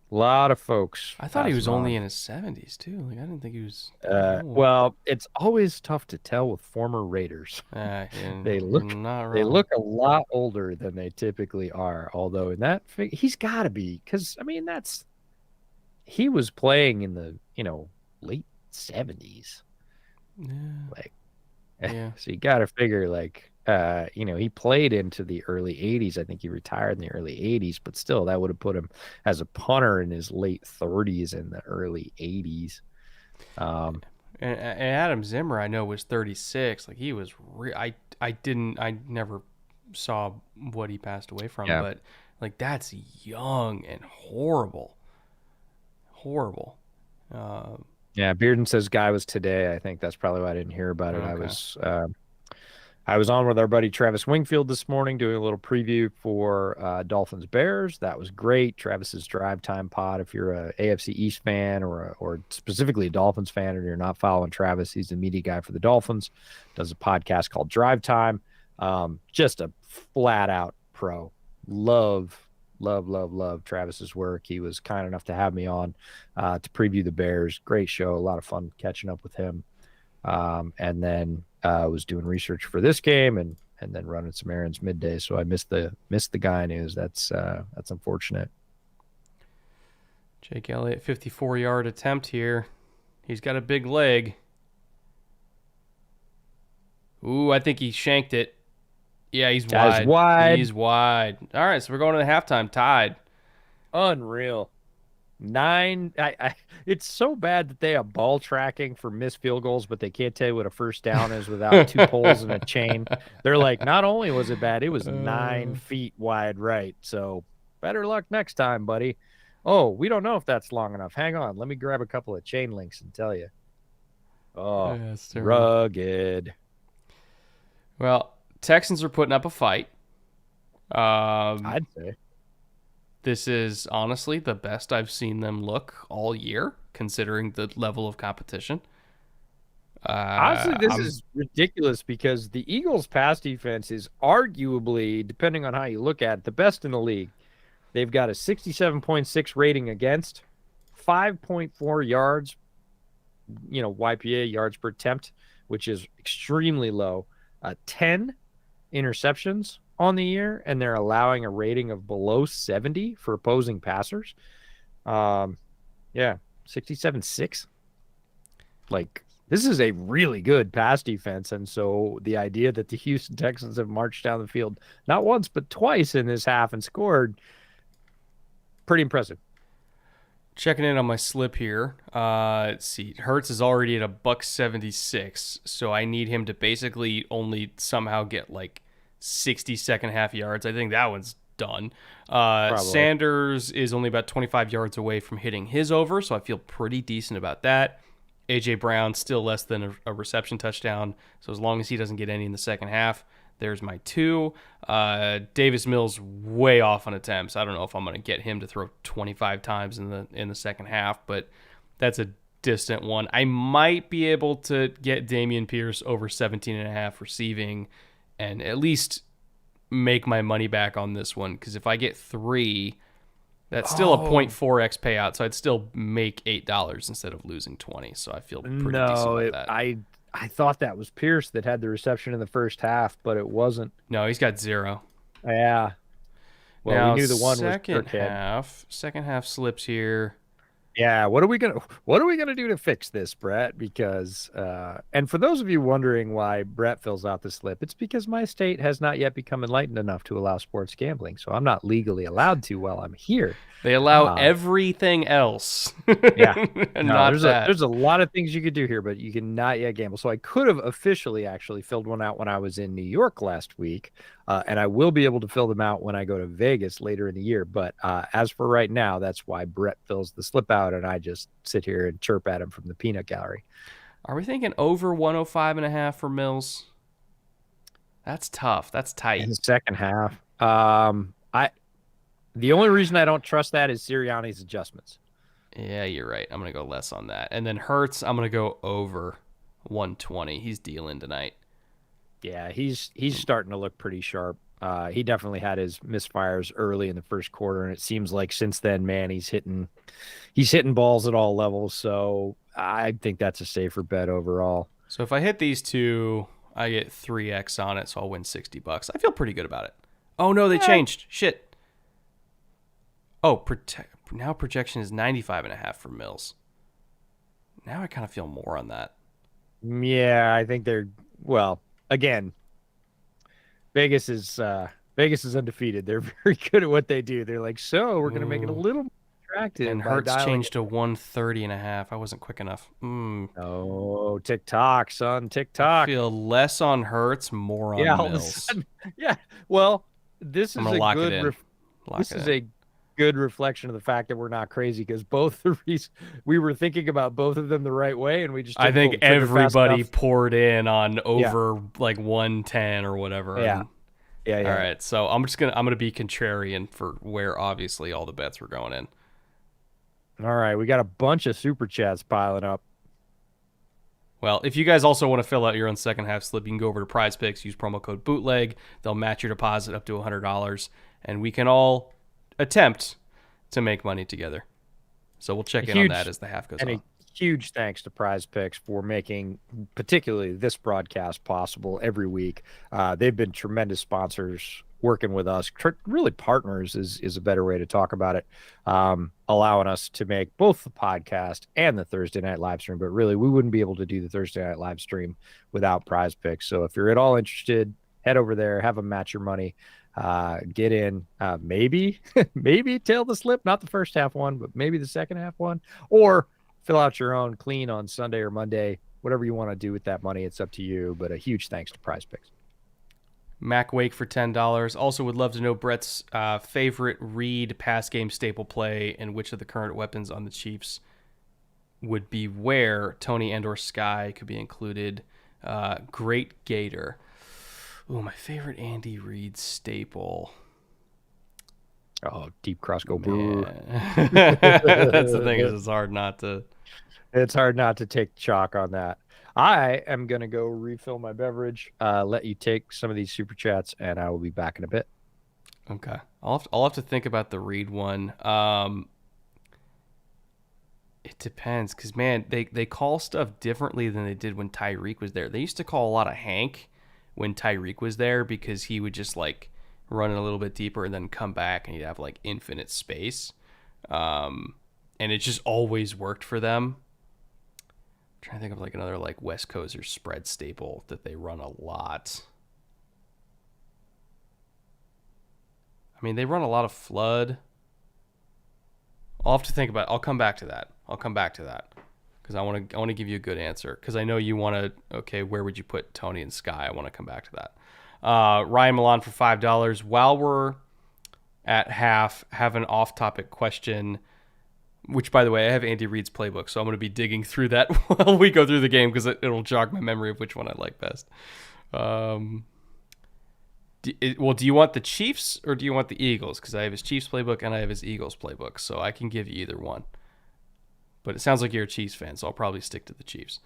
lot of folks I thought he was passing only on. in his 70s too. Like I didn't think he was that old. Well, it's always tough to tell with former Raiders. And They you're look not they wrong. look a lot older than they typically are. Although in that he's got to be, because I mean he was playing in the late 70s. Yeah. Like Yeah. so you got to figure like he played into the early 80s. I think he retired in the early 80s, but still that would have put him as a punter in his late 30s in the early 80s. Um, And Adam Zimmer, I know, was 36. Like he was, I never saw what he passed away from, yeah. but like that's young and horrible, horrible. Uh, Yeah, Bearden says Guy was today. I think that's probably why I didn't hear about it. I okay. was I was on with our buddy Travis Wingfield this morning doing a little preview for Dolphins Bears. That was great. Travis's Drive Time pod. If you're a AFC East fan or specifically a Dolphins fan, and you're not following Travis, he's the media guy for the Dolphins. Does a podcast called Drive Time. Just a flat out pro. Love, love, love, love Travis's work. He was kind enough to have me on to preview the Bears. Great show. A lot of fun catching up with him. And then was doing research for this game and then running some errands midday. So I missed the Guy news. That's unfortunate. Jake Elliott, 54-yard attempt here. He's got a big leg. Ooh, I think he shanked it. Yeah, he's Guys wide. wide, He's wide. All right, so we're going to the halftime tied. unreal. Nine. It's so bad that they have ball tracking for missed field goals, but they can't tell you what a first down is without two poles and a chain. They're like, not only was it bad, it was 9 feet wide right. So better luck next time, buddy. Oh, we don't know if that's long enough. Hang on. Let me grab a couple of chain links and tell you. Oh, That's terrible. rugged. Well, Texans are putting up a fight. Um, I'd say. this is honestly the best I've seen them look all year, considering the level of competition. Honestly, this I'm is ridiculous because the Eagles' pass defense is arguably, depending on how you look at it, the best in the league. They've got a 67.6 rating against, 5.4 yards, YPA, yards per attempt, which is extremely low. 10 interceptions on the year, and they're allowing a rating of below 70 for opposing passers. Yeah, 67.6. Like, this is a really good pass defense. And so the idea that the Houston Texans have marched down the field not once, but twice in this half and scored, pretty impressive. checking in on my slip here. Let's see. Hertz is already at a buck 76, so I need him to basically only somehow get like 60 second half yards. I think that one's done. Probably. Sanders is only about 25 yards away from hitting his over, so I feel pretty decent about that. AJ Brown still less than a reception touchdown, so as long as he doesn't get any in the second half, there's my two. Davis Mills way off on attempts. I don't know if I'm going to get him to throw 25 times in the second half, but that's a distant one. I might be able to get Damian Pierce over 17 and a half receiving and at least make my money back on this one, because if I get three, That's still a Oh 0.4x payout, so I'd still make $8 instead of losing 20. So I feel pretty decent no, about that. I thought that was Pierce that had the reception in the first half, but it wasn't. No, he's got 0. Yeah. Well, we Now knew the one was Burkhead. second half slips here. Yeah, what are we gonna do to fix this, Brett? Because and for those of you wondering why Brett fills out the slip, it's because my state has not yet become enlightened enough to allow sports gambling, so I'm not legally allowed to while I'm here. They allow Uh, everything else, yeah, and no, not that. there's a lot of things you could do here, but you cannot yet gamble. So I could have officially actually filled one out when I was in New York last week, and I will be able to fill them out when I go to Vegas later in the year. But as for right now, that's why Brett fills the slip out, and I just sit here and chirp at him from the peanut gallery. Are we thinking over 105.5 for Mills? That's tough. That's In tight. the second half, I the only reason I don't trust that is Sirianni's adjustments. Yeah, you're right. I'm gonna go less on that. And then Hurts, I'm gonna go over 120. He's dealing tonight. Yeah, he's starting to look pretty sharp. He definitely had his misfires early in the first quarter, and it seems like since then, man, he's hitting balls at all levels. So I think that's a safer bet overall. So if I hit these two, I get 3x on it, so I'll win $60. I feel pretty good about it. Oh no, they Eh, changed. Shit. Oh, now projection is 95.5 for Mills. Now I kind of feel more on that. yeah, I think they're well. Again, Vegas is Vegas is undefeated. They're very good at what they do. They're like, so we're gonna make it a Ooh. little more And attractive by Hertz dialing changed it. to 130.5. I wasn't quick enough. Oh, TikTok, son, I TikTok. feel less on Hertz, more Yeah, on all of a Mills. sudden, yeah. Well, this I'm is gonna a lock it good in. Lock this it is in. a good reflection of the fact that we're not crazy because both the reasons we were thinking about both of them the right way and we just I didn't pull think the trigger fast everybody enough. poured in on Yeah, over like 110 or whatever. yeah, And yeah, all yeah. right, so I'm gonna be contrarian for where obviously all the bets were going in. All right, we got a bunch of super chats piling up. Well, if you guys also want to fill out your own second half slip, you can go over to Prize Picks, use promo code Bootleg. They'll match your deposit up to $100, and we can all attempt to make money together. So we'll A check in on that huge as the half goes and on. a huge thanks to Prize Picks for making particularly this broadcast possible every week. They've been tremendous sponsors working with us. Really, partners is a better way to talk about it, allowing us to make both the podcast and the Thursday night live stream. But really, we wouldn't be able to do the Thursday night live stream without Prize Picks. So if you're at all interested, head over there, have them match your money. Get in, maybe, maybe tail the slip, not the first half one, but maybe the second half one, or fill out your own clean on Sunday or Monday, whatever you want to do with that money. It's up to you. But a huge thanks to Prize Picks. Mac Wake for $10. Also would love to know Brett's favorite read pass game staple play and which of the current weapons on the Chiefs would be where Tony and or Sky could be included. Great Gator. Ooh, my favorite Andy Reid staple. Oh, deep cross go boo. That's the thing, is it's hard not to. It's hard not to take chalk on that. I am gonna go refill my beverage. Let you take some of these super chats, and I will be back in a bit. Okay, I'll have to think about the Reed one. It depends, because man, they call stuff differently than they did when Tyreek was there. They used to call a lot of Hank when Tyreek was there because he would just like run it a little bit deeper and then come back and he'd have like infinite space. And it just always worked for them. I'm trying to think of like another like West Coast or spread staple that they run a lot. I mean, they run a lot of flood. I'll have to think about it. I'll come back to that because I want to give you a good answer because I know you want to. Okay, where would you put Tony and Sky? I want to come back to that. Ryan Milan for $5. While we're at half, have an off-topic question. Which, by the way, I have Andy Reid's playbook, so I'm going to be digging through that while we go through the game because it'll jog my memory of which one I like best. Do you want the Chiefs or do you want the Eagles? Because I have his Chiefs playbook and I have his Eagles playbook, so I can give you either one. But it sounds like you're a Chiefs fan, so I'll probably stick to the Chiefs.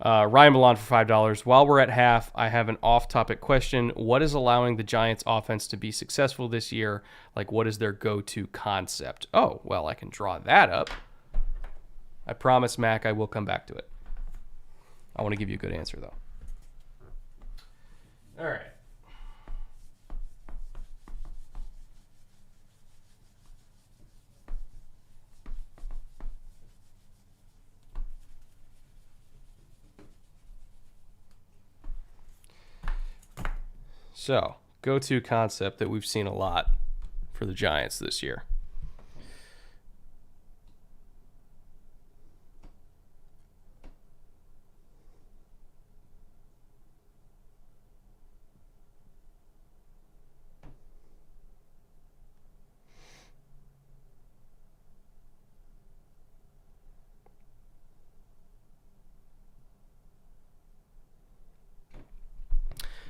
Ryan Milan for $5. While we're at half, I have an off-topic question. What is allowing the Giants offense to be successful this year? Like, what is their go-to concept? Oh, well, I can draw that up. I promise, Mac, I will come back to it. I want to give you a good answer, though. All right. So, go-to concept that we've seen a lot for the Giants this year.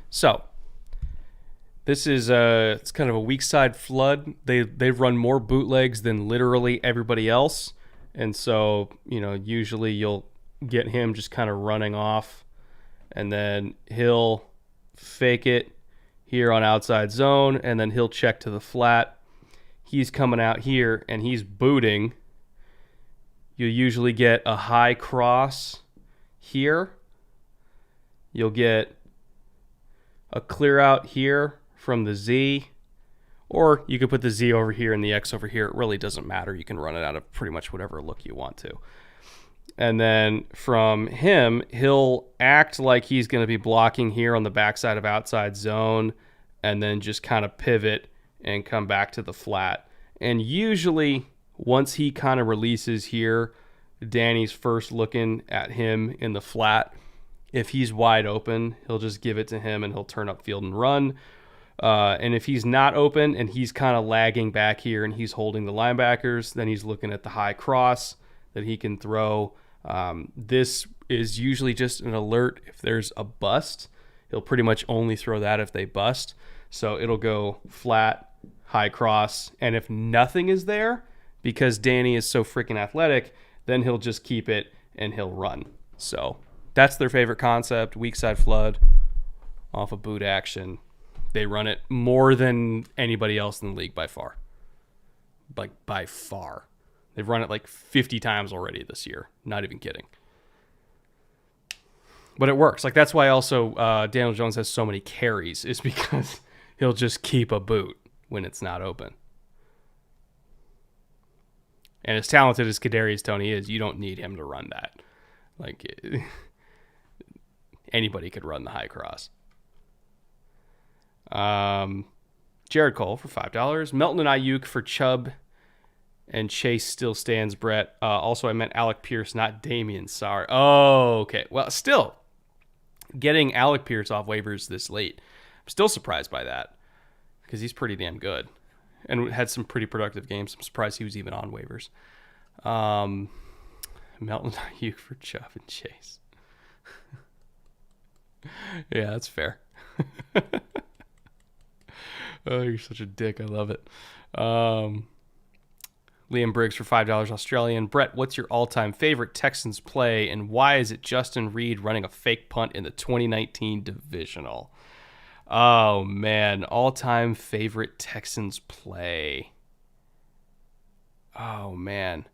So, this is it's kind of a weak side flood. They run more bootlegs than literally everybody else, and so usually you'll get him just kind of running off, and then he'll fake it here on outside zone, and then he'll check to the flat. He's coming out here and he's booting. You usually get a high cross here. You'll get a clear out here from the Z, or you could put the Z over here and the X over here. It really doesn't matter. You can run it out of pretty much whatever look you want to. And then from him, he'll act like he's going to be blocking here on the backside of outside zone, and then just kind of pivot and come back to the flat. And usually once he kind of releases here, Danny's first looking at him in the flat. If he's wide open, he'll just give it to him and he'll turn up field and run. And if he's not open and he's kind of lagging back here and he's holding the linebackers, then he's looking at the high cross that he can throw. This is usually just an alert. If there's a bust, he'll pretty much only throw that if they bust. So it'll go flat, high cross. And if nothing is there, because Danny is so freaking athletic, then he'll just keep it and he'll run. So that's their favorite concept, weak side flood off a boot action. They run it more than anybody else in the league by far. Like, by far. They've run it like 50 times already this year. Not even kidding. But it works. Like, that's why also Daniel Jones has so many carries, is because he'll just keep a boot when it's not open. And as talented as Kadarius Toney is, you don't need him to run that. Like, anybody could run the high cross. Jared Cole for $5. Melton and Ayuk for Chubb. And Chase still stands, Brett. Also, I meant Alec Pierce, not Damian. Sorry. Oh, okay. Well, still, getting Alec Pierce off waivers this late, I'm still surprised by that, because he's pretty damn good and had some pretty productive games. I'm surprised he was even on waivers. Melton and Ayuk for Chubb and Chase. Yeah, that's fair. Oh, you're such a dick. I love it. Liam Briggs for $5 Australian. Brett, what's your all-time favorite Texans play, and why is it Justin Reed running a fake punt in the 2019 divisional? Oh, man. All-time favorite Texans play. Oh, man.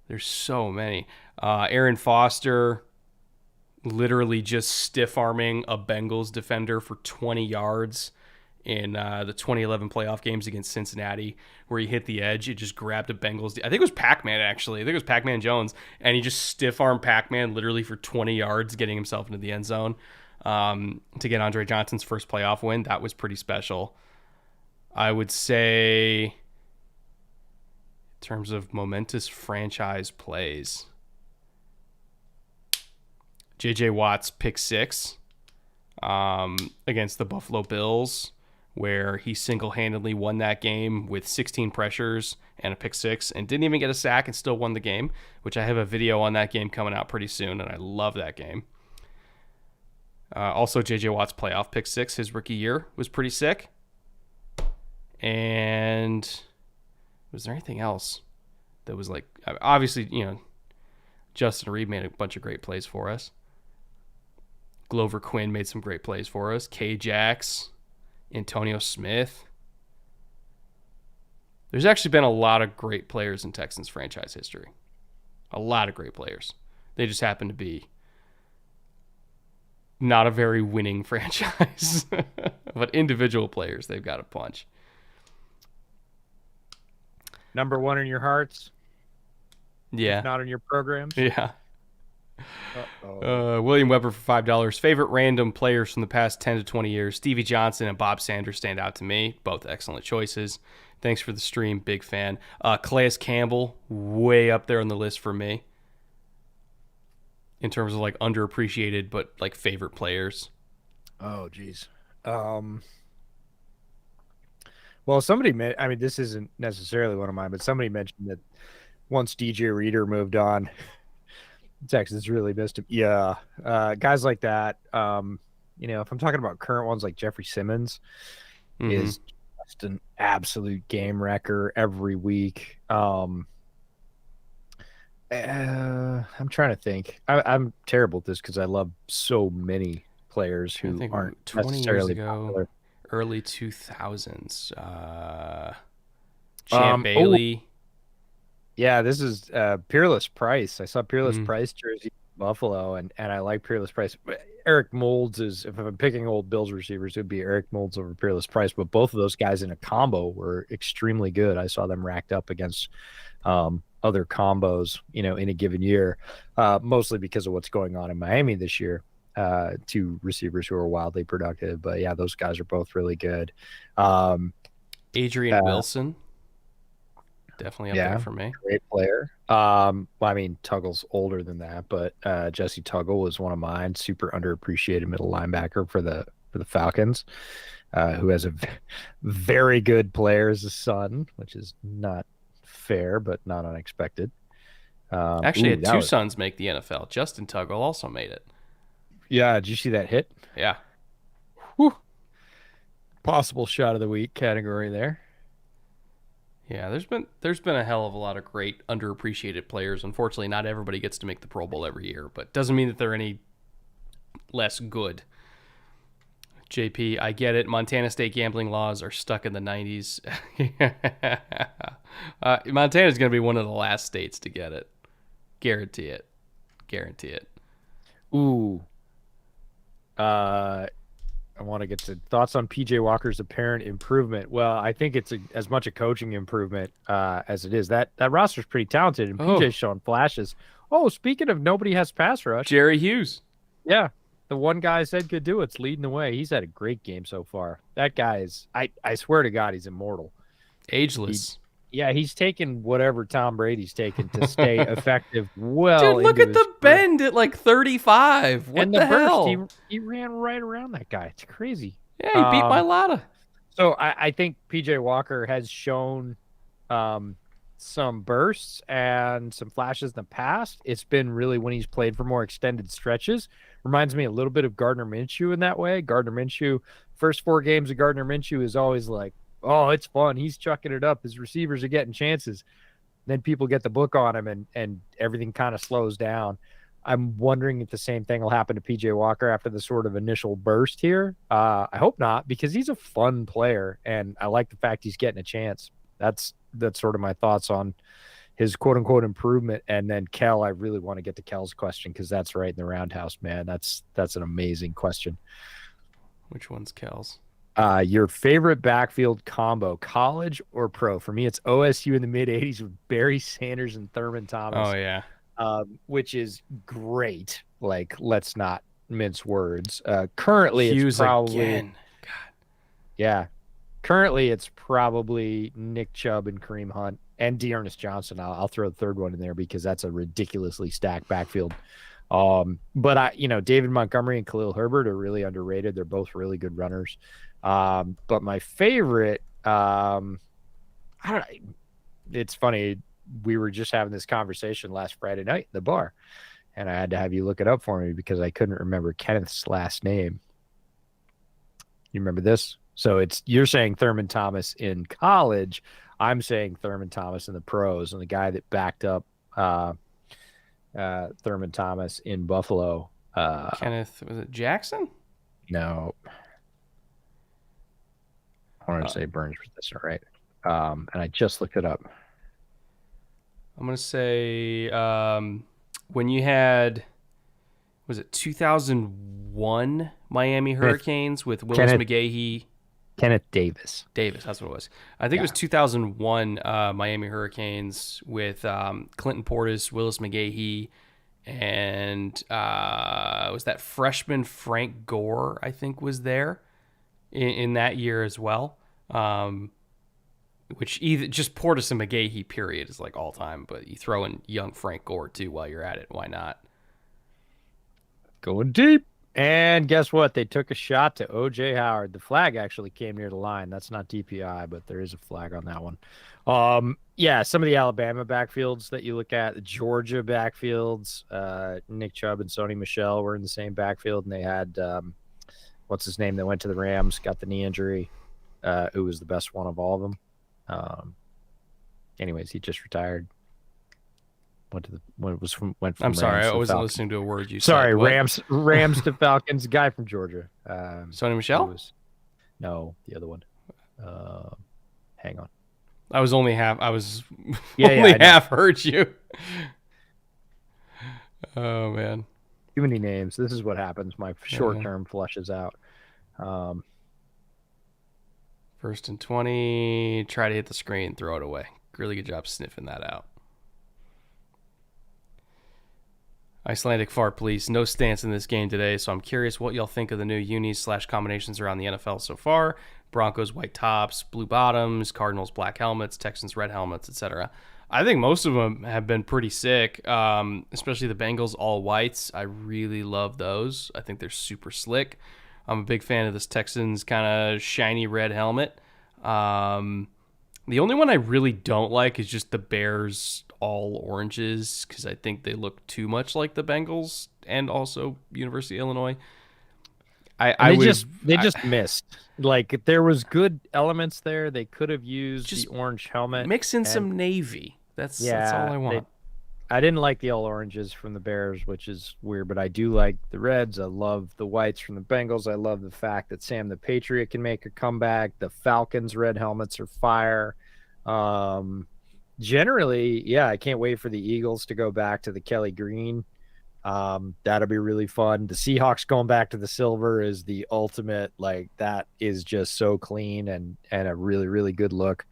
There's so many. Aaron Foster literally just stiff-arming a Bengals defender for 20 yards in the 2011 playoff games against Cincinnati, where he hit the edge. It just grabbed a Bengals. I think it was Pac-Man, actually. I think it was Pac-Man Jones, and he just stiff-armed Pac-Man literally for 20 yards, getting himself into the end zone to get Andre Johnson's first playoff win. That was pretty special. I would say, in terms of momentous franchise plays, J.J. Watt's pick six against the Buffalo Bills, where he single-handedly won that game with 16 pressures and a pick six and didn't even get a sack and still won the game, which I have a video on that game coming out pretty soon, and I love that game. Also, J.J. Watt's playoff pick six his rookie year was pretty sick. And was there anything else that was like, obviously, Justin Reed made a bunch of great plays for us. Glover Quinn made some great plays for us. K-Jax, Antonio Smith. There's actually been a lot of great players in Texans franchise history. A lot of great players. They just happen to be not a very winning franchise. But individual players, they've got a punch. Number one in your hearts, Yeah. if not in your programs. Yeah. Uh-oh. William Weber for $5. Favorite random players from the past 10 to 20 years. Stevie Johnson and Bob Sanders stand out to me. Both excellent choices. Thanks for the stream. Big fan. Calais Campbell, way up there on the list for me. In terms of like underappreciated, but like favorite players. Oh, geez. Well, somebody I mean, this isn't necessarily one of mine, but somebody mentioned that once DJ Reader moved on, Texans really missed him. Yeah. Guys like that. If I'm talking about current ones like Jeffrey Simmons is just an absolute game wrecker every week. I'm trying to think. I'm terrible at this because I love so many players who aren't 20 necessarily years ago, popular. early 2000s. Champ Bailey. Yeah, this is Peerless Price. I saw Peerless Price jersey in Buffalo, and I like Peerless Price. Eric Moulds is, if I'm picking old Bills receivers, it would be Eric Moulds over Peerless Price. But both of those guys in a combo were extremely good. I saw them racked up against other combos, in a given year, mostly because of what's going on in Miami this year. Two receivers who are wildly productive. But yeah, those guys are both really good. Adrian Wilson. Definitely up there for me. Great player. I mean, Tuggle's older than that, but Jesse Tuggle was one of mine. Super underappreciated middle linebacker for the Falcons, who has a very good player as a son, which is not fair, but not unexpected. Actually, had two sons make the NFL. Justin Tuggle also made it. Yeah, did you see that hit? Yeah. Whew. Possible shot of the week category there. Yeah, there's been a hell of a lot of great underappreciated players. Unfortunately, not everybody gets to make the Pro Bowl every year, but doesn't mean that they're any less good. JP, I get it. Montana state gambling laws are stuck in the 90s. Montana's going to be one of the last states to get it. Guarantee it. Guarantee it. Ooh. I want to get to thoughts on PJ Walker's apparent improvement. Well, I think it's as much a coaching improvement as it is. That roster's pretty talented, and PJ's showing flashes. Oh, speaking of nobody has pass rush. Jerry Hughes. Yeah. The one guy I said could do it's leading the way. He's had a great game so far. That guy is, I swear to God, he's immortal. Ageless. He's taken whatever Tom Brady's taken to stay effective. Well, dude, look at the bend at like 35. What the hell? He ran right around that guy. It's crazy. Yeah, he beat my Lotta. So I think PJ Walker has shown some bursts and some flashes in the past. It's been really when he's played for more extended stretches. Reminds me a little bit of Gardner Minshew in that way. Gardner Minshew, first 4 games of Gardner Minshew is always like, oh, it's fun. He's chucking it up. His receivers are getting chances. Then people get the book on him and everything kind of slows down. I'm wondering if the same thing will happen to PJ Walker after the sort of initial burst here. I hope not, because he's a fun player and I like the fact he's getting a chance. That's sort of my thoughts on his quote unquote improvement. And then Kel, I really want to get to Kel's question because that's right in the roundhouse, man. That's an amazing question. Which one's Kel's? Your favorite backfield combo, college or pro? For me, it's OSU in the mid 80s with Barry Sanders and Thurman Thomas. Oh yeah. Which is great. Like, let's not mince words. Currently Hughes it's probably again. God. Yeah. Currently it's probably Nick Chubb and Kareem Hunt and Dearness Johnson. I'll throw the third one in there because that's a ridiculously stacked backfield. But David Montgomery and Khalil Herbert are really underrated. They're both really good runners. But my favorite, it's funny. We were just having this conversation last Friday night in the bar, and I had to have you look it up for me because I couldn't remember Kenneth's last name. You remember this? So you're saying Thurman Thomas in college. I'm saying Thurman Thomas in the pros, and the guy that backed up Thurman Thomas in Buffalo. Kenneth, was it Jackson? No, I wanted to Uh, say Burns was this, all right. And I just looked it up. I'm gonna say when you had, was it 2001 Miami Kenneth, Hurricanes with Willis Kenneth, McGahee Kenneth Davis. Davis? That's what it was. I think it was Yeah. 2001 Miami Hurricanes with Clinton Portis, Willis McGahee, and was that freshman Frank Gore? I think was there in that year as well. Which either just Portis and McGahee period is like all time, but you throw in young Frank Gore too while you're at it. Why not? Going deep. And guess what? They took a shot to OJ Howard. The flag actually came near the line. That's not DPI, but there is a flag on that one. Yeah, some of the Alabama backfields that you look at, the Georgia backfields, Nick Chubb and Sony Michel were in the same backfield, and they had what's his name that went to the Rams, got the knee injury, who was the best one of all of them. Anyways, he just retired. Went from I'm sorry, Rams I to wasn't Falcons. listening to a word you Sorry, said. What? Rams to Falcons. Guy from Georgia. Sony Michel? No, the other one. Hang on. I was only half. I was Yeah, only I know. half heard you. Oh man. Too many names. This is what happens. My short term flushes out. First and 20. Try to hit the screen. Throw it away. Really good job sniffing that out. Icelandic Fart Police, no stance in this game today, so I'm curious what y'all think of the new unis/combinations around the NFL so far. Broncos white tops, blue bottoms, Cardinals black helmets, Texans red helmets, etc. I think most of them have been pretty sick, especially the Bengals all whites. I really love those. I think they're super slick. I'm a big fan of this Texans kind of shiny red helmet. The only one I really don't like is just the Bears all oranges because I think they look too much like the Bengals and also University of Illinois. They just missed. Like there was good elements there. They could have used Just the orange helmet. mix in some navy. That's all I want. I didn't like the all oranges from the Bears, which is weird, but I do like the Reds. I love the whites from the Bengals. I love the fact that Sam the Patriot can make a comeback. The Falcons red helmets are fire. Generally, yeah, I can't wait for the Eagles to go back to the Kelly green. That'll be really fun. The Seahawks going back to the silver is the ultimate. Like that is just so clean and a really, really good look.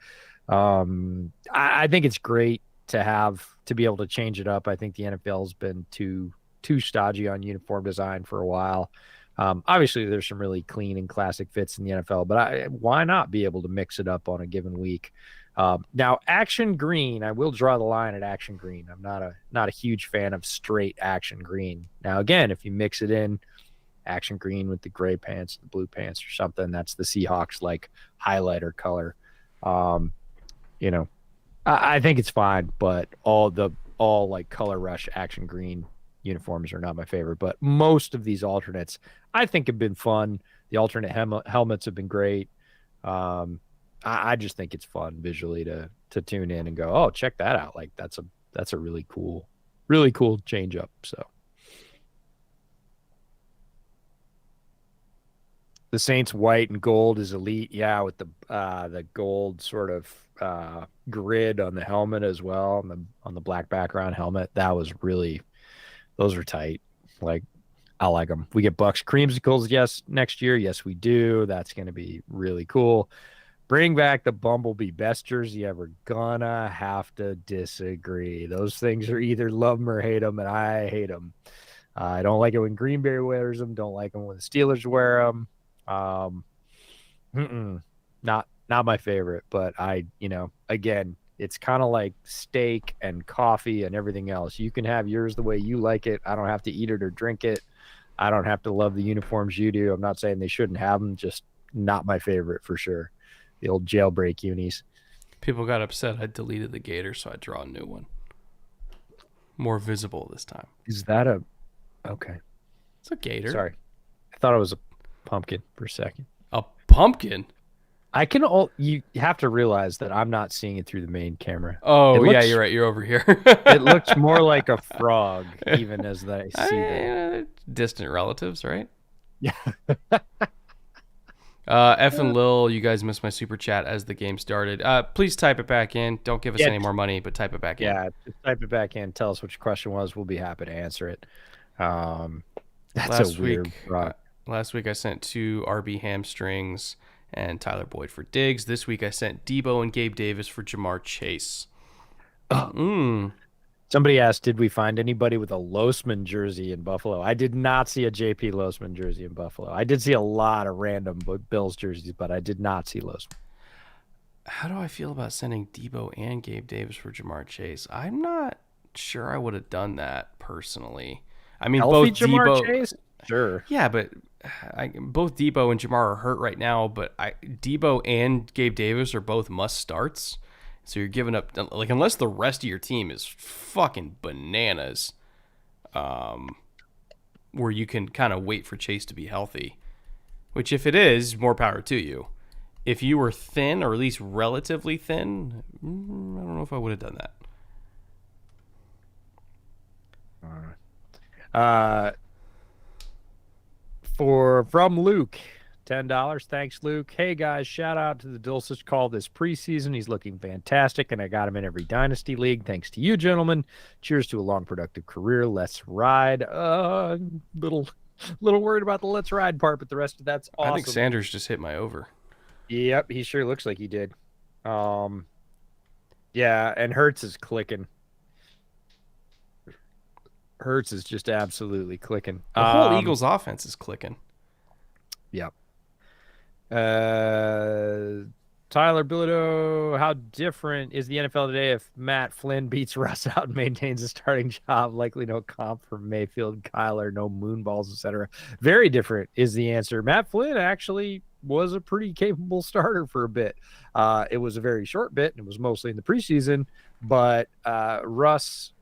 I think it's great to be able to change it up. I think the NFL's been too stodgy on uniform design for a while. Obviously, there's some really clean and classic fits in the NFL, but why not be able to mix it up on a given week? Now, action green, I will draw the line at action green. I'm not a huge fan of straight action green. Now, again, if you mix it in, action green with the gray pants, the blue pants, or something, that's the Seahawks like highlighter color. I think it's fine, but all like color rush action green uniforms are not my favorite. But most of these alternates, I think, have been fun. The alternate helmets have been great. I just think it's fun visually to tune in and go, oh, check that out. Like that's a really cool change up. So the Saints white and gold is elite. Yeah, with the gold sort of grid on the helmet as well, on the black background helmet. That was really, those are tight. Like I like them. We get Bucks creamsicles next year. Yes, we do. That's going to be really cool. Bring back the Bumblebee best jersey ever. Gonna have to disagree. Those things are either love them or hate them, and I hate them. I don't like it when Green Bay wears them. Don't like them when the Steelers wear them. Not my favorite. But again, it's kind of like steak and coffee and everything else. You can have yours the way you like it. I don't have to eat it or drink it. I don't have to love the uniforms you do. I'm not saying they shouldn't have them. Just not my favorite for sure. The old jailbreak unis. People got upset. I deleted the gator, so I draw a new one. More visible this time. Is that okay? It's a gator. Sorry, I thought it was a pumpkin for a second. A pumpkin? You have to realize that I'm not seeing it through the main camera. It Oh yeah, you're looks right. You're over here. it looks more like a frog, even as I see the. Distant relatives, right? Yeah. F and Lil, you guys missed my super chat as the game started. Please type it back in. Don't give us Yeah, any more money, but type it back in. yeah. Just type it back in. Tell us what your question was. We'll be happy to answer it. Um, that's a Last weird week, uh, frog. last week I sent two RB hamstrings and Tyler Boyd for Diggs. This week I sent Debo and Gabe Davis for Jamar Chase. Mm. Somebody asked, did we find anybody with a Losman jersey in Buffalo? I did not see a JP Losman jersey in Buffalo. I did see a lot of random Bills jerseys, but I did not see Losman. How do I feel about sending Debo and Gabe Davis for Jamar Chase? I'm not sure I would have done that personally. I mean, Healthy both Jamar Debo, Chase? Sure. yeah, but both Debo and Jamar are hurt right now. But Debo and Gabe Davis are both must starts. So you're giving up, like, unless the rest of your team is fucking bananas, where you can kind of wait for Chase to be healthy. Which, if it is, more power to you. If you were thin, or at least relatively thin, I don't know if I would have done that. Uh, from Luke, $10. Thanks, Luke. Hey guys, shout out to the Dulcich call this preseason. He's looking fantastic, and I got him in every dynasty league. Thanks to you, gentlemen. Cheers to a long, productive career. Let's ride. Little worried about the let's ride part, but the rest of that's awesome. I think Sanders just hit my over. Yep, he sure looks like he did. Yeah, and Hurts is clicking. Hurts is just absolutely clicking. The whole Eagles offense is clicking. Yep. Tyler Bilodeau, how different is the NFL today if Matt Flynn beats Russ out and maintains a starting job? Likely no comp for Mayfield, Kyler, no moonballs, etc. Very different is the answer. Matt Flynn actually was a pretty capable starter for a bit. It was a very short bit, and it was mostly in the preseason, but Russ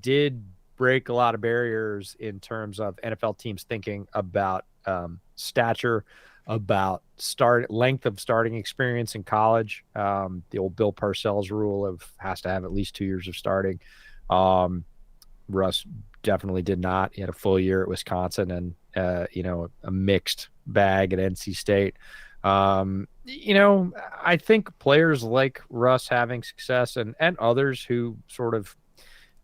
did break a lot of barriers in terms of NFL teams thinking about stature, about length of starting experience in college. The old Bill Parcells rule of has to have at least 2 years of starting. Russ definitely did not. He had a full year at Wisconsin and a mixed bag at NC State. I think players like Russ having success and others who sort of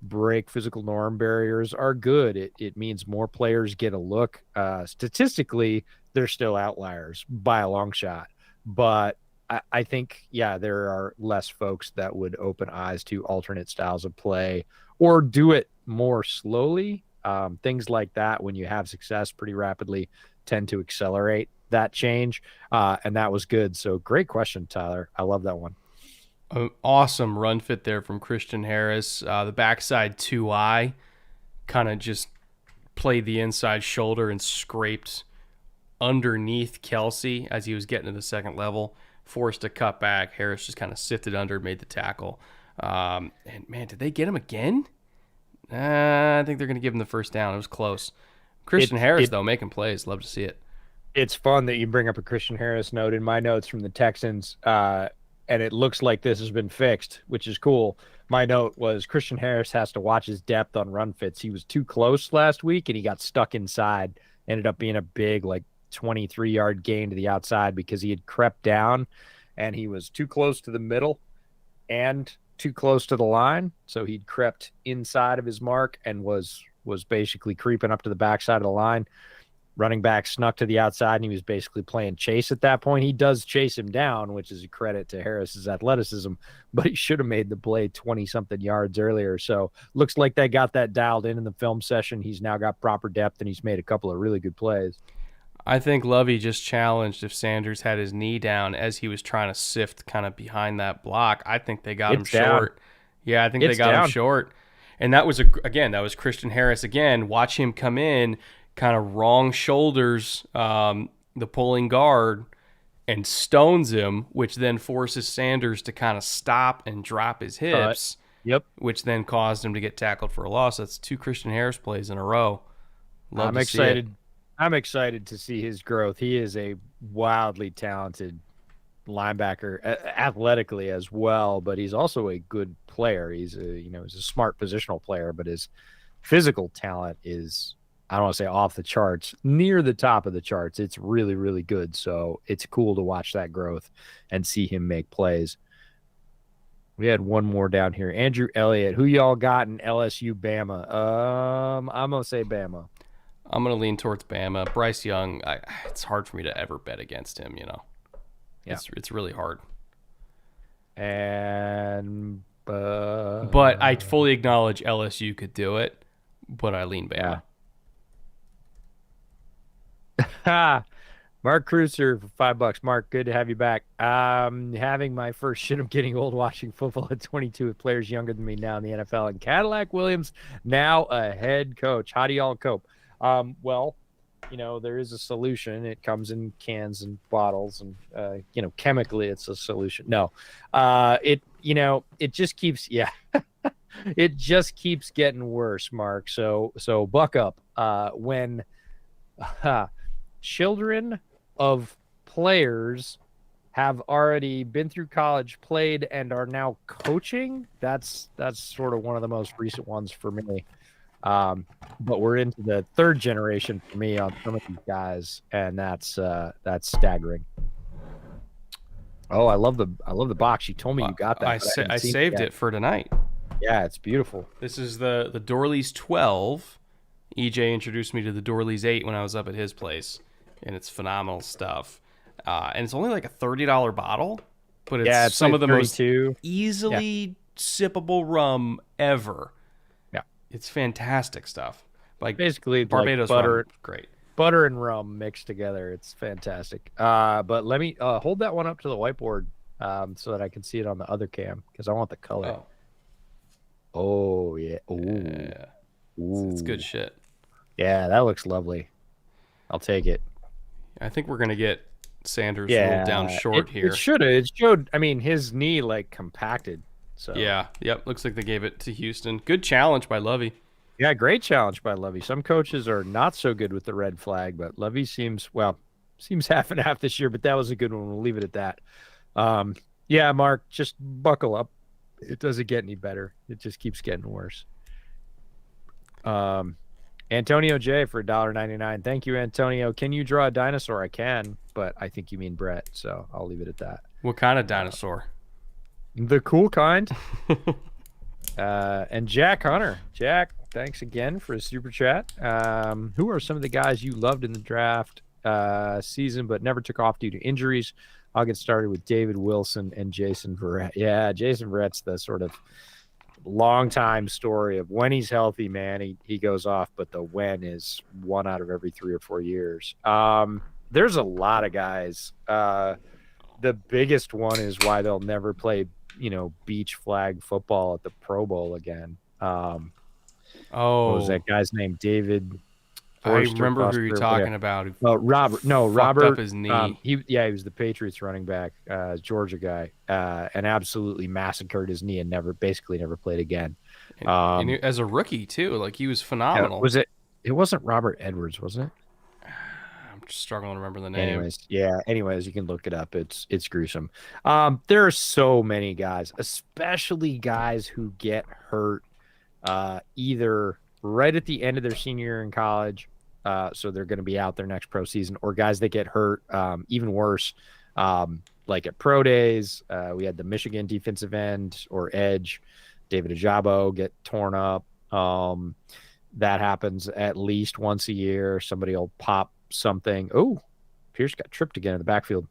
break physical norm barriers are good. It means more players get a look. Statistically, they're still outliers by a long shot. But I think, yeah, there are less folks that would open eyes to alternate styles of play or do it more slowly. Things like that, when you have success pretty rapidly, tend to accelerate that change. And that was good. So great question, Tyler. I love that one. An awesome run fit there from Christian Harris. The backside 2-eye kind of just played the inside shoulder and scraped underneath Kelsey as he was getting to the second level. Forced a cut back. Harris just kind of sifted under, made the tackle. And man, did they get him again? I think they're going to give him the first down. It was close. Christian Harris, though, making plays. Love to see it. It's fun that you bring up a Christian Harris note in my notes from the Texans. And it looks like this has been fixed, which is cool. My note was Christian Harris has to watch his depth on run fits. He was too close last week, and he got stuck inside. Ended up being a big, 23-yard gain to the outside because he had crept down, and he was too close to the middle and too close to the line. So he'd crept inside of his mark and was basically creeping up to the backside of the line. Running back snuck to the outside, and he was basically playing chase at that point. He does chase him down, which is a credit to Harris's athleticism, but he should have made the play 20-something yards earlier. So looks like they got that dialed in the film session. He's now got proper depth, and he's made a couple of really good plays. I think Lovey just challenged if Sanders had his knee down as he was trying to sift kind of behind that block. I think they got him short. Yeah, I think they got him short. And that was, that was Christian Harris again. Watch him come in, kind of wrong shoulders the pulling guard and stones him, which then forces Sanders to kind of stop and drop his hips, which then caused him to get tackled for a loss. That's 2 Christian Harris plays in a row. I'm excited. I'm excited to see his growth. He is a wildly talented linebacker athletically as well, but he's also a good player. He's he's a smart positional player, but his physical talent is, I don't want to say off the charts, near the top of the charts. It's really, really good. So it's cool to watch that growth and see him make plays. We had one more down here. Andrew Elliott. Who y'all got in LSU Bama? I'm gonna say Bama. I'm gonna lean towards Bama. Bryce Young. It's hard for me to ever bet against him. Yeah. It's really hard. And but I fully acknowledge LSU could do it. But I lean Bama. Yeah. Mark Cruiser for $5. Mark, good to have you back. Having my first shit of getting old watching football at 22 with players younger than me now in the NFL. And Cadillac Williams, now a head coach. How do y'all cope? Well, there is a solution. It comes in cans and bottles, and chemically, it's a solution. No, it just keeps, it just keeps getting worse, Mark. So buck up. When children of players have already been through college, played, and are now coaching, that's sort of one of the most recent ones for me. But we're into the third generation for me on some of these guys, and that's staggering. Oh, I love the box. You told me you got that. I saved it for tonight. Yeah, it's beautiful. This is the Dorleys 12. EJ introduced me to the Dorleys 8 when I was up at his place, and it's phenomenal stuff. And it's only like a $30 bottle, but it's some like of the 32. most easily sippable rum ever. Yeah, it's fantastic stuff. Like basically Barbados like butter, rum, great. Butter and rum mixed together. It's fantastic. But let me hold that one up to the whiteboard so that I can see it on the other cam because I want the color. Oh yeah. Ooh. Yeah. It's good shit. Yeah, that looks lovely. I'll take it. I think we're gonna get Sanders a little down short here. It should have. It showed. I mean, his knee like compacted. So yeah, yep. Looks like they gave it to Houston. Good challenge by Lovey. Yeah, great challenge by Lovey. Some coaches are not so good with the red flag, but Lovey seems half and half this year. But that was a good one. We'll leave it at that. Yeah, Mark, just buckle up. It doesn't get any better. It just keeps getting worse. Antonio J for $1.99. Thank you, Antonio. Can you draw a dinosaur? I can, but I think you mean Brett, so I'll leave it at that. What kind of dinosaur? The cool kind. And Jack Hunter. Jack, thanks again for his super chat. Who are some of the guys you loved in the draft season but never took off due to injuries? I'll get started with David Wilson and Jason Verrett. Yeah, Jason Verrett's the sort of long time story of when he's healthy, man, he goes off, but the when is 1 out of every 3 or 4 years. There's a lot of guys. The biggest one is why they'll never play, beach flag football at the Pro Bowl again. What was that guy's name? David. Forrester, I remember who you're talking about. Robert. No, Robert. Up his knee. He was the Patriots running back, Georgia guy, and absolutely massacred his knee and basically never played again. And as a rookie too, like he was phenomenal. Was it? It wasn't Robert Edwards, was it? I'm just struggling to remember the name. Anyways, you can look it up. It's gruesome. There are so many guys, especially guys who get hurt either right at the end of their senior year in college. So they're going to be out their next pro season, or guys that get hurt, even worse, like at pro days. We had the Michigan defensive end or edge, David Ajabo, get torn up. That happens at least once a year. Somebody will pop something. Oh, Pierce got tripped again in the backfield.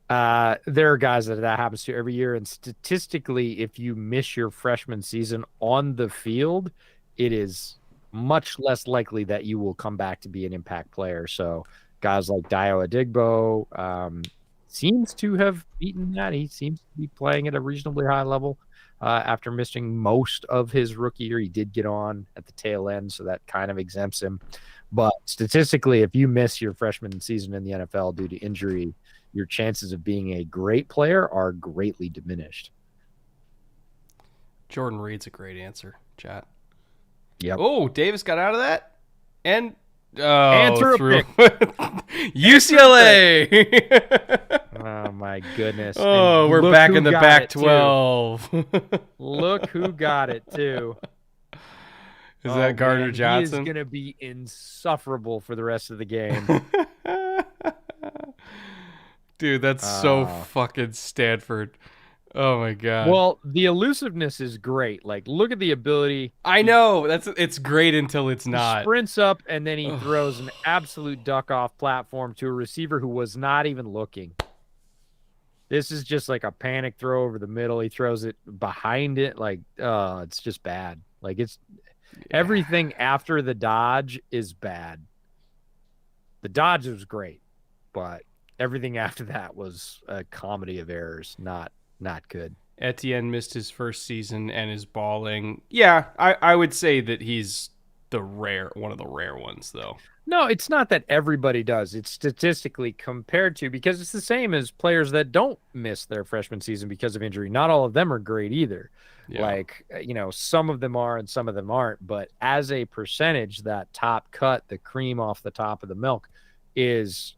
There are guys that happens to every year. And statistically, if you miss your freshman season on the field, it is much less likely that you will come back to be an impact player. So guys like Dio Adigbo seems to have beaten that. He seems to be playing at a reasonably high level after missing most of his rookie year. He did get on at the tail end, so that kind of exempts him. But statistically, if you miss your freshman season in the NFL due to injury, your chances of being a great player are greatly diminished. Jordan Reed's a great answer, chat. Yep. Oh, Davis got out of that? And threw UCLA. Oh my goodness. And Oh, we're look back who in the got back it too. 12. Look who got it too. Is Oh that Gardner man, he is Johnson? gonna be insufferable for the rest of the game. Dude, that's so Uh fucking Stanford. Oh my god. well, the elusiveness is great. Like, look at the ability. I know. It's great until it's He not. sprints up and then he throws an Ugh. absolute duck off platform to a receiver who was not even looking. This is just like a panic throw over the middle. He throws it behind it. Like, it's just bad. Like, it's Yeah. everything after the dodge is bad. The dodge was great, but everything after that was a comedy of errors. Not good. Etienne missed his first season and is balling. Yeah, I would say that he's one of the rare ones though. No, it's not that everybody does. It's statistically compared to because it's the same as players that don't miss their freshman season because of injury. Not all of them are great either. Yeah. Like, some of them are and some of them aren't. But as a percentage, that top cut, the cream off the top of the milk, is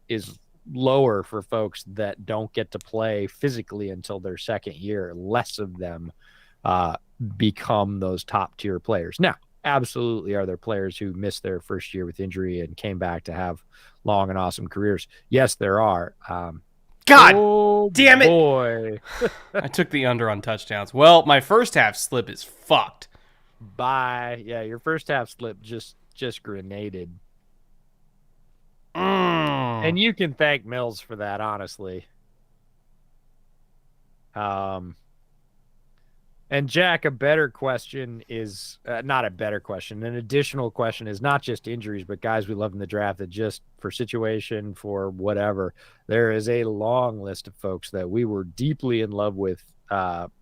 lower for folks that don't get to play physically until their second year. Less of them uh, become those top tier players. Now, absolutely are there players who missed their first year with injury and came back to have long and awesome careers? Yes, there are. God Oh damn it. boy. I took the under on touchdowns. Well, my first half slip is fucked. Bye. Yeah, your first half slip just grenaded. Mm. And you can thank Mills for that, honestly. Um And Jack, a better question is not a better question. An additional question is not just injuries, but guys we love in the draft that just for situation, for whatever. There is a long list of folks that we were deeply in love with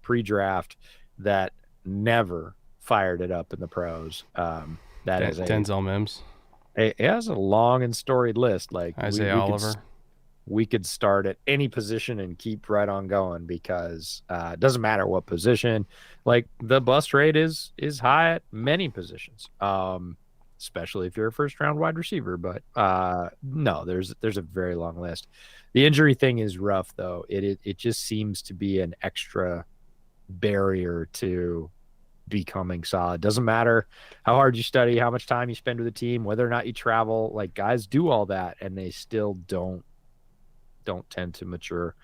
pre-draft that never fired it up in the pros. That is Denzel Mims, it has a long and storied list. Like Isaiah Oliver. we could start at any position and keep right on going because it doesn't matter what position. Like the bust rate is high at many positions, especially if you're a first round wide receiver. But no, there's a very long list. The injury thing is rough though. It just seems to be an extra barrier to becoming solid. Doesn't matter how hard you study, how much time you spend with the team, whether or not you travel. Like guys do all that and they still don't tend to mature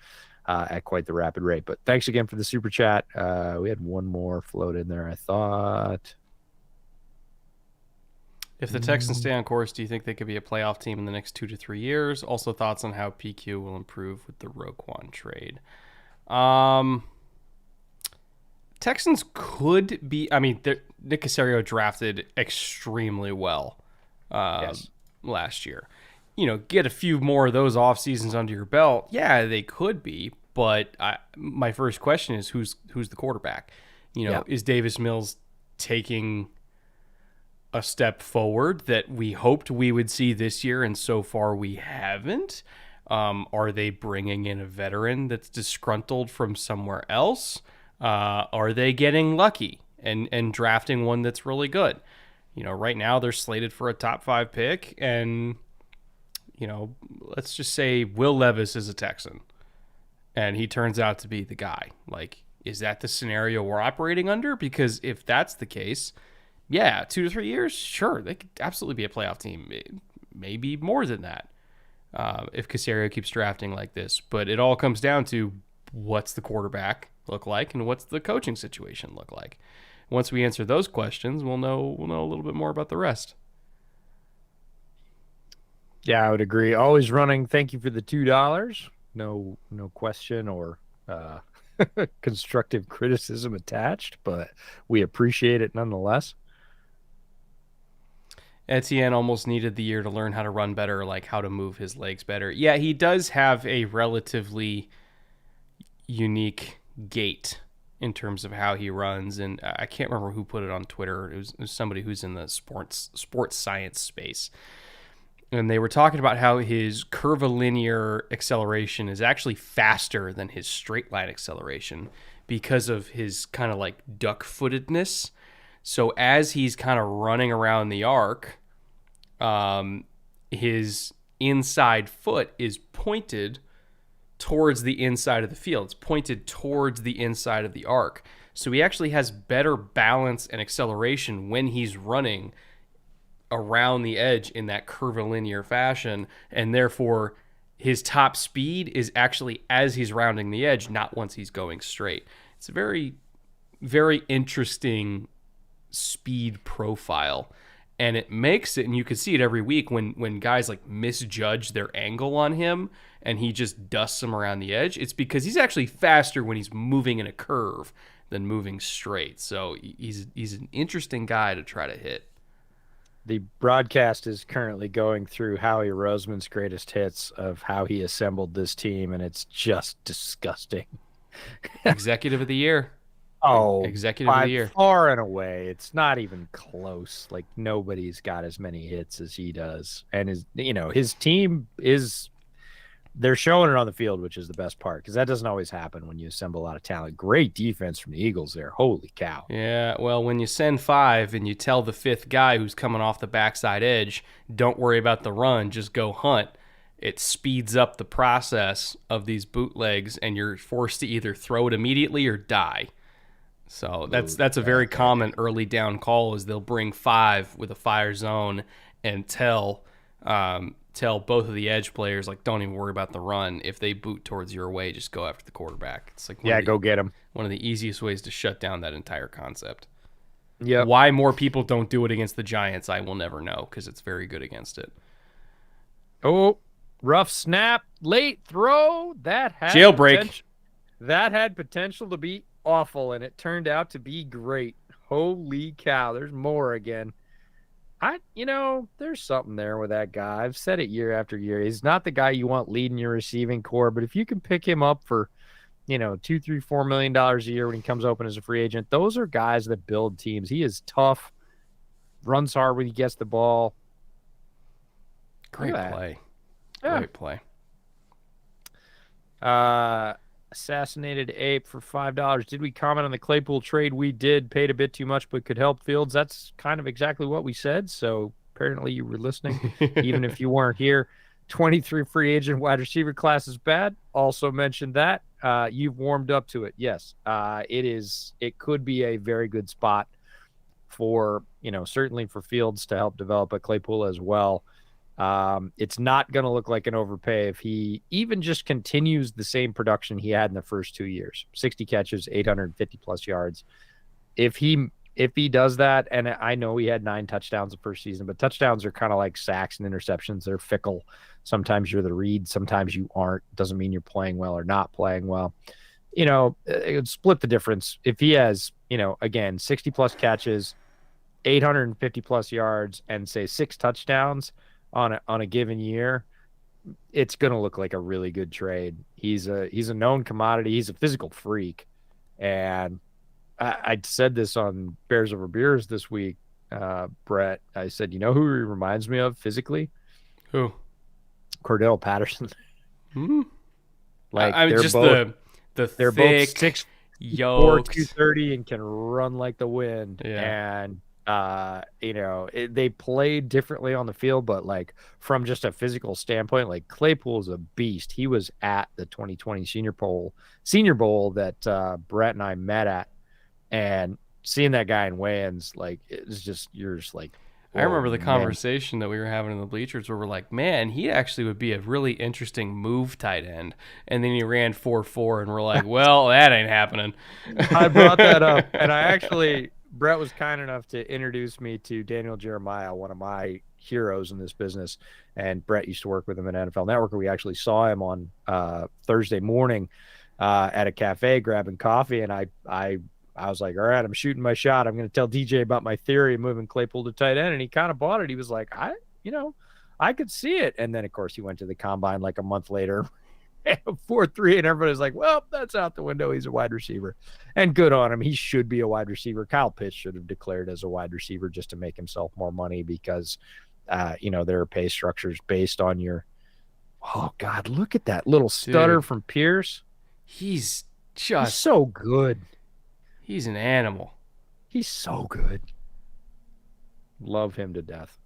at quite the rapid rate. But thanks again for the super chat. We had one more float in there, I thought. If the Texans stay on course, do you think they could be a playoff team in the next 2 to 3 years? Also, thoughts on how PQ will improve with the Roquan trade. Texans could be. I mean, Nick Caserio drafted extremely well Yes. last year. Get a few more of those off seasons under your belt. Yeah, they could be. But my first question is who's the quarterback? Yeah. Is Davis Mills taking a step forward that we hoped we would see this year, and so far we haven't? Are they bringing in a veteran that's disgruntled from somewhere else? Are they getting lucky and drafting one that's really good? Right now they're slated for a top 5 pick, and let's just say Will Levis is a Texan, and he turns out to be the guy. Like, is that the scenario we're operating under? Because if that's the case, yeah, 2 to 3 years, sure, they could absolutely be a playoff team. Maybe more than that if Caserio keeps drafting like this. But it all comes down to what's the quarterback look like and what's the coaching situation look like. Once we answer those questions, we'll know a little bit more about the rest. Yeah, I would agree. Always running. Thank you for the $2. No question or constructive criticism attached, but we appreciate it nonetheless. Etienne almost needed the year to learn how to run better, like how to move his legs better. Yeah, he does have a relatively unique gait in terms of how he runs, and I can't remember who put it on Twitter. It was somebody who's in the sports science space, and they were talking about how his curvilinear acceleration is actually faster than his straight line acceleration because of his kind of like duck-footedness. So as he's kind of running around the arc, his inside foot is pointed towards the inside of the field. It's pointed towards the inside of the arc. So he actually has better balance and acceleration when he's running around the edge in that curvilinear fashion, and therefore his top speed is actually as he's rounding the edge, not once he's going straight. It's a very, very interesting speed profile. And it makes it, and you can see it every week when guys like misjudge their angle on him and he just dusts them around the edge. It's because he's actually faster when he's moving in a curve than moving straight. So he's an interesting guy to try to hit. The broadcast is currently going through Howie Roseman's greatest hits of how he assembled this team, and it's just disgusting. Executive of the year. Oh, Executive of the year. far and away, it's not even close. Like, nobody's got as many hits as he does, and his team is. They're showing it on the field, which is the best part, because that doesn't always happen when you assemble a lot of talent. Great defense from the Eagles there. Holy cow. Yeah, well, when you send 5 and you tell the 5th guy who's coming off the backside edge, don't worry about the run, just go hunt, it speeds up the process of these bootlegs, and you're forced to either throw it immediately or die. So that's a very common early down call, is they'll bring 5 with a fire zone and tell both of the edge players, like, don't even worry about the run. If they boot towards your way, just go after the quarterback. It's like go get him. One of the easiest ways to shut down that entire concept. Yeah. Why more people don't do it against the Giants, I will never know, because it's very good against it. Oh, rough snap, late throw. That had Jailbreak. That had potential to be awful, and it turned out to be great. Holy cow! There's more again. There's something there with that guy. I've said it year after year. He's not the guy you want leading your receiving core, but if you can pick him up for, $2, $3, $4 million a year when he comes open as a free agent, those are guys that build teams. He is tough, runs hard when he gets the ball. Great play. Yeah. Great play. Assassinated ape for $5. Did we comment on the Claypool trade? We did. Paid a bit too much, but could help Fields. That's kind of exactly what we said. So apparently you were listening, even if you weren't here. 23 free agent wide receiver class is bad. Also mentioned that. You've warmed up to it. Yes, it is. It could be a very good spot for, certainly for Fields to help develop a Claypool as well. It's not going to look like an overpay if he even just continues the same production he had in the first 2 years. 60 catches, 850 plus yards. If he does that, and I know he had 9 touchdowns the first season, but touchdowns are kind of like sacks and interceptions. They're fickle. Sometimes you're the read, sometimes you aren't. Doesn't mean you're playing well or not playing well. It would split the difference. If he has, again, 60 plus catches, 850 plus yards, and say 6 touchdowns on a given year, it's going to look like a really good trade. He's a known commodity. He's a physical freak. And I said this on Bears Over Beers this week, Brett. I said, who he reminds me of physically? Who? Cordell Patterson. Like, they're just both, they're both thick, 6'4", yoked, 230 and can run like the wind. Yeah. And they play differently on the field, but like from just a physical standpoint, like Claypool is a beast. He was at the 2020 Senior Bowl that Brett and I met at, and seeing that guy in weigh-ins, like, it's just, you're just like, I remember the conversation that we were having in the bleachers where we're like, man, he actually would be a really interesting move tight end. And then he ran 4.4 and we're like, well, that ain't happening. I brought that up, and Brett was kind enough to introduce me to Daniel Jeremiah, one of my heroes in this business. And Brett used to work with him at NFL Network. We actually saw him on Thursday morning at a cafe grabbing coffee. And I was like, all right, I'm shooting my shot. I'm going to tell DJ about my theory of moving Claypool to tight end. And he kind of bought it. He was like, I could see it. And then, of course, he went to the combine like a month later, 4.3, and everybody's like, well, that's out the window. He's a wide receiver. And good on him. He should be a wide receiver. Kyle Pitts should have declared as a wide receiver just to make himself more money because, there are pay structures based on your – oh, God, look at that little stutter from Pierce. He's so good. He's an animal. He's so good. Love him to death.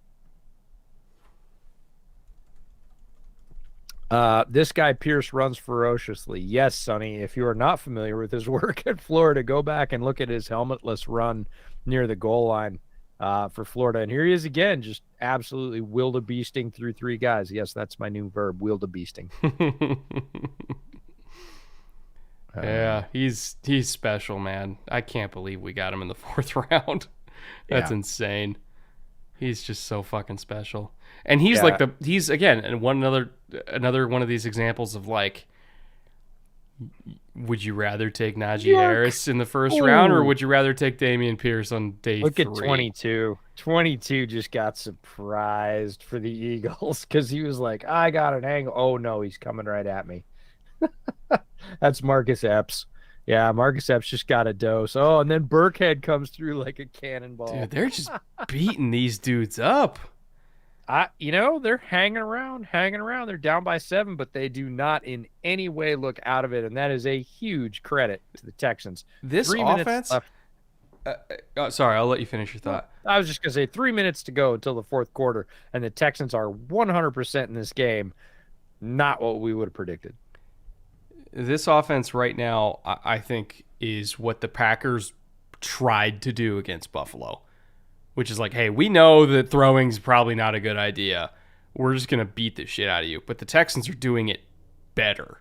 This guy Pierce runs ferociously. Yes, Sonny, if you are not familiar with his work at Florida, go back and look at his helmetless run near the goal line for Florida. And here he is again, just absolutely wildebeesting through three guys. Yes, that's my new verb, wildebeesting. Yeah, he's special, man. I can't believe we got him in the fourth round. That's Yeah. insane. He's just so fucking special. And he's like Yeah. he's again and another one of these examples of like, would you rather take Najee Harris in the first round, or Ooh. would you rather take Damian Pierce on day Look at 3? 22. 22 just got surprised for the Eagles because he was like, I got an angle. Oh, no, he's coming right at me. That's Marcus Epps. Yeah, Marcus Epps just got a dose. Oh, and then Burkhead comes through like a cannonball. Dude, they're just beating these dudes up. They're hanging around. They're down by 7, but they do not in any way look out of it, and that is a huge credit to the Texans. This 3 minutes offense. left. Sorry, I'll let you finish your thought. I was just gonna say 3 minutes to go until the fourth quarter, and the Texans are 100% in this game. Not what we would have predicted. This offense right now, I think, is what the Packers tried to do against Buffalo, which is like, hey, we know that throwing's probably not a good idea. We're just going to beat the shit out of you. But the Texans are doing it better.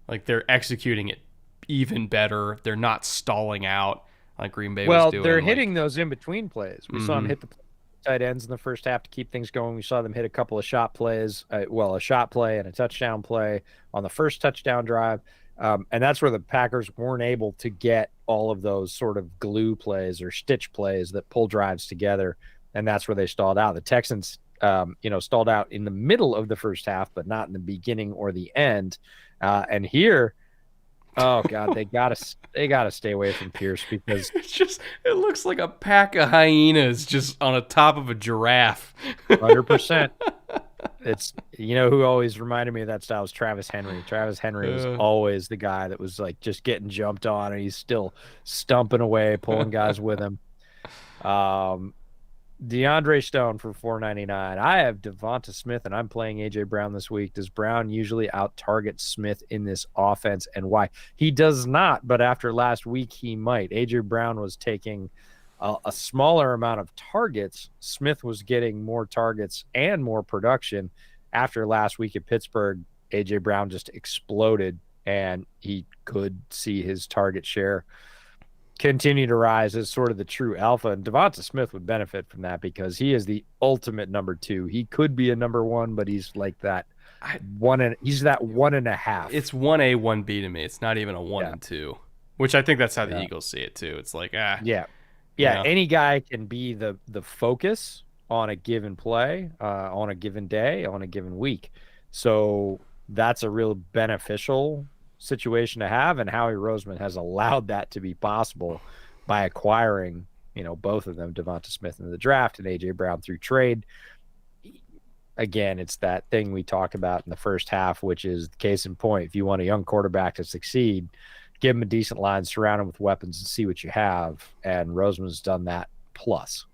Like, they're executing it even better. They're not stalling out like Green Bay was doing. They're hitting those in-between plays. We saw them hit the tight ends in the first half to keep things going. We saw them hit a couple of shot plays, a shot play and a touchdown play on the first touchdown drive. And that's where the Packers weren't able to get all of those sort of glue plays or stitch plays that pull drives together. And that's where they stalled out. The Texans, stalled out in the middle of the first half, but not in the beginning or the end. And here, oh God, they gotta stay away from Pierce because it looks like a pack of hyenas just on the top of a giraffe. 100%. It's who always reminded me of that style was Travis Henry. Travis Henry was always the guy that was like just getting jumped on, and he's still stumping away, pulling guys with him. DeAndre Stone for $4.99. I have Devonta Smith, and I'm playing AJ Brown this week. Does Brown usually out target Smith in this offense, and why? He does not, but after last week, he might. AJ Brown was taking a smaller amount of targets. Smith was getting more targets and more production. After last week at Pittsburgh, AJ Brown just exploded, and he could see his target share continue to rise as sort of the true alpha. And Devonta Smith would benefit from that because he is the ultimate number 2. He could be a number 1, but he's like that he's that 1.5. It's 1A, 1B to me. It's not even a 1 and 2, which I think that's how the Eagles see it too. It's like, yeah. Any guy can be the focus on a given play, on a given day, on a given week. So that's a real beneficial situation to have, and Howie Roseman has allowed that to be possible by acquiring, both of them, Devonta Smith in the draft and AJ Brown through trade. Again, it's that thing we talked about in the first half, which is the case in point. If you want a young quarterback to succeed, give him a decent line, surround him with weapons, and see what you have. And Roseman's done that plus.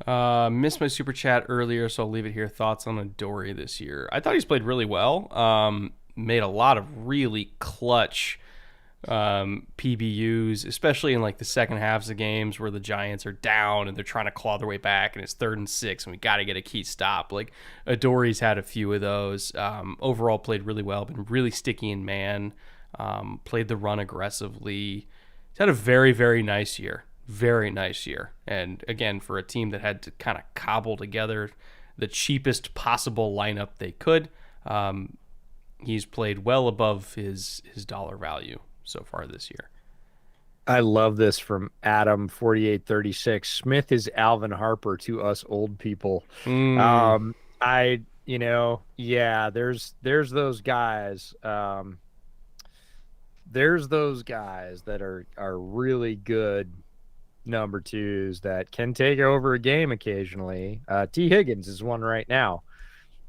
Missed my super chat earlier, so I'll leave it here. Thoughts on Adoree this year? I thought he's played really well. Made a lot of really clutch PBUs, especially in like the second halves of games where the Giants are down and they're trying to claw their way back, and it's 3rd and 6, and we got to get a key stop. Like Adoree's had a few of those. Overall, played really well. Been really sticky in man. Played the run aggressively. He's had a very, very nice year. Very nice year. And again, for a team that had to kind of cobble together the cheapest possible lineup they could, he's played well above his dollar value so far this year. I love this from Adam 4836. Smith is Alvin Harper to us old people. There's those guys. There's those guys that are really good number 2s that can take over a game occasionally. T. Higgins is one right now.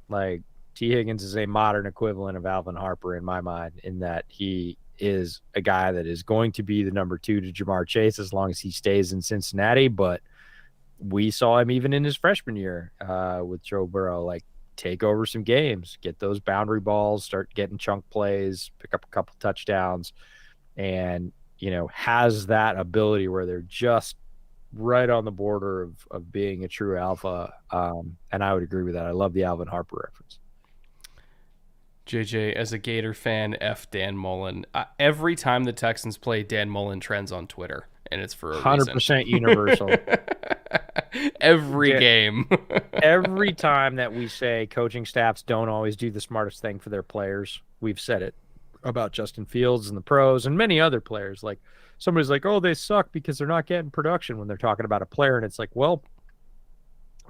Like, T. Higgins is a modern equivalent of Alvin Harper in my mind, in that he is a guy that is going to be the number 2 to Jamar Chase as long as he stays in Cincinnati. But we saw him even in his freshman year with Joe Burrow. Like, take over some games, get those boundary balls, start getting chunk plays, pick up a couple touchdowns, and, has that ability where they're just right on the border of being a true alpha. And I would agree with that. I love the Alvin Harper reference. JJ, as a Gator fan, F Dan Mullen. Every time the Texans play, Dan Mullen trends on Twitter, and it's for a reason. 100% universal. Every game. Every time that we say coaching staffs don't always do the smartest thing for their players, we've said it about Justin Fields and the pros and many other players. Like, somebody's like, oh, they suck because they're not getting production when they're talking about a player. And it's like, well,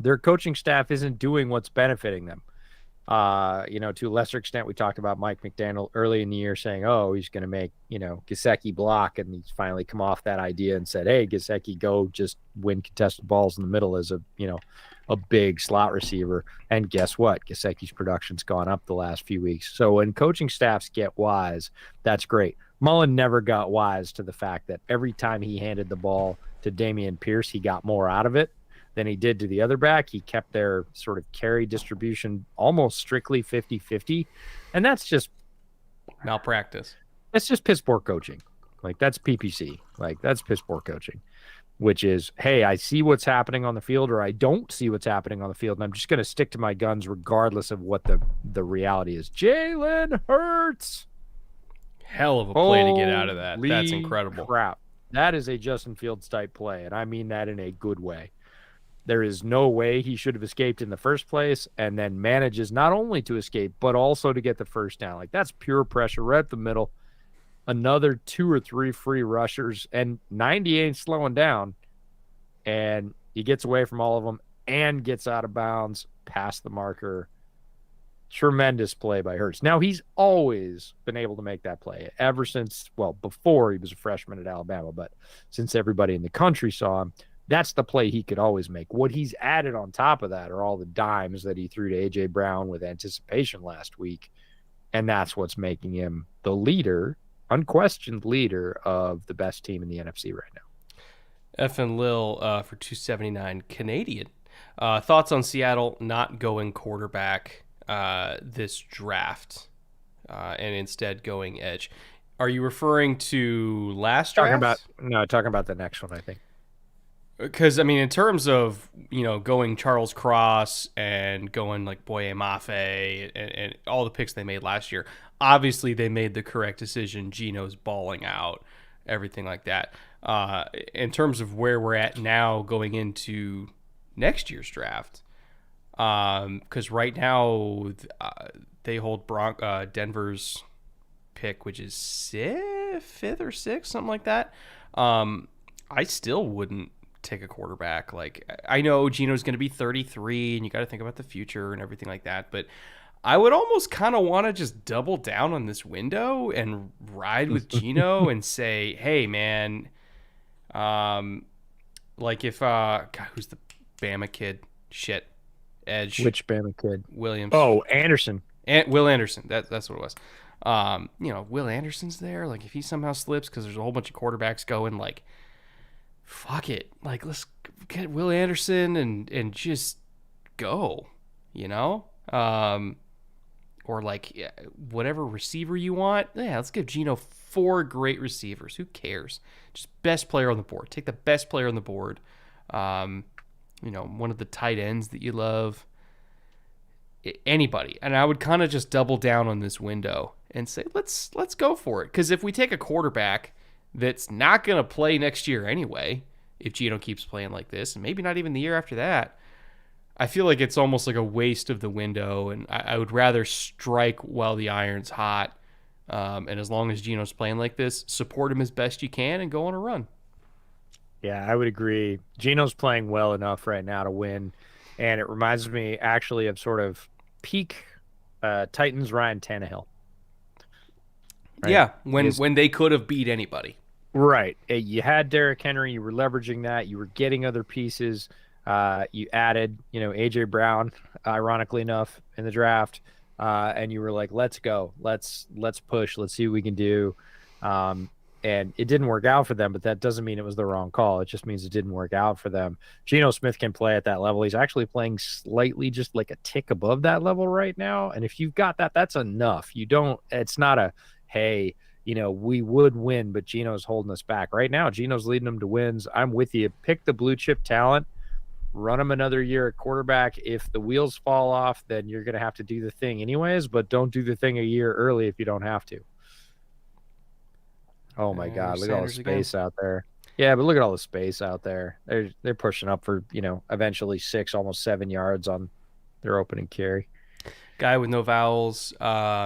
their coaching staff isn't doing what's benefiting them. To a lesser extent, we talked about Mike McDaniel early in the year saying, oh, he's going to make, Gesicki block. And he's finally come off that idea and said, hey, Gesicki, go just win contested balls in the middle as a big slot receiver. And guess what? Gesicki's production's gone up the last few weeks. So when coaching staffs get wise, that's great. Mullen never got wise to the fact that every time he handed the ball to Dameon Pierce, he got more out of it than he did to the other back. He kept their sort of carry distribution almost strictly 50-50. And that's just malpractice. That's just piss poor coaching. Like, that's PPC. Like, that's piss poor coaching, which is, hey, I see what's happening on the field, or I don't see what's happening on the field, and I'm just going to stick to my guns regardless of what the reality is. Jalen Hurts. Hell of a play to get out of that. That's incredible. Crap. That is a Justin Fields type play, and I mean that in a good way. There is no way he should have escaped in the first place, and then manages not only to escape, but also to get the first down. Like, that's pure pressure right up the middle. Another 2 or 3 free rushers, and 90 ain't slowing down. And he gets away from all of them and gets out of bounds past the marker. Tremendous play by Hurts. Now, he's always been able to make that play ever since, well, before he was a freshman at Alabama, but since everybody in the country saw him, that's the play he could always make. What he's added on top of that are all the dimes that he threw to A.J. Brown with anticipation last week, and that's what's making him the leader, unquestioned leader of the best team in the NFC right now. F and Lil for 279 Canadian. Thoughts on Seattle not going quarterback this draft and instead going edge? Are you referring to last draft? Talking about the next one, I think. Because, I mean, in terms of, going Charles Cross and going like Boye Mafe and all the picks they made last year, obviously they made the correct decision. Geno's balling out, everything like that. In terms of where we're at now going into next year's draft, because right now they hold Denver's pick, which is 5th or 6th, something like that. I still wouldn't take a quarterback. Like, I know Geno's going to be 33 and you got to think about the future and everything like that, but I would almost kind of want to just double down on this window and ride with Geno and say, hey man, like if God, who's the Bama kid? Shit. Edge. Which Bama kid? Williams. Oh, Anderson. Will Anderson. That's what it was. Will Anderson's there. Like, if he somehow slips because there's a whole bunch of quarterbacks going, like, fuck it. Like, let's get Will Anderson and just go, or like whatever receiver you want. Yeah, let's give Geno 4 great receivers. Who cares? Just best player on the board. Take the best player on the board. One of the tight ends that you love. Anybody. And I would kind of just double down on this window and say, let's go for it. Because if we take a quarterback that's not going to play next year anyway, if Geno keeps playing like this, and maybe not even the year after that, I feel like it's almost like a waste of the window, and I would rather strike while the iron's hot. And as long as Geno's playing like this, support him as best you can and go on a run. Yeah, I would agree. Geno's playing well enough right now to win, and it reminds me actually of sort of peak Titans Ryan Tannehill. Right? Yeah, when they could have beat anybody. Right. You had Derrick Henry. You were leveraging that. You were getting other pieces. You added, A.J. Brown, ironically enough, in the draft. And you were like, let's go. Let's push. Let's see what we can do. and it didn't work out for them, but that doesn't mean it was the wrong call. It just means it didn't work out for them. Geno Smith can play at that level. He's actually playing slightly just like a tick above that level right now. And if you've got that, that's enough. It's not a, hey, we would win, but Geno's holding us back. Right now, Geno's leading them to wins. I'm with you. Pick the blue chip talent, run him another year at quarterback. If the wheels fall off, then you're going to have to do the thing anyways, but don't do the thing a year early if you don't have to. Oh my God! Look at all the space out there. Yeah, but look at all the space out there. They're pushing up for eventually 6, almost 7 yards on their opening carry. Guy with no vowels,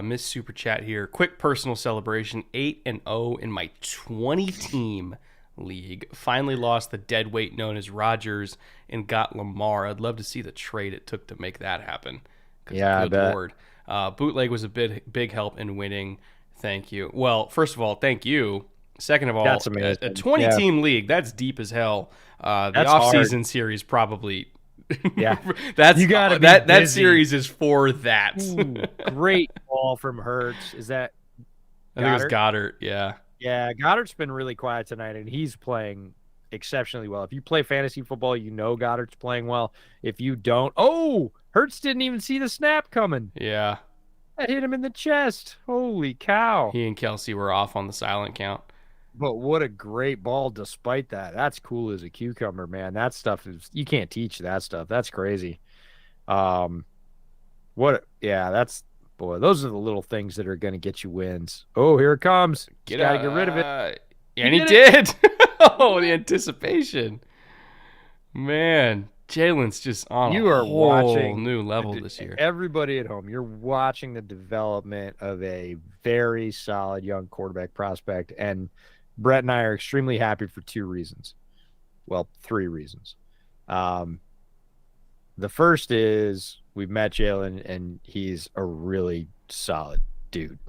Miss Super Chat here. Quick personal celebration: 8-0 in my 20-team league. Finally lost the dead weight known as Rodgers and got Lamar. I'd love to see the trade it took to make that happen. Yeah, good Lord. Bootleg was a big help in winning. Thank you. Well, first of all, thank you. Second of all, that's amazing. A 20-team league, that's deep as hell. The off-season series probably. Yeah, that's you gotta that series is for that. Ooh, great ball from Hurts. Is that? I think it was Goddard. Yeah. Yeah, Goddard's been really quiet tonight, and he's playing exceptionally well. If you play fantasy football, Goddard's playing well. If you don't, Hurts didn't even see the snap coming. Yeah. That hit him in the chest. Holy cow. He and Kelsey were off on the silent count. But what a great ball despite that. That's cool as a cucumber, man. That stuff you can't teach that stuff. That's crazy. Those are the little things that are going to get you wins. Oh, here it comes. Got to get rid of it. And he did. Oh, the anticipation. Man, Jalen's just on a whole new level this year. Everybody at home, you're watching the development of a very solid young quarterback prospect, and Brett and I are extremely happy for 2 reasons. Well, 3 reasons. The first is we've met Jalen, and he's a really solid dude.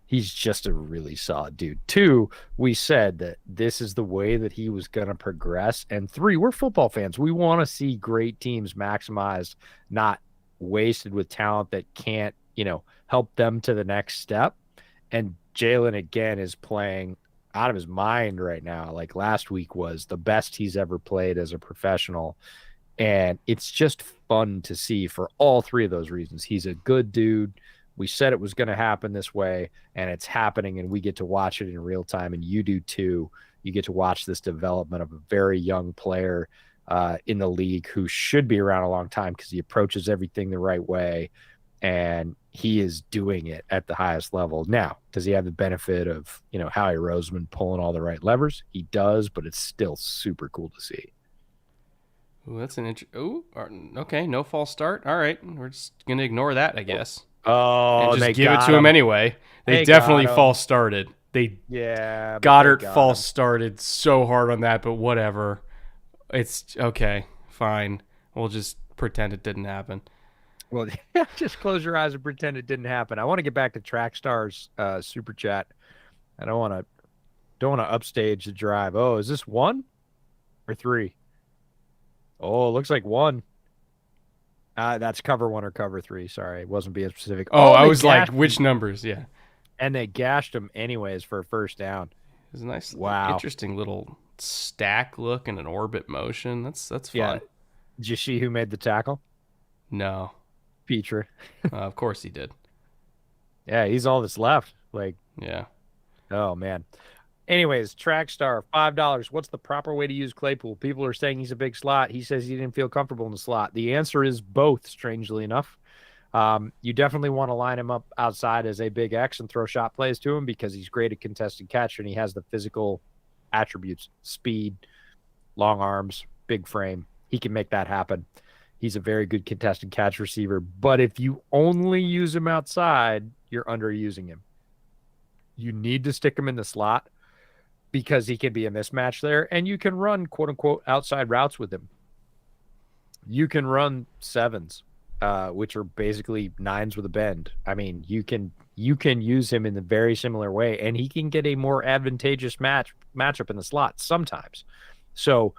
He's just a really solid dude. 2, we said that this is the way that he was going to progress. And 3, we're football fans. We want to see great teams maximized, not wasted with talent that can't, help them to the next step. And Jalen, again, is playing out of his mind right now. Like last week was the best he's ever played as a professional. And it's just fun to see for all 3 of those reasons. He's a good dude. We said it was going to happen this way, and it's happening, and we get to watch it in real time, and you do too. You get to watch this development of a very young player in the league who should be around a long time because he approaches everything the right way, and he is doing it at the highest level. Now, does he have the benefit of, Howie Roseman pulling all the right levers? He does, but it's still super cool to see. Ooh, that's an okay, no false start. All right, we're just going to ignore that, I guess. Oh, and just give it to him anyway. They definitely false started. Goddard false started so hard on that, but whatever. It's okay, fine. We'll just pretend it didn't happen. Well, just close your eyes and pretend it didn't happen. I want to get back to Trackstars super chat. I don't want to upstage the drive. Oh, is this 1 or 3? Oh, it looks like 1. That's cover 1 or cover 3. Sorry, it wasn't being specific. Oh, I was like, which numbers? Yeah. And they gashed him anyways for a first down. It was a nice, interesting little stack look and an orbit motion. That's fun. Yeah. Did you see who made the tackle? No. Petra. Of course he did. Yeah, he's all that's left. Yeah. Oh, man. Anyways, Trackstar, $5. What's the proper way to use Claypool? People are saying he's a big slot. He says he didn't feel comfortable in the slot. The answer is both, strangely enough. You definitely want to line him up outside as a big X and throw shot plays to him because he's great at contested catch and he has the physical attributes, speed, long arms, big frame. He can make that happen. He's a very good contested catch receiver. But if you only use him outside, you're underusing him. You need to stick him in the slot because he can be a mismatch there, and you can run quote-unquote outside routes with him. You can run 7s, which are basically 9s with a bend. I mean, you can use him in a very similar way, and he can get a more advantageous matchup in the slot sometimes. So,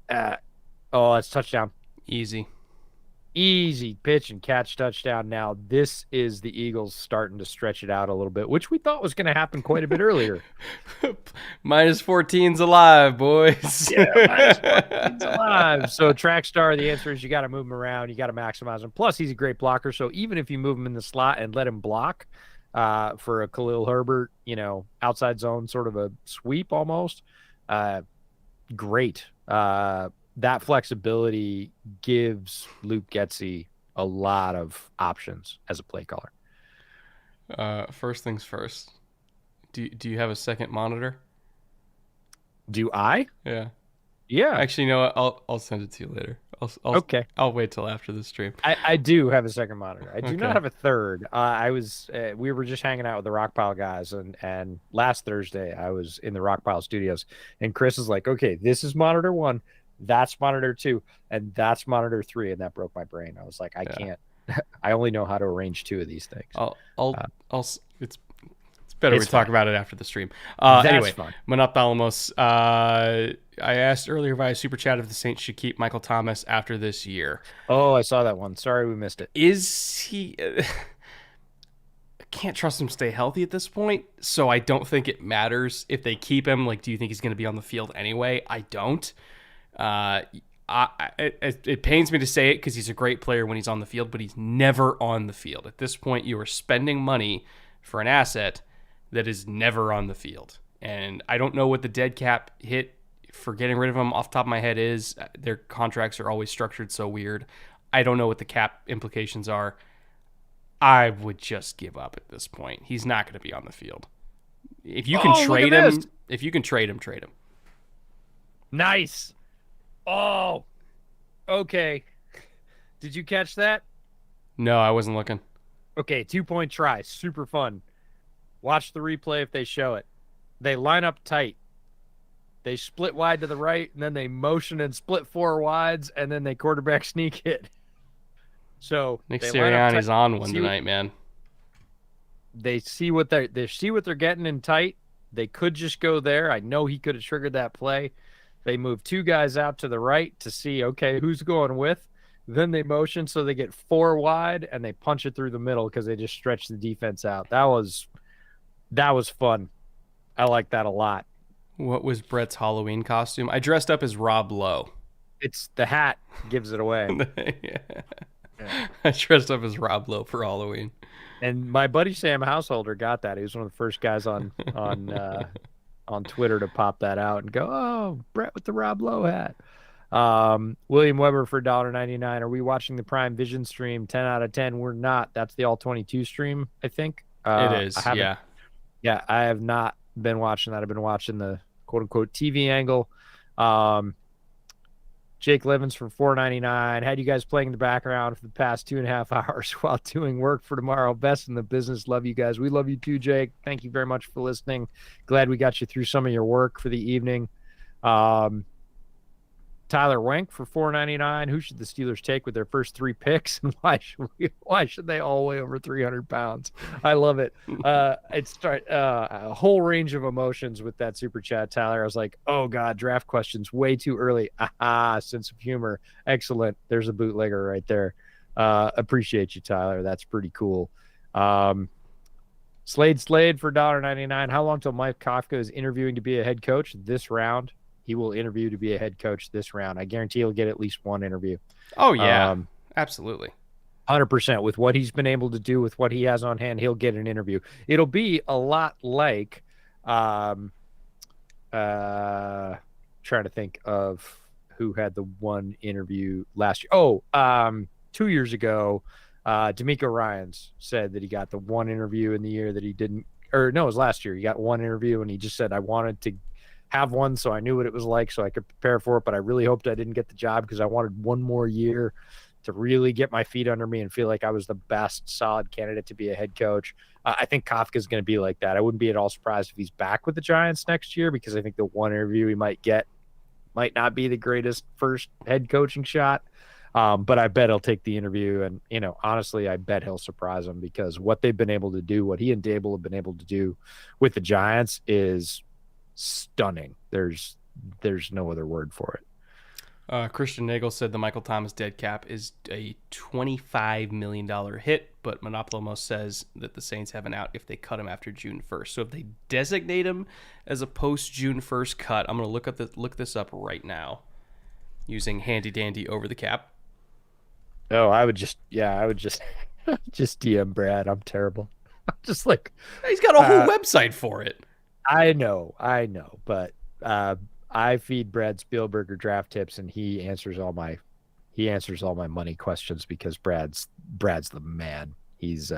that's touchdown. Easy. Easy pitch and catch touchdown. Now, this is the Eagles starting to stretch it out a little bit, which we thought was going to happen quite a bit earlier. Minus 14's alive, boys. Yeah, minus 14's alive. So, track star, the answer is you got to move him around. You got to maximize him. Plus, he's a great blocker. So, even if you move him in the slot and let him block for a Khalil Herbert, outside zone sort of a sweep almost, great. That flexibility gives Luke Getsy a lot of options as a play caller. First things first. Do you have a second monitor? Do I? Yeah. Yeah. Actually, you know what? I'll send it to you later. Okay. I'll wait till after the stream. I do have a second monitor. I do Okay. not have a third. We were just hanging out with the Rockpile guys, and last Thursday I was in the Rockpile studios, and Chris is like, "Okay, this is monitor 1, that's monitor 2, and that's monitor 3," and that broke my brain. I was like, I can't. I only know how to arrange 2 of these things. It's better we talk about it after the stream. Anyway, fun. Monophthalmos. I asked earlier via Super Chat if the Saints should keep Michael Thomas after this year. Oh, I saw that one. Sorry we missed it. Is he... I can't trust him to stay healthy at this point, so I don't think it matters if they keep him. Like, do you think he's going to be on the field anyway? I don't. It pains me to say it because he's a great player when he's on the field, but he's never on the field. At this point, you are spending money for an asset that is never on the field. And I don't know what the dead cap hit for getting rid of him off the top of my head is. Their contracts are always structured so weird. I don't know what the cap implications are. I would just give up at this point. He's not going to be on the field. If you can trade him, trade him. Nice. Oh, okay. Did you catch that? No, I wasn't looking. Okay, 2-point try. Super fun. Watch the replay if they show it. They line up tight. They split wide to the right, and then they motion and split 4 wides, and then they quarterback sneak hit. So Nick Sirianni's on one tonight, man. They see what they're getting in tight. They could just go there. I know he could have triggered that play. They move 2 guys out to the right to see, okay, who's going with. Then they motion so they get 4 wide, and they punch it through the middle because they just stretch the defense out. That was fun. I like that a lot. What was Brett's Halloween costume? I dressed up as Rob Lowe. It's the hat gives it away. Yeah. I dressed up as Rob Lowe for Halloween. And my buddy Sam Householder got that. He was one of the first guys on Twitter to pop that out and go, "Oh, Brett with the Rob Lowe hat." William Weber for $1.99. Are we watching the Prime Vision stream? 10 out of 10. We're not. That's the All 22 stream, I think. It is, yeah. Yeah, I have not been watching that. I've been watching the quote-unquote TV angle. Jake Levins for $4.99. Had you guys playing in the background for the past 2.5 hours while doing work for tomorrow. Best in the business. Love you guys. We love you too, Jake. Thank you very much for listening. Glad we got you through some of your work for the evening. Tyler Wenk for $4.99. Who should the Steelers take with their first 3 picks, and why should they all weigh over 300 pounds? I love it. It's a whole range of emotions with that super chat, Tyler. I was like, oh god, draft questions way too early. Aha, sense of humor. Excellent. There's a bootlegger right there. Appreciate you, Tyler. That's pretty cool. Slade for $1.99. How long till Mike Kafka is interviewing to be a head coach? This round. He will interview to be a head coach this round. I guarantee he'll get at least 1 interview. Oh, yeah. Absolutely. 100%. With what he's been able to do, with what he has on hand, he'll get an interview. It'll be a lot like trying to think of who had the 1 interview last year. 2 years ago, D'Amico Ryans said that he got the 1 interview in the year that he didn't, or no, it was last year. He got 1 interview, and he just said, I wanted to have one so I knew what it was like so I could prepare for it, but I really hoped I didn't get the job because I wanted 1 more year to really get my feet under me and feel like I was the best solid candidate to be a head coach. I think Kafka's going to be like that. I wouldn't be at all surprised if he's back with the Giants next year, because I think the 1 interview he might get might not be the greatest first head coaching shot. But I bet he'll take the interview, and, honestly, I bet he'll surprise him, because what they've been able to do, what he and Dable have been able to do with the Giants is stunning. There's no other word for it. Christian Nagel said the Michael Thomas dead cap is a $25 million hit, but Monoplomos says that the Saints have an out if they cut him after June 1st. So if they designate him as a post-June 1st cut, I'm going to look this up right now using handy dandy over the cap. Oh, I would just just DM Brad. I'm terrible. I'm just like, He's got a whole website for it. I know, but I feed Brad Spielberger draft tips, and he answers all my money questions because Brad's the man. He's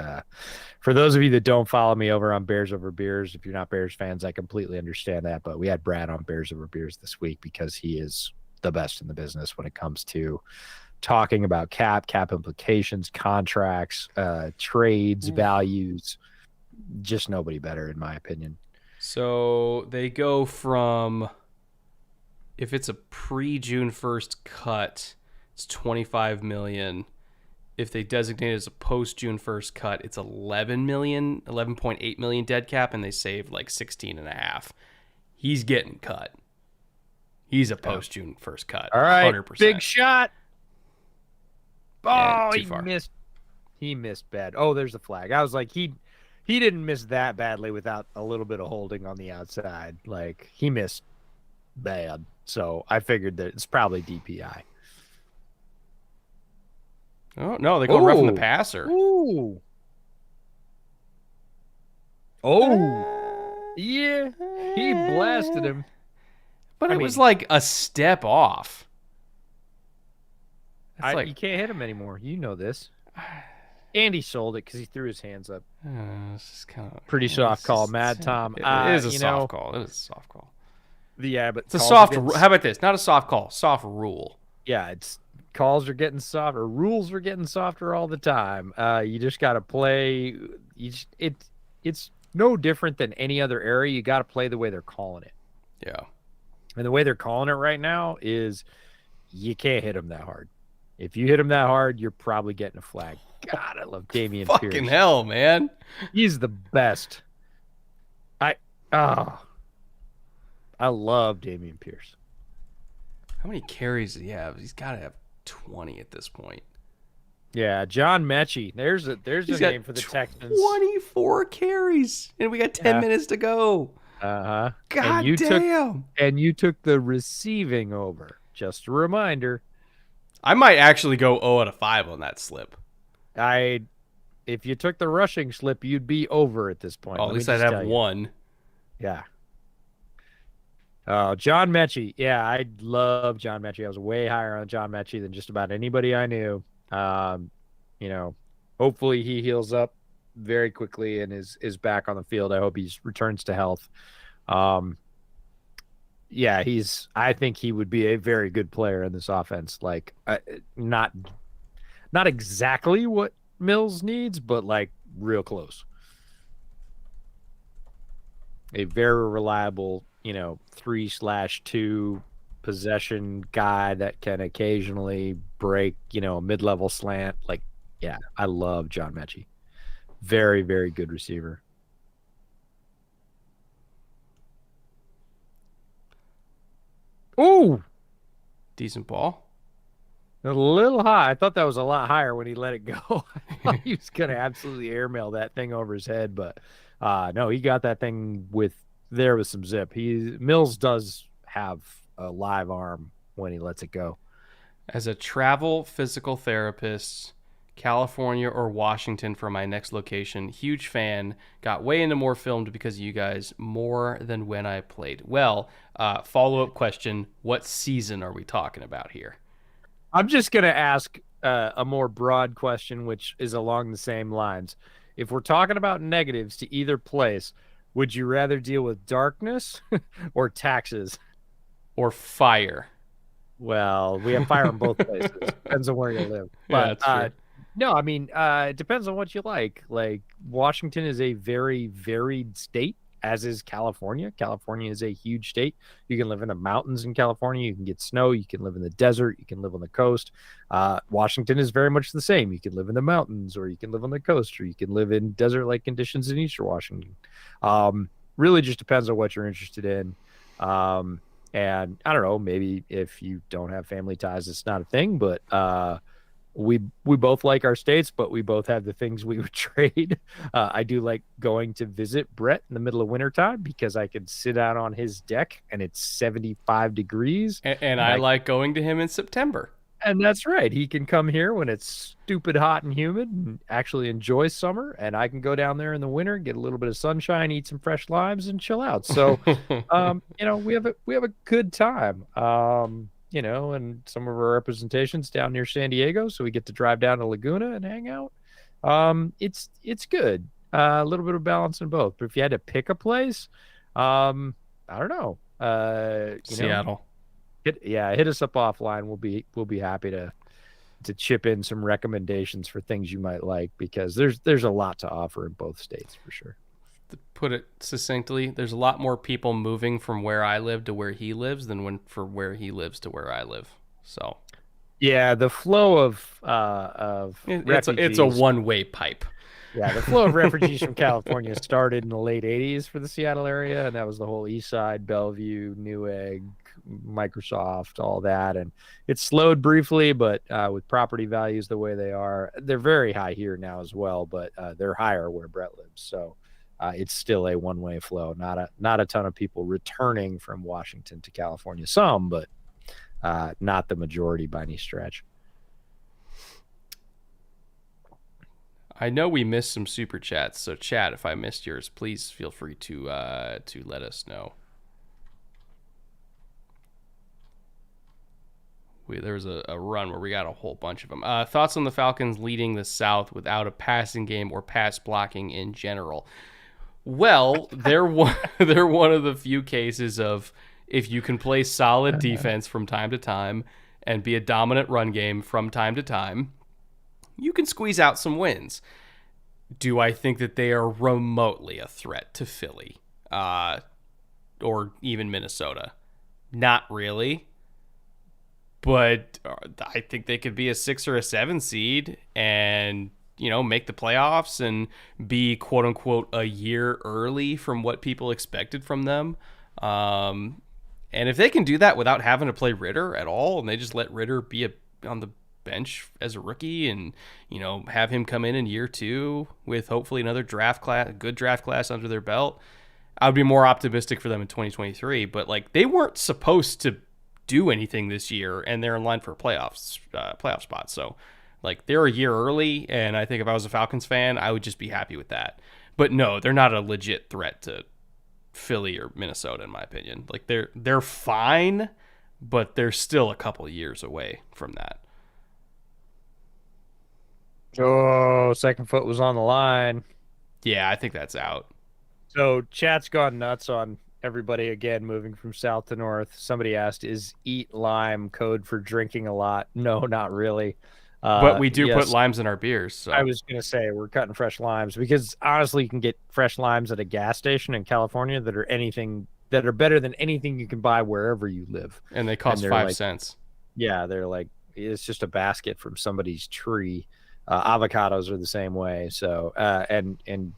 for those of you that don't follow me over on Bears Over Beers, if you're not Bears fans, I completely understand that. But we had Brad on Bears Over Beers this week because he is the best in the business when it comes to talking about cap implications, contracts, trades, values. Just nobody better, in my opinion. So they go from, if it's a pre-June 1st cut, it's $25 million. If they designate it as a post-June 1st cut, it's $11.8 million dead cap, and they save like 16 and a half. He's getting cut. He's a post-June 1st cut. All right, 100%. Big shot. Oh, too far. Missed. He missed bad. Oh, there's the flag. I was like, he didn't miss that badly without a little bit of holding on the outside. Like, he missed bad. So I figured that it's probably DPI. Oh, no, they go roughing the passer. Ooh. Oh. Yeah. He blasted him. But it was like a step off. You can't hit him anymore. You know this. Andy sold it because he threw his hands up. It's just kind of pretty soft call, Mad Tom. It is a soft call. It is a soft call. Yeah, but it's a soft. How about this? Not a soft call. Soft rule. Yeah, it's calls are getting softer. Rules are getting softer all the time. You just got to play. It's no different than any other area. You got to play the way they're calling it. Yeah. And the way they're calling it right now is you can't hit them that hard. If you hit him that hard, you're probably getting a flag. God, I love Damian Pierce. Fucking hell, man. He's the best. I love Damian Pierce. How many carries does he have? He's got to have 20 at this point. Yeah, John Mechie. There's a name for the Texans. 24 carries, and we got 10 minutes to go. Uh-huh. God damn. You took the receiving over. Just a reminder. I might actually go 0 out of 5 on that slip. If you took the rushing slip, you'd be over at this point. Oh, at least I'd have one. Yeah. John Mechie. Yeah, I love John Mechie. I was way higher on John Mechie than just about anybody I knew. Hopefully he heals up very quickly and is back on the field. I hope he returns to health. Yeah, I think he would be a very good player in this offense. Like, not exactly what Mills needs, but like real close. A very reliable, 3/2 possession guy that can occasionally break, a mid-level slant. Like, yeah, I love John Mechie. Very, very good receiver. Ooh, decent ball. A little high. I thought that was a lot higher when he let it go. I thought he was going to absolutely airmail that thing over his head, but no, he got that thing with some zip. Mills does have a live arm when he lets it go. As a travel physical therapist, California or Washington for my next location, huge fan, got way into more filmed because of you guys more than when I played. Well, follow-up question, what season are we talking about here? I'm just going to ask a more broad question, which is along the same lines. If we're talking about negatives to either place, would you rather deal with darkness or taxes? Or fire? Well, we have fire in both places. Depends on where you live. But yeah, that's true. No, I mean, it depends on what you like. Like, Washington is a very varied state, as is California. California is a huge state. You can live in the mountains in California. You can get snow. You can live in the desert. You can live on the coast. Washington is very much the same. You can live in the mountains, or you can live on the coast, or you can live in desert-like conditions in Eastern Washington. Really just depends on what you're interested in. And I don't know, maybe if you don't have family ties, it's not a thing, but we both like our states, but we both have the things we would trade. I do like going to visit Brett in the middle of wintertime because I can sit out on his deck and it's 75 degrees. And And I I like going to him in September. and that's right. He can come here when it's stupid hot and humid and actually enjoy summer. And I can go down there in the winter, get a little bit of sunshine, eat some fresh limes, and chill out. So, we have a good time. And some of our representations down near San Diego, so we get to drive down to Laguna and hang out. It's good. A little bit of balance in both. But if you had to pick a place, I don't know. Seattle. Hit us up offline. We'll be happy to chip in some recommendations for things you might like because there's a lot to offer in both states for sure. To put it succinctly, there's a lot more people moving from where I live to where he lives than for where he lives to where I live. So Yeah, the flow of it's a refugees. one-way pipe. Yeah, the flow of refugees from California started in the late 80s for the Seattle area, and that was the whole East Side, Bellevue, Newegg, Microsoft, all that. And it slowed briefly, but with property values the way they are, they're very high here now as well, but they're higher where Brett lives. So it's still a one-way flow. Not a ton of people returning from Washington to California. Some, but not the majority by any stretch. I know we missed some super chats, so chat, if I missed yours, please feel free to let us know. There was a run where we got a whole bunch of them. Thoughts on the Falcons leading the South without a passing game or pass blocking in general? Well, they're one of the few cases of if you can play solid defense from time to time and be a dominant run game from time to time, you can squeeze out some wins. Do I think that they are remotely a threat to Philly or even Minnesota? Not really. But I think they could be a 6 or a 7 seed and, make the playoffs and be, quote unquote, a year early from what people expected from them. And if they can do that without having to play Ritter at all, and they just let Ritter be on the bench as a rookie and, have him come in year 2 with hopefully another good draft class under their belt, I would be more optimistic for them in 2023. But, they weren't supposed to do anything this year, and they're in line for a playoff spot. So, they're a year early, and I think if I was a Falcons fan, I would just be happy with that. But no, they're not a legit threat to Philly or Minnesota, in my opinion. They're fine, but they're still a couple of years away from that. Oh, second foot was on the line. Yeah, I think that's out. So chat's gone nuts on everybody again moving from south to north. Somebody asked, "Is eat lime code for drinking a lot?" No, not really. But we do put Yes, limes in our beers. So I was gonna say we're cutting fresh limes because honestly, you can get fresh limes at a gas station in California that are better than anything you can buy wherever you live. and they cost they're 5 cents. Yeah, they're it's just a basket from somebody's tree. Avocados are the same way. So, and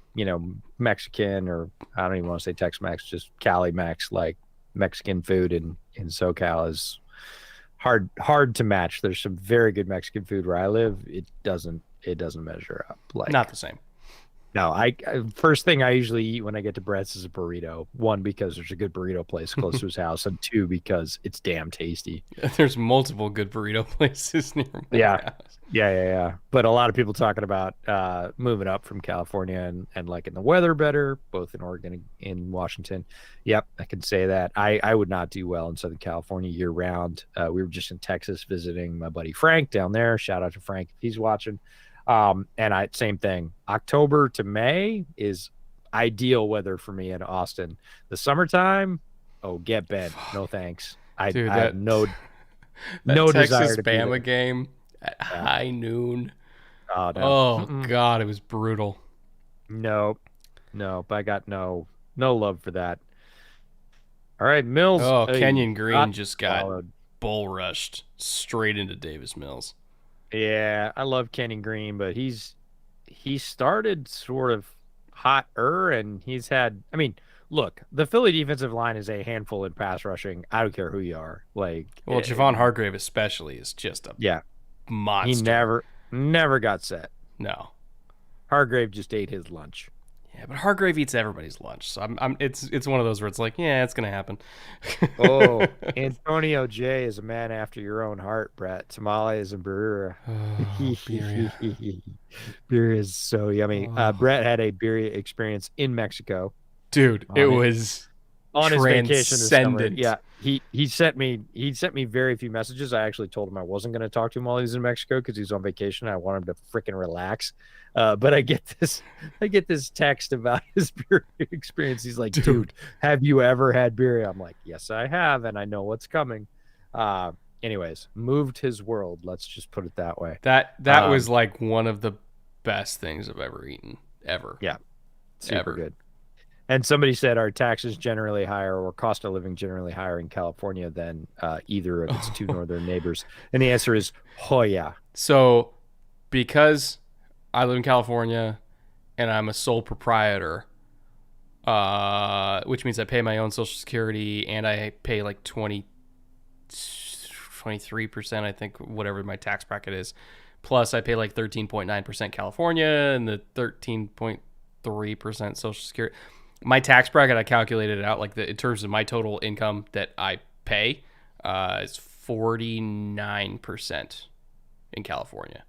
Mexican, or I don't even want to say Tex-Mex, just Cali Mex, like Mexican food in SoCal is hard to match. There's some very good Mexican food where I live. It doesn't measure up. Not the same. No, first thing I usually eat when I get to Brett's is a burrito. One, because there's a good burrito place close to his house, and two, because it's damn tasty. There's multiple good burrito places near my Yeah. house. Yeah. But a lot of people talking about moving up from California and liking the weather better, both in Oregon and in Washington. Yep, I can say that. I would not do well in Southern California year round. We were just in Texas visiting my buddy Frank down there. Shout out to Frank if he's watching. And same thing. October to May is ideal weather for me in Austin. The summertime, get bent. No thanks. I have no Texas desire to be Bama there. game at high noon. Oh no. Oh God, it was brutal. Nope. I got no love for that. All right, Mills. Oh, Kenyon Green just got followed. bull rushed straight into Davis Mills. Yeah, I love Kenyon Green, but he started sort of hotter, and he's had. I mean, look, the Philly defensive line is a handful in pass rushing. I don't care who you are. Well, Javon Hargrave especially is just a Yeah, he monster. never got set. No. Hargrave just ate his lunch. Yeah, but Hargrave eats everybody's lunch, so it's one of those where it's like, yeah, it's gonna happen. Oh, Antonio J is a man after your own heart, Brett. Tamales and Birria. Oh, Birria. Birria is so yummy. Oh. Brett had a Birria experience in Mexico Dude, it on it was on his vacation this summer. transcendent. Yeah, he sent me very few messages. I actually told him I wasn't going to talk to him while he was in Mexico because he was on vacation. I want him to freaking relax. But I get this text about his beer experience. He's like, dude, have you ever had beer? I'm like, yes, I have, and I know what's coming. Anyways, moved his world. Let's just put it that way. That was like one of the best things I've ever eaten. Ever. Yeah, super Ever. good. And somebody said, are taxes generally higher or cost of living generally higher in California than either of its two northern neighbors? And the answer is, oh, yeah. So, because I live in California and I'm a sole proprietor, which means I pay my own Social Security and I pay like 23%, I think, whatever my tax bracket is. Plus, I pay like 13.9% California and the 13.3% Social Security. My tax bracket, I calculated it out like in terms of my total income that I pay is 49% in California.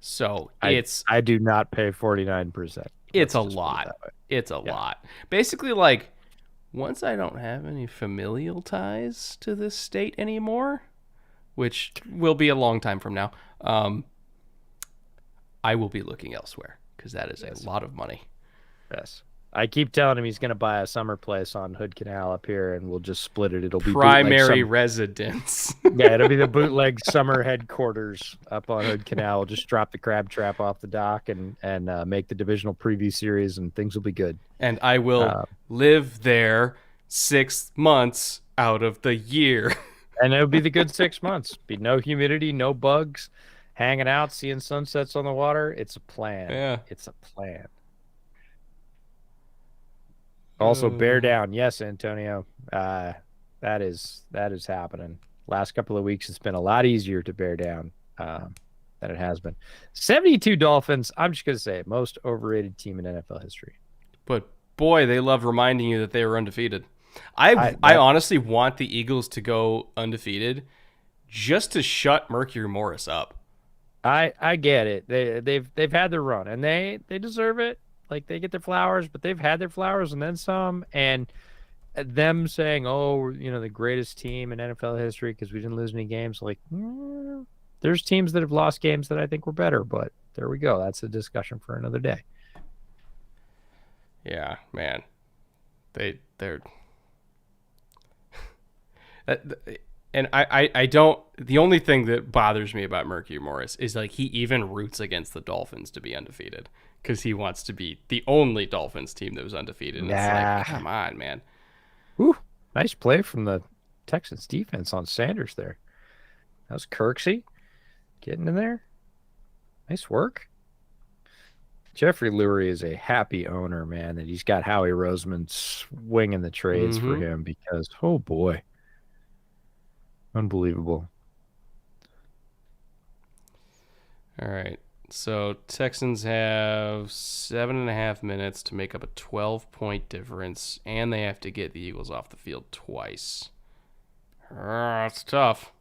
So I do not pay 49%. It's a lot. It's a lot. Basically, like, once I don't have any familial ties to this state anymore, which will be a long time from now, I will be looking elsewhere because that is a lot of money. Yes. I keep telling him he's going to buy a summer place on Hood Canal up here, and we'll just split it. It'll be primary residence. Yeah, it'll be the bootleg summer headquarters up on Hood Canal. We'll just drop the crab trap off the dock and make the divisional preview series, and things will be good. And I will live there 6 months out of the year. And it'll be the good 6 months. Be no humidity, no bugs, hanging out, seeing sunsets on the water. It's a plan. Yeah. It's a plan. Also, bear down. Yes, Antonio. That is happening. Last couple of weeks, it's been a lot easier to bear down than it has been. 72 Dolphins. I'm just going to say it. Most overrated team in NFL history. But boy, they love reminding you that they were undefeated. I honestly want the Eagles to go undefeated just to shut Mercury Morris up. I get it. They've had their run and they deserve it. Like, they get their flowers, but they've had their flowers and then some. And them saying, "Oh, the greatest team in NFL history because we didn't lose any games." Like, there's teams that have lost games that I think were better, but there we go. That's a discussion for another day. Yeah, man. They're and I don't. The only thing that bothers me about Mercury Morris is like he even roots against the Dolphins to be undefeated because he wants to be the only Dolphins team that was undefeated. And it's like, come on, man. Ooh, nice play from the Texans defense on Sanders there. That was Kirksey getting in there. Nice work. Jeffrey Lurie is a happy owner, man, that he's got Howie Roseman swinging the trades for him because, oh boy, unbelievable. All right. So Texans have 7.5 minutes to make up a 12-point difference, and they have to get the Eagles off the field twice. It's tough.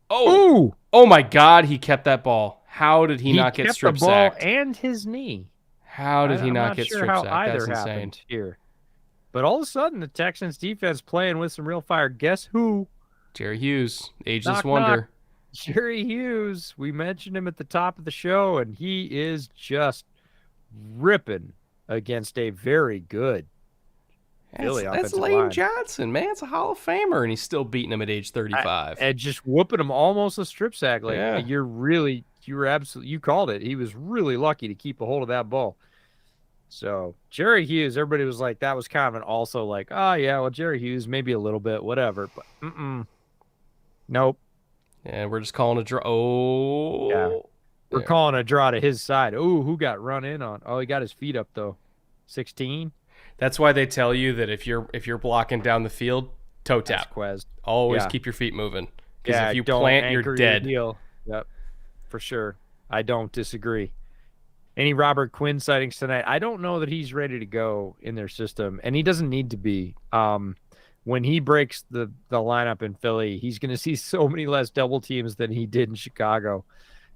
Oh! Oh my God! He kept that ball. How did he not get strip sacked? And his knee. How did he not get strip sacked? That's insane. Here, but all of a sudden, the Texans defense playing with some real fire. Guess who? Jerry Hughes, ageless wonder. Jerry Hughes. We mentioned him at the top of the show, and he is just ripping against a very good Philly that's offensive Lane line. Johnson, man. It's a Hall of Famer, and he's still beating him at age 35. And just whooping him almost a strip sack. Like, you called it. He was really lucky to keep a hold of that ball. So Jerry Hughes, everybody was like, that was kind of also like, oh yeah, well, Jerry Hughes, maybe a little bit, whatever. But nope. Yeah, we're just calling a draw. Oh, yeah. We're calling a draw to his side. Oh, who got run in on? Oh, he got his feet up though. 16. That's why they tell you that if you're blocking down the field, toe tap. Quez. Always Yeah. keep your feet moving. Because if Yeah. you Don't plant, you're anchor your dead. heel. Yep. For sure. I don't disagree. Any Robert Quinn sightings tonight? I don't know that he's ready to go in their system, and he doesn't need to be. When he breaks the lineup in Philly, he's going to see so many less double teams than he did in Chicago.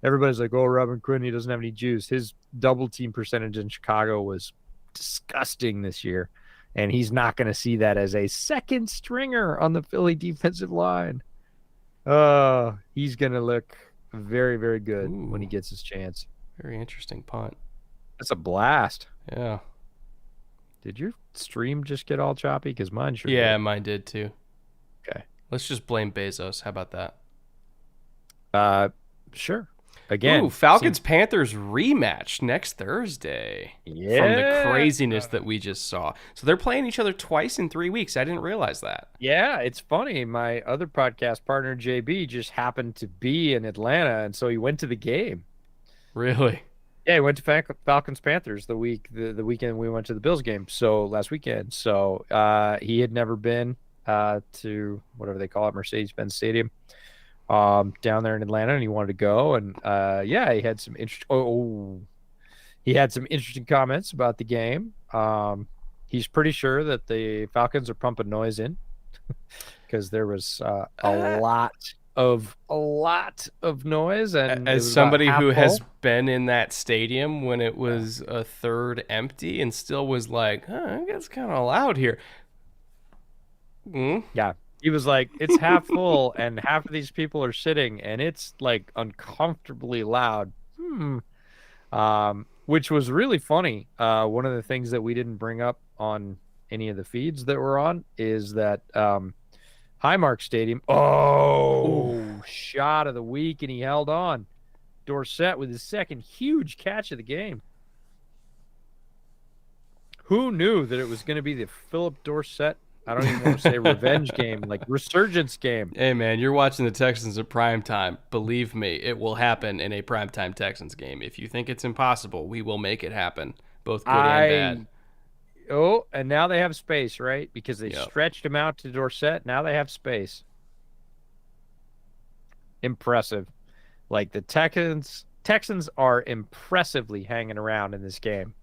Everybody's like, "Oh, Robert Quinn, he doesn't have any juice." His double team percentage in Chicago was disgusting this year, and he's not going to see that as a second stringer on the Philly defensive line. He's going to look very, very good when he gets his chance. Very interesting punt. That's a blast. Yeah. Did your stream just get all choppy? Because mine sure Yeah, did. mine did too. Okay. Let's just blame Bezos. How about that? Sure. Again. Falcons-Panthers rematch next Thursday. Yeah. From the craziness that we just saw. So they're playing each other twice in 3 weeks. I didn't realize that. Yeah, it's funny. My other podcast partner, JB, just happened to be in Atlanta, and so he went to the game. Really? Yeah, he went to Falcons-Panthers the weekend we went to the Bills game. So last weekend. So he had never been to whatever they call it, Mercedes-Benz Stadium, down there in Atlanta, and he wanted to go. And yeah, he had some interesting comments about the game. He's pretty sure that the Falcons are pumping noise in because there was a lot of noise, and as somebody who has been in that stadium when it was a third empty and still was like, I guess it's kind of loud here. Yeah, he was like, it's half full and half of these people are sitting and it's like uncomfortably loud. Which was really funny. One of the things that we didn't bring up on any of the feeds that we're on is that Highmark Stadium. Shot of the week, and he held on. Dorsett with his second huge catch of the game. Who knew that it was going to be the Philip Dorsett? I don't even want to say revenge game, like resurgence game. Hey, man, you're watching the Texans at prime time. Believe me, it will happen in a primetime Texans game. If you think it's impossible, we will make it happen, both good and bad. Oh, and now they have space, right? Because they stretched him out to Dorsett. Now they have space. Impressive. Like the Texans are impressively hanging around in this game.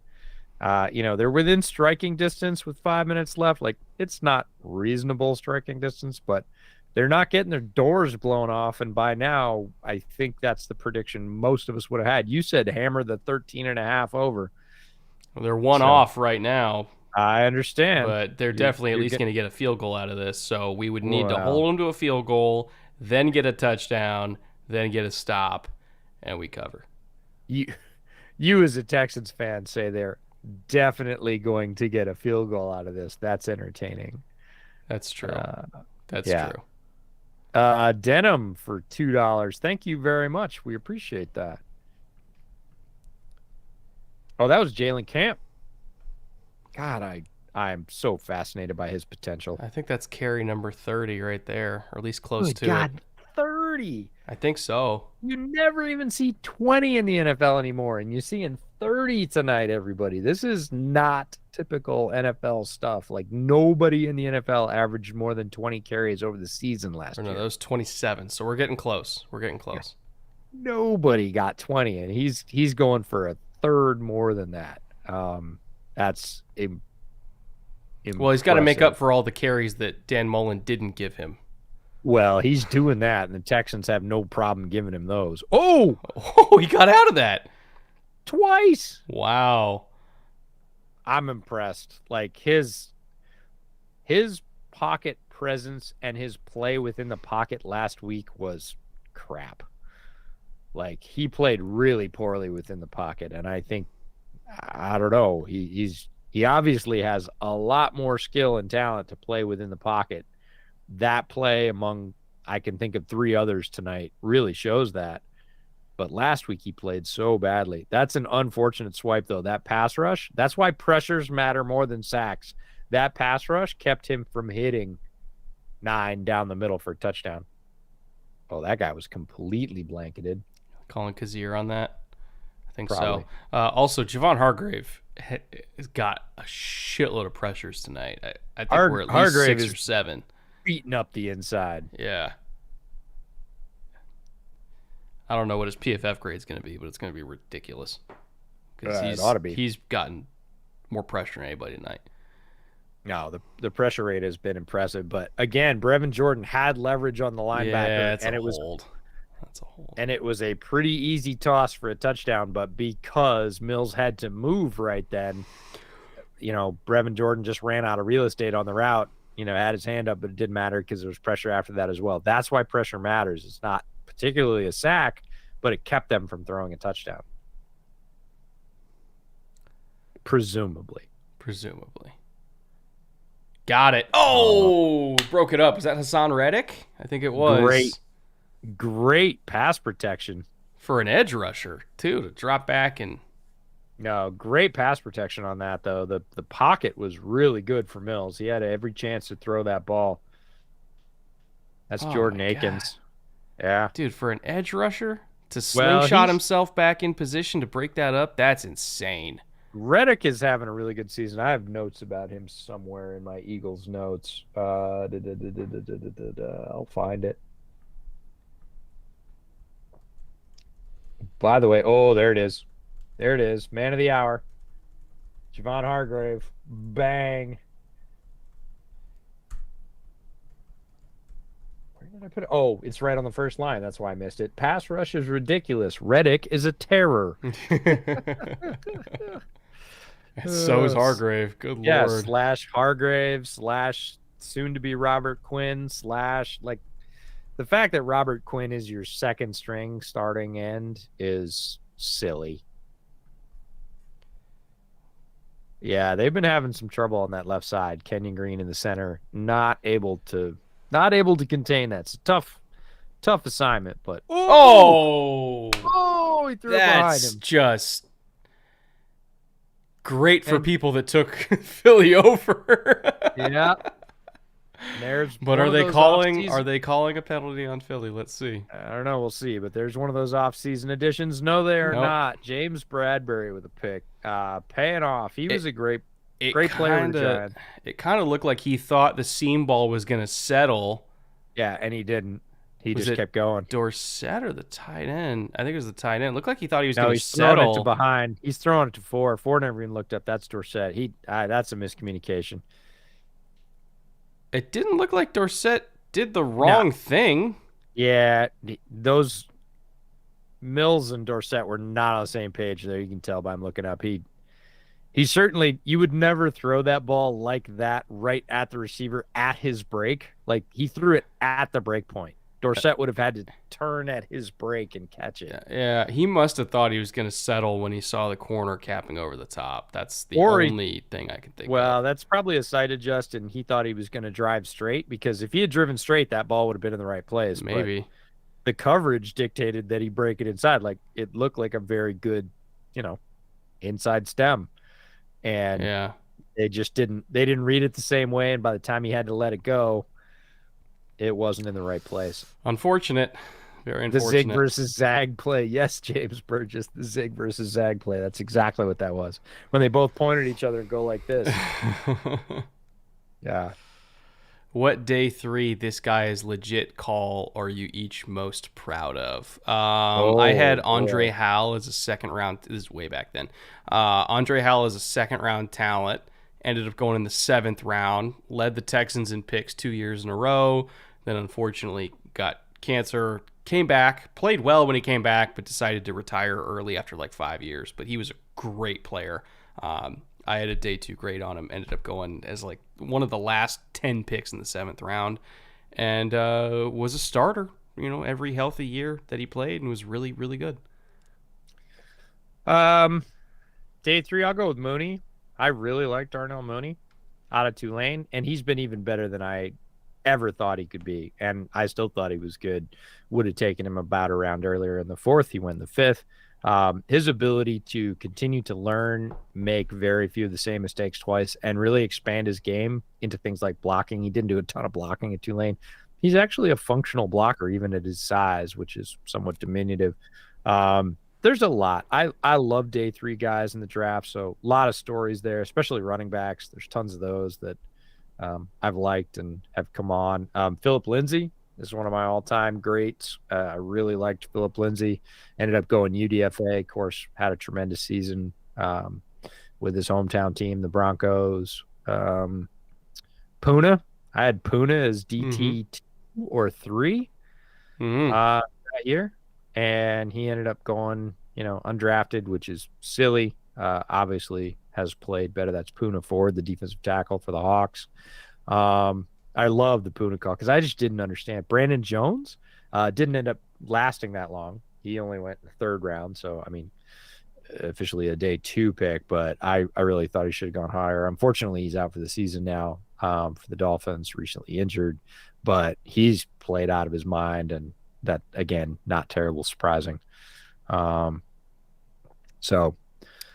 They're within striking distance with 5 minutes left. Like, it's not reasonable striking distance, but they're not getting their doors blown off. And by now, I think that's the prediction most of us would have had. You said hammer the 13.5 over. Well, they're one off right now. I understand. But they're definitely at least going to get a field goal out of this. So we would need to hold them to a field goal, then get a touchdown, then get a stop, and we cover. You as a Texans fan say they're definitely going to get a field goal out of this. That's entertaining. That's true. That's true. Denim for $2. Thank you very much. We appreciate that. Oh, that was Jalen Camp. God, I'm so fascinated by his potential. I think that's carry number 30 right there, or at least close to it. 30. I think so. You never even see 20 in the NFL anymore, and you're seeing 30 tonight, everybody. This is not typical NFL stuff. Like, nobody in the NFL averaged more than 20 carries over the season last year. No, that was 27, so we're getting close. Yeah. Nobody got 20, and he's going for a third more than that. That's well, he's got to make up for all the carries that Dan Mullen didn't give him. Well, he's doing that, and the Texans have no problem giving him those. He got out of that twice. Wow, I'm impressed. Like his pocket presence and his play within the pocket last week was crap. Like, he played really poorly within the pocket, and I think, I don't know, he obviously has a lot more skill and talent to play within the pocket. That play, among I can think of 3 others tonight, really shows that. But last week he played so badly. That's an unfortunate swipe, though. That pass rush, that's why pressures matter more than sacks. That pass rush kept him from hitting 9 down the middle for a touchdown. Oh, that guy was completely blanketed. Calling Kazir on that. think so. Probably. Also, Javon Hargrave has got a shitload of pressures tonight. I think we're at least Hargrave 6 or is 7. beating up the inside. Yeah. I don't know what his PFF grade is going to be, but it's going to be ridiculous because It ought to be. he's gotten more pressure than anybody tonight. No, the pressure rate has been impressive, but again, Brevin Jordan had leverage on the linebacker, Yeah, that's a hold. And it was a pretty easy toss for a touchdown, but because Mills had to move right then, Brevin Jordan just ran out of real estate on the route, had his hand up, but it didn't matter because there was pressure after that as well. That's why pressure matters. It's not particularly a sack, but it kept them from throwing a touchdown. Presumably. Got it. Oh, broke it up. Is that Hassan Reddick? I think it was. Great pass protection. For an edge rusher, too, to drop back and... No, great pass protection on that, though. The pocket was really good for Mills. He had every chance to throw that ball. That's Jordan Akins. God. Yeah. Dude, for an edge rusher to slingshot himself back in position to break that up, that's insane. Reddick is having a really good season. I have notes about him somewhere in my Eagles notes. I'll find it. By the way, there it is. There it is. Man of the hour. Javon Hargrave. Bang. Where did I put it? Oh, it's right on the first line. That's why I missed it. Pass rush is ridiculous. Reddick is a terror. So is Hargrave. Good Lord. Slash Hargrave, slash soon to be Robert Quinn, slash like the fact that Robert Quinn is your second string starting end is silly. Yeah, they've been having some trouble on that left side. Kenyon Green in the center, not able to contain that. It's a tough assignment, but he threw it behind him. Just great for people that took Philly over. Yeah. But are they calling a penalty on Philly? Let's see. I don't know. We'll see. But there's one of those off-season additions. No, they are not. James Bradbury with a pick. Paying off. He was a great player with the Giants. It kind of looked like he thought the seam ball was going to settle. Yeah, and he didn't. He just kept going. Dorsett or the tight end? I think it was the tight end. It looked like he thought he was going to settle. He's throwing it to behind. He's throwing it to Four. Four never even looked up. That's Dorsett. That's a miscommunication. It didn't look like Dorsett did the wrong thing. Yeah, those Mills and Dorsett were not on the same page there. You can tell by him looking up. He certainly, you would never throw that ball like that right at the receiver at his break. Like, he threw it at the break point. Dorsett would have had to turn at his break and catch it. Yeah, he must have thought he was going to settle when he saw the corner capping over the top. That's the only thing I can think of. Well, that's probably a sight adjust, and he thought he was going to drive straight, because if he had driven straight, that ball would have been in the right place. Maybe. But the coverage dictated that he break it inside. Like, it looked like a very good, inside stem. And they just didn't read it the same way, and by the time he had to let it go, it wasn't in the right place. Unfortunate. Very unfortunate. The zig versus zag play. Yes, James Burgess, the zig versus zag play. That's exactly what that was. When they both point at each other and go like this. Yeah. What day 3 this guy is legit call are you each most proud of? I had Andre Howell as a second round. This is way back then. Andre Howell is a second round talent. Ended up going in the 7th round. Led the Texans in picks 2 years in a row. Then unfortunately got cancer. Came back. Played well when he came back, but decided to retire early after like 5 years. But he was a great player. I had a day 2 grade on him. Ended up going as like one of the last 10 picks in the 7th round. And was a starter, every healthy year that he played, and was really, really good. Day 3, I'll go with Mooney. I really like Darnell Mooney out of Tulane, and he's been even better than I ever thought he could be. And I still thought he was good. Would have taken him about a round earlier in the 4th. He went in the 5th. His ability to continue to learn, make very few of the same mistakes twice, and really expand his game into things like blocking. He didn't do a ton of blocking at Tulane. He's actually a functional blocker, even at his size, which is somewhat diminutive. There's a lot. I love day 3 guys in the draft, so a lot of stories there, especially running backs. There's tons of those that I've liked and have come on. Philip Lindsay is one of my all-time greats. I really liked Philip Lindsay. Ended up going UDFA. Of course, had a tremendous season with his hometown team, the Broncos. Puna. I had Puna as DT 2 or 3 that year, and he ended up going, undrafted, which is silly. Obviously has played better. That's Puna Ford, the defensive tackle for the Hawks. I love the Puna call because I just didn't understand. Brandon Jones didn't end up lasting that long. He only went in the 3rd round, so I mean, officially a day 2 pick, but I really thought he should have gone higher. Unfortunately, he's out for the season now for the Dolphins, recently injured, but he's played out of his mind, and that, again, not terrible surprising. So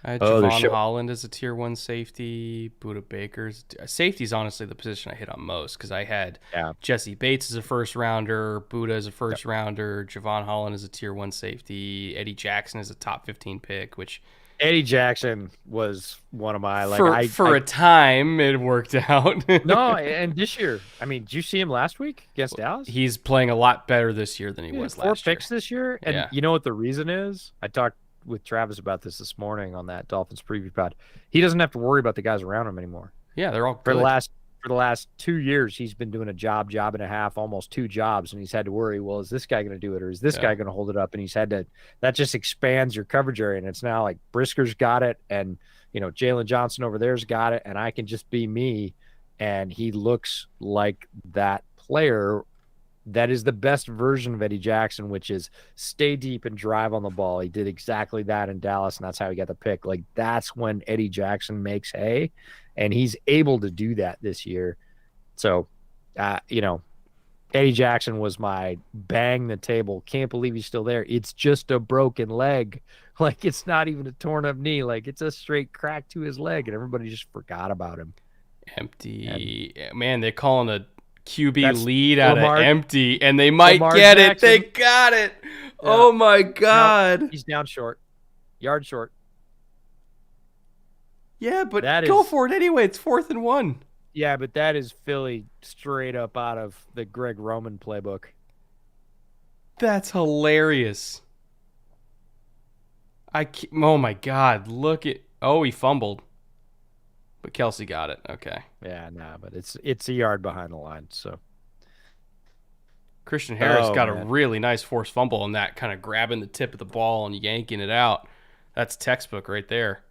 I had Javon Holland as a tier 1 safety. Buda Baker's safety is honestly the position I hit on most because I had Jesse Bates as a first rounder, Buda as a first rounder, Javon Holland as a tier 1 safety, Eddie Jackson as a top 15 pick, which Eddie Jackson was one of my for a time it worked out. No, and this year, I mean, did you see him last week against Dallas? He's playing a lot better this year than he was last year. 4 picks this year, and you know what the reason is? I talked with Travis about this morning on that Dolphins preview pod. He doesn't have to worry about the guys around him anymore. Yeah, they're all good. For the last 2 years, he's been doing a job and a half, almost 2 jobs, and he's had to worry, well, is this guy going to do it, or is this guy going to hold it up? And he's had to. That just expands your coverage area, and it's now like Brisker's got it, and Jalen Johnson over there's got it, and I can just be me, and he looks like that player. That is the best version of Eddie Jackson, which is stay deep and drive on the ball. He did exactly that in Dallas, and that's how he got the pick. Like, that's when Eddie Jackson makes hay, and he's able to do that this year. So, Eddie Jackson was my bang the table. Can't believe he's still there. It's just a broken leg. Like, it's not even a torn up knee. Like, it's a straight crack to his leg, and everybody just forgot about him. Empty. Man, they're calling a QB lead out of empty, and they might get it. They got it. Yeah. Oh my God. No, he's down short. Yard short. Yeah, but go for it anyway. It's 4th and 1. Yeah, but that is Philly straight up out of the Greg Roman playbook. That's hilarious. Oh my God. Look at. Oh, he fumbled. But Kelsey got it. Okay. Yeah, but it's a yard behind the line. So Christian Harris got a really nice forced fumble on that, kind of grabbing the tip of the ball and yanking it out. That's textbook right there.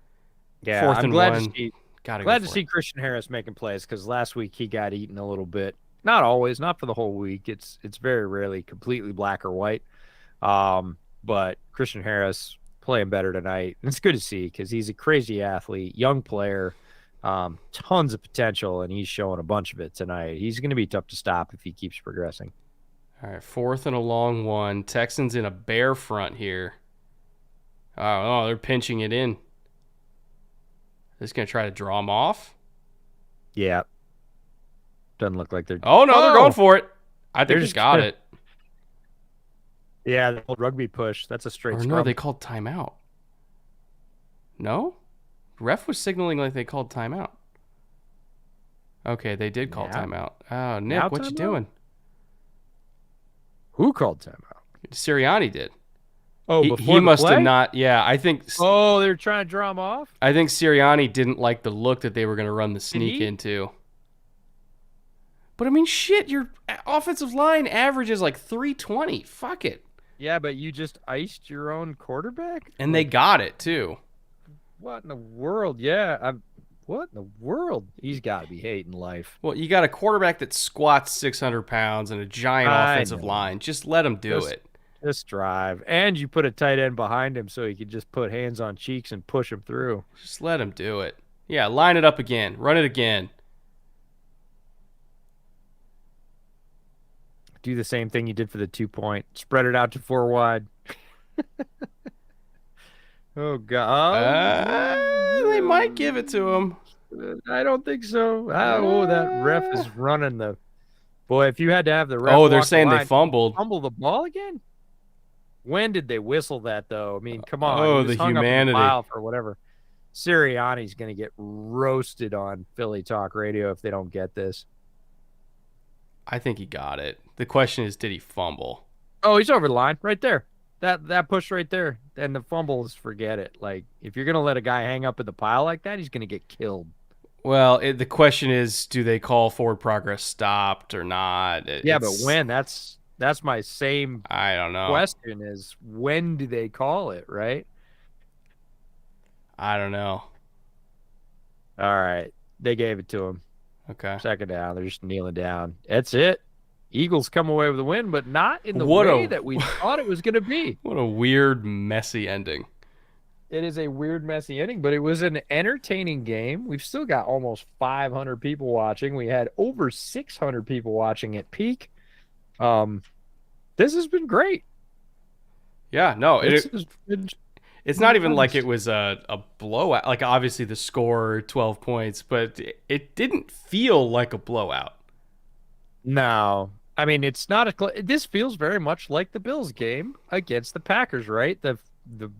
Yeah, 4th and 1. Glad to see Christian Harris making plays because last week he got eaten a little bit. Not always, not for the whole week. It's very rarely completely black or white. But Christian Harris playing better tonight. And it's good to see because he's a crazy athlete, young player. Tons of potential, and he's showing a bunch of it tonight. He's going to be tough to stop if he keeps progressing. All right, 4th and a long 1. Texans in a bear front here. Oh, they're pinching it in. They're just going to try to draw him off? Yeah. Doesn't look like they're... Oh, no, they're going for it. I think he's got it. Yeah, the old rugby push. That's a straight scrum. No, they called timeout. No? Ref was signaling like they called timeout. Okay, they did call timeout. Oh, Nick, now what you doing? Who called timeout? Sirianni did. Oh, he must have not. Yeah, I think. Oh, they were trying to draw him off? I think Sirianni didn't like the look that they were going to run the sneak into. But I mean, shit, your offensive line averages like 320. Fuck it. Yeah, but you just iced your own quarterback? And they got it, too. What in the world? Yeah, what in the world? He's got to be hating life. Well, you got a quarterback that squats 600 pounds and a giant offensive line. Just let him do it. Just drive. And you put a tight end behind him so he could just put hands on cheeks and push him through. Just let him do it. Yeah, line it up again. Run it again. Do the same thing you did for the 2-point. Spread it out to 4 wide. Oh, God. They might give it to him. I don't think so. Oh, that ref is running the... Boy, if you had to have the ref... Oh, they're saying they fumbled. Fumble the ball again? When did they whistle that though? I mean, come on. He Oh, was the hung up in the humanity. pile for whatever. Sirianni's going to get roasted on Philly Talk Radio if they don't get this. I think he got it. The question is, did he fumble? Oh, he's over the line right there. That push right there. And the fumbles, forget it. Like, if you're going to let a guy hang up in the pile like that, he's going to get killed. Well, the question is, do they call forward progress stopped or not? Yeah, but when? That's my same I don't know. question is when do they call it, right? I don't know. All right. They gave it to him. Okay. Second down. They're just kneeling down. That's it. Eagles come away with a win, but not in the What way a that we thought it was going to be. what a weird, messy ending. It is a weird, messy inning, but it was an entertaining game. We've still got almost 500 people watching. We had over 600 people watching at peak. This has been great. Yeah, no, This has been it's not even like nice. it was a blowout. Like, obviously the score 12 points, but it didn't feel like a blowout. No, I mean it's not this feels very much like the Bills game against the Packers, right? The the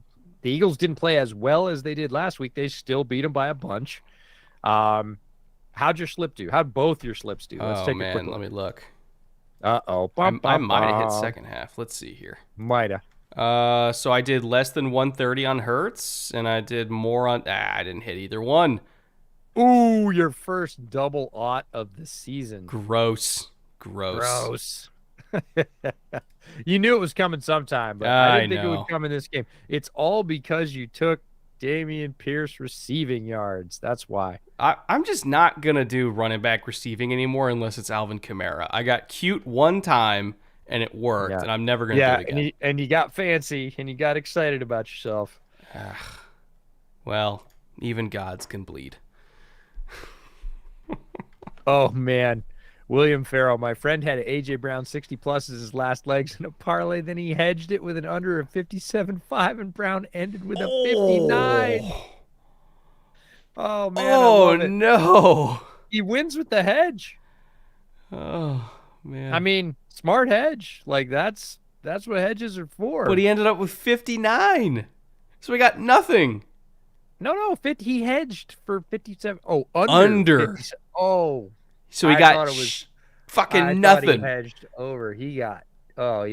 Eagles didn't play as well as they did last week. They still beat them by a bunch. Um, how'd your slip do? How'd both your slips do? Let's Oh take a quick man, let look. me look. Uh-oh. I might have hit second half. Let's see here. Might have. So I did less than 130 on Hertz, and I did more on. I didn't hit either one. Ooh, your first double aught of the season. Gross. Gross. You knew it was coming sometime, but I I didn't think it would know. come in this game. It's all because you took Damian Pierce receiving yards. That's why. I'm just not gonna do running back receiving anymore unless it's Alvin Kamara. I got cute one time and it worked, Yeah. and I'm never gonna do Yeah, it again. and you got fancy and you got excited about yourself. Well, even gods can bleed. Oh man. William Farrell, my friend had AJ Brown 60 plus as his last legs in a parlay. Then he hedged it with an under of 57.5, and Brown ended with a 59. Oh, Oh man, I oh love it. no. He wins with the hedge. Oh I man. mean, smart hedge. Like that's what hedges are But for. he ended up with 59. So we got nothing. No, 50, he hedged for 57. Oh, under Under. 57. Oh, So he I got thought it was I fucking thought he nothing. hedged over. He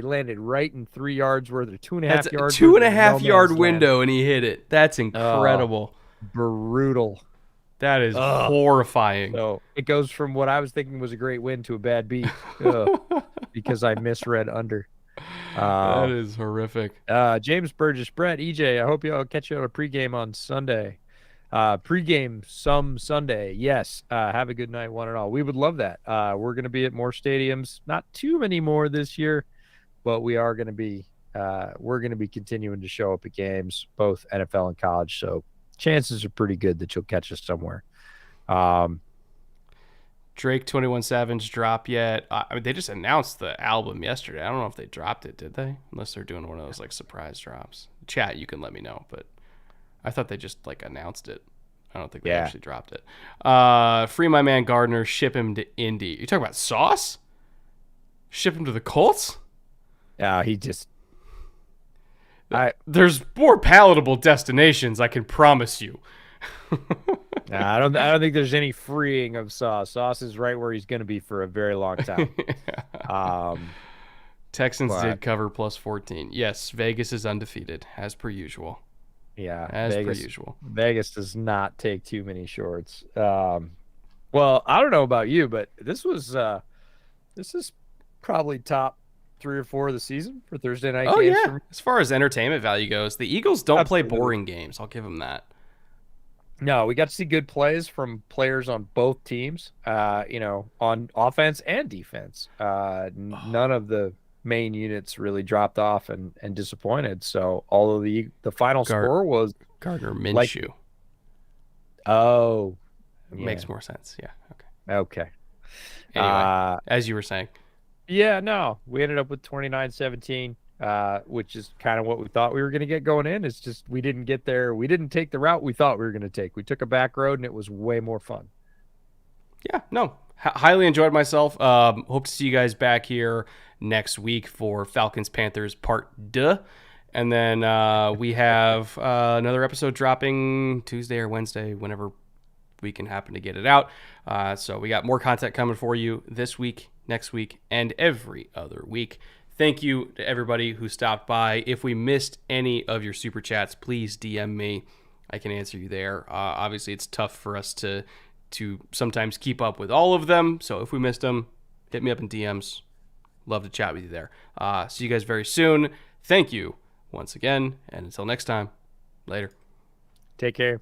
landed right in 3 yards worth or two and a That's half a yards two worth and a of no half yard man's land. window, and he hit it. That's Oh, incredible. brutal. That is Ugh. horrifying. So it goes from what I was thinking was a great win to a bad beat. Ugh, because I misread under. That Uh, is horrific. James Burgess, Brett, EJ, I hope y'all catch you on a pregame on Sunday. Pregame some Sunday. Yes. Have a good night, one and all. We would love that. We're going to be at more stadiums, not too many more this year, but we are going to be, we're going to be continuing to show up at games, both NFL and college. So chances are pretty good that you'll catch us somewhere. Um, Drake 21 Savage drop yet? I mean, they just announced the album yesterday. I don't know if they dropped it, did they? Unless they're doing one of those like surprise drops. Chat, you can let me know, but I thought they just like announced it. I don't think they yeah. actually dropped it. Free my man Gardner, ship him to Indy. You talking about Sauce? Ship him to the Colts? He just, There's more palatable destinations, I can promise you. I don't think there's any freeing of Sauce. Sauce is right where he's going to be for a very long time. Texans But did cover plus 14. Yes, Vegas is undefeated, as per usual. yeah, As per usual. Vegas does not take too many shorts. Well, I don't know about you, but this is probably top 3 or 4 of the season for Thursday night Oh, games yeah. for me. As far as entertainment value goes, the Eagles don't play Absolutely. boring games. I'll give them that. No, we got to see good plays from players on both teams. On offense and defense. None of the main units really dropped off and disappointed. So, although the final score was Gardner like, Minshew. oh, It yeah, makes more sense. Yeah. Okay. okay. Anyway, as you were saying. Yeah, no, we ended up with 29-17, which is kind of what we thought we were going to get going in. It's just we didn't get there. We didn't take the route we thought we were going to take. We took a back road, and it was way more fun. Yeah, no. Highly enjoyed myself. Hope to see you guys back here next week for Falcons Panthers Part 2. And then we have another episode dropping Tuesday or Wednesday, whenever we can happen to get it out. So we got more content coming for you this week, next week, and every other week. Thank you to everybody who stopped by. If we missed any of your super chats, please DM me. I can answer you there. Obviously, it's tough for us to sometimes keep up with all of them. So if we missed them, hit me up in DMs. Love to chat with you there. See you guys very soon. Thank you once again, and until next time, later. Take care.